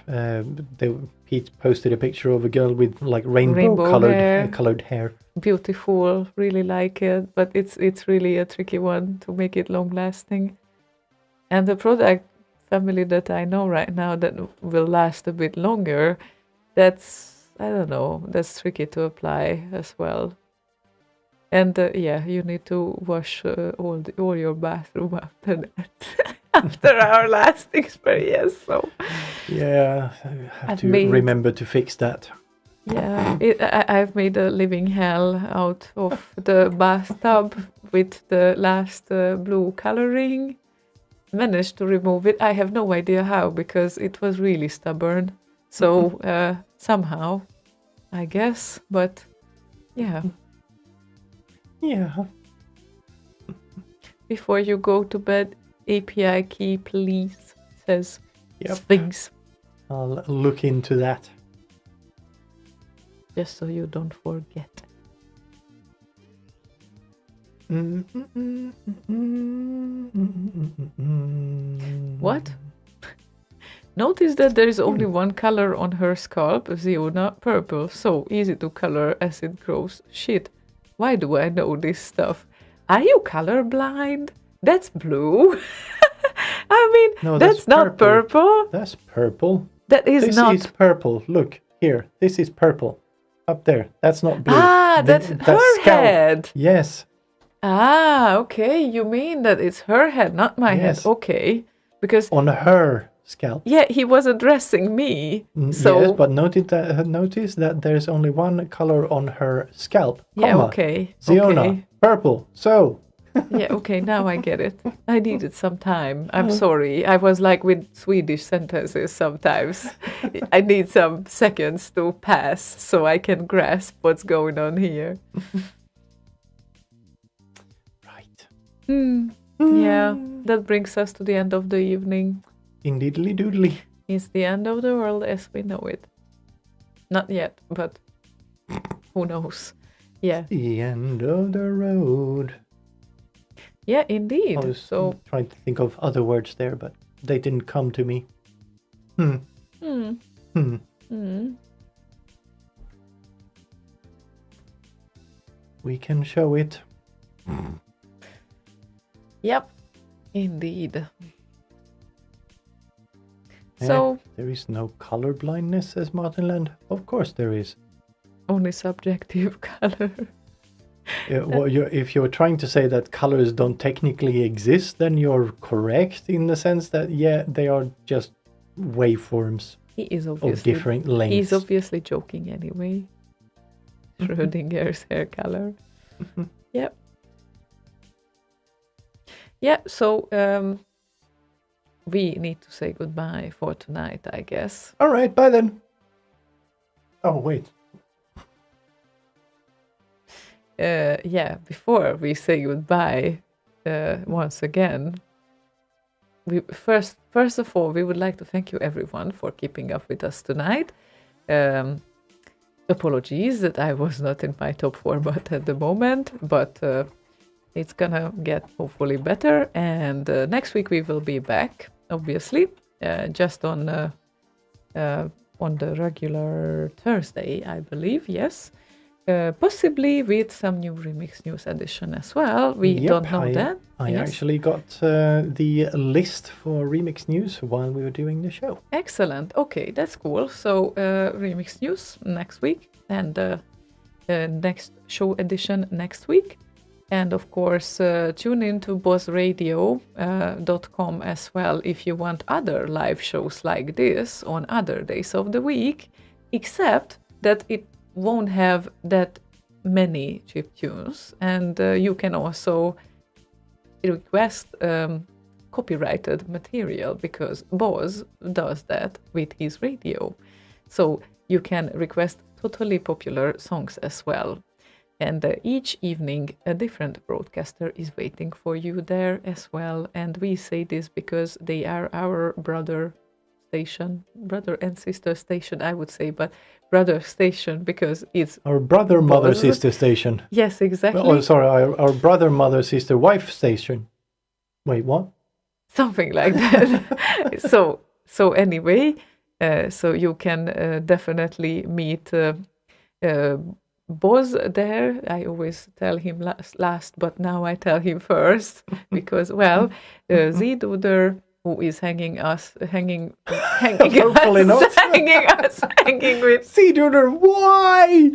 Pete posted a picture of a girl with like rainbow colored hair. Beautiful, really like it, but it's really a tricky one to make it long lasting. And the product family that I know right now that will last a bit longer, that's, I don't know, that's tricky to apply as well. And yeah, you need to wash all your bathroom after that, after our last experience. So Yeah, I have I've to made- remember to fix that. yeah, I've made a living hell out of the bathtub with the last blue coloring. Managed to remove it. I have no idea how because it was really stubborn. So somehow, I guess. But yeah, Yeah. before you go to bed, API key, please, says Yep. Sphinx. I'll look into that. Just so you don't forget. What? Notice that there is only one color on her scalp, Ziona, purple. So easy to color as it grows. Shit, why do I know this stuff? Are you colorblind? That's blue. I mean, No, that's not purple. That's purple. That is This not. is purple. Look here. This is purple. Up there. That's not blue. Ah, that's her scalp. head. Yes. Ah, okay. You mean that it's her head, not my head. Yes. Okay. Because, On her scalp. yeah, he was addressing me. So, Yes, but notice that there's only one color on her scalp. yeah, comma. okay. Ziona. Okay. Purple. So. Yeah, okay, now I get it. I needed some time. I'm sorry. I was like with Swedish sentences sometimes. I need some seconds to pass so I can grasp what's going on here. Right. Yeah, that brings us to the end of the evening. Indeedly doodly. It's the end of the world as we know it. Not yet, but who knows? Yeah, The end of the road. yeah, indeed. I was So, trying to think of other words there, but they didn't come to me. We can show it. yep, indeed. Yeah, So, there is no color blindness, says Martinland. Of course there is. only subjective color. If you're trying to say that colors don't technically exist, then you're correct in the sense that, yeah, they are just waveforms He is of obviously different lengths. He's obviously joking anyway. Schrödinger's hair color. Yep. Yeah, so we need to say goodbye for tonight, I guess. All right, bye then. Oh, wait. Yeah, before we say goodbye once again, first of all, we would like to thank you everyone for keeping up with us tonight. A apologies that I was not in my top format at the moment, but it's gonna get hopefully better. And next week we will be back, obviously, just on the regular Thursday, I believe. Yes, possibly with some new remix news edition as well. We don't know that. I actually got the list for remix news while we were doing the show. Excellent. Okay, that's cool. So remix news next week, and next show edition next week. And of course, tune in to bossradio.com as well if you want other live shows like this on other days of the week, except that it won't have that many chip tunes. And you can also request copyrighted material, because Boss does that with his radio. So you can request totally popular songs as well. And each evening, a different broadcaster is waiting for you there as well. And we say this because they are our brother and sister station, I would say, but brother station because it's our brother, mother, sister station. Yes, exactly. Oh, sorry, our brother, mother, sister, wife station. Wait, what? Something like that. So anyway, so you can definitely meet Boz there. I always tell him last, but now I tell him first because, well, Z-Duder, who is hanging with Z-Duder, why?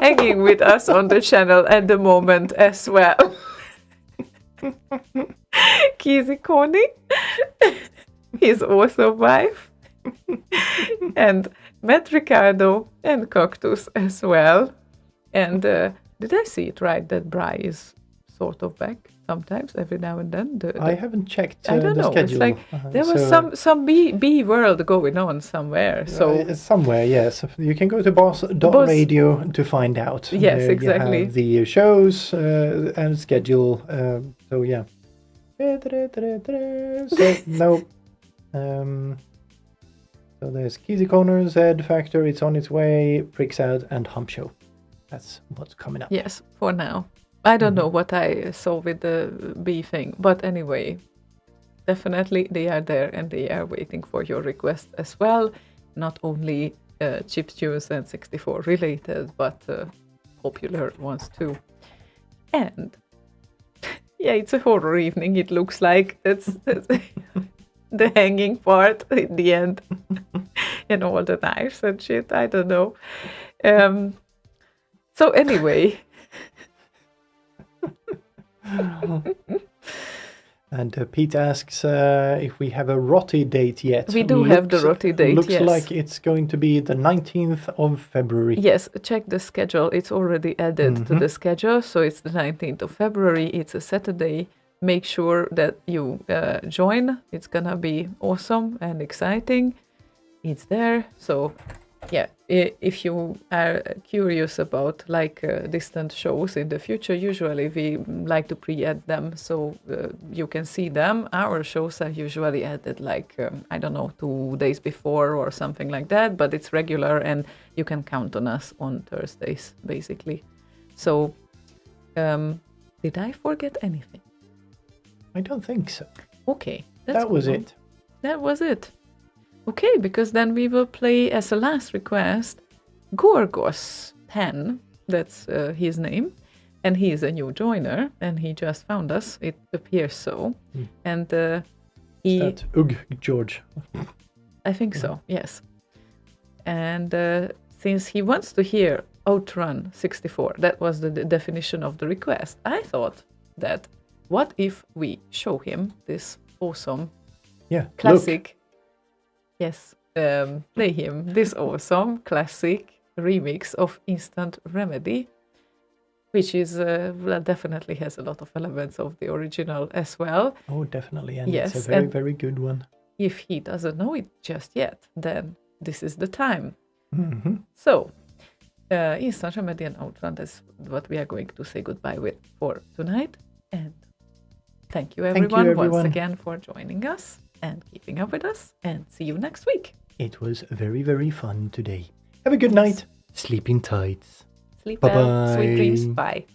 hanging with us on the channel at the moment as well. Kizzy Coney, his awesome wife, and Matt Ricardo and Cactus as well. And did I see it right that Bri is sort of back sometimes, every now and then? I haven't checked I don't the know. schedule. It's like there was some B world going on somewhere. So somewhere, yes. You can go to boss.radio to find out. Yes, There exactly. You have the shows and schedule. So yeah. So no. So there's Kizzy Corner, Z Factor, it's on its way, Pricks Out, and Hump Show. That's what's coming up. yes, for now. I don't know what I saw with the B thing, but anyway, definitely they are there and they are waiting for your request as well. Not only chiptunes and 64 related, but popular ones too. And yeah, it's a horror evening. It looks like that's the hanging part in the end, and all the knives and shit. I don't know. So anyway. And Pete asks if we have a Rotty date yet. We do have the Rotty date, Looks yes. like it's going to be the 19th of February. Yes, check the schedule. It's already added to the schedule. So it's the 19th of February. It's a Saturday. Make sure that you join. It's going to be awesome and exciting. It's there. So yeah, if you are curious about like distant shows in the future, usually we like to pre-add them so you can see them. Our shows are usually added like, I don't know, 2 days before or something like that, but it's regular and you can count on us on Thursdays, basically. So, did I forget anything? I don't think so. Okay. That was cool. it. That was it. Okay, because then we will play as a last request Gorgos 10, that's his name, and he is a new joiner, and he just found us, it appears so. And he... Is that Ugh George? I think so, yes. And since he wants to hear Outrun 64, that was the definition of the request, I thought that what if we show him this awesome classic... Yes, play him this awesome classic remix of Instant Remedy, which is well, definitely has a lot of elements of the original as well. Oh, definitely, and yes, it's a very, very good one. If he doesn't know it just yet, then this is the time. Mm-hmm. So, Instant Remedy and Outrun, that's what we are going to say goodbye with for tonight. And thank you everyone once again for joining us and keeping up with us, and see you next week. It was very, very fun today. Have a good night. Sleeping tight. Sleep well. Sweet Bye-bye. dreams. Bye.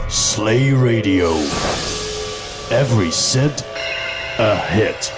Slay Radio. Every cent a hit.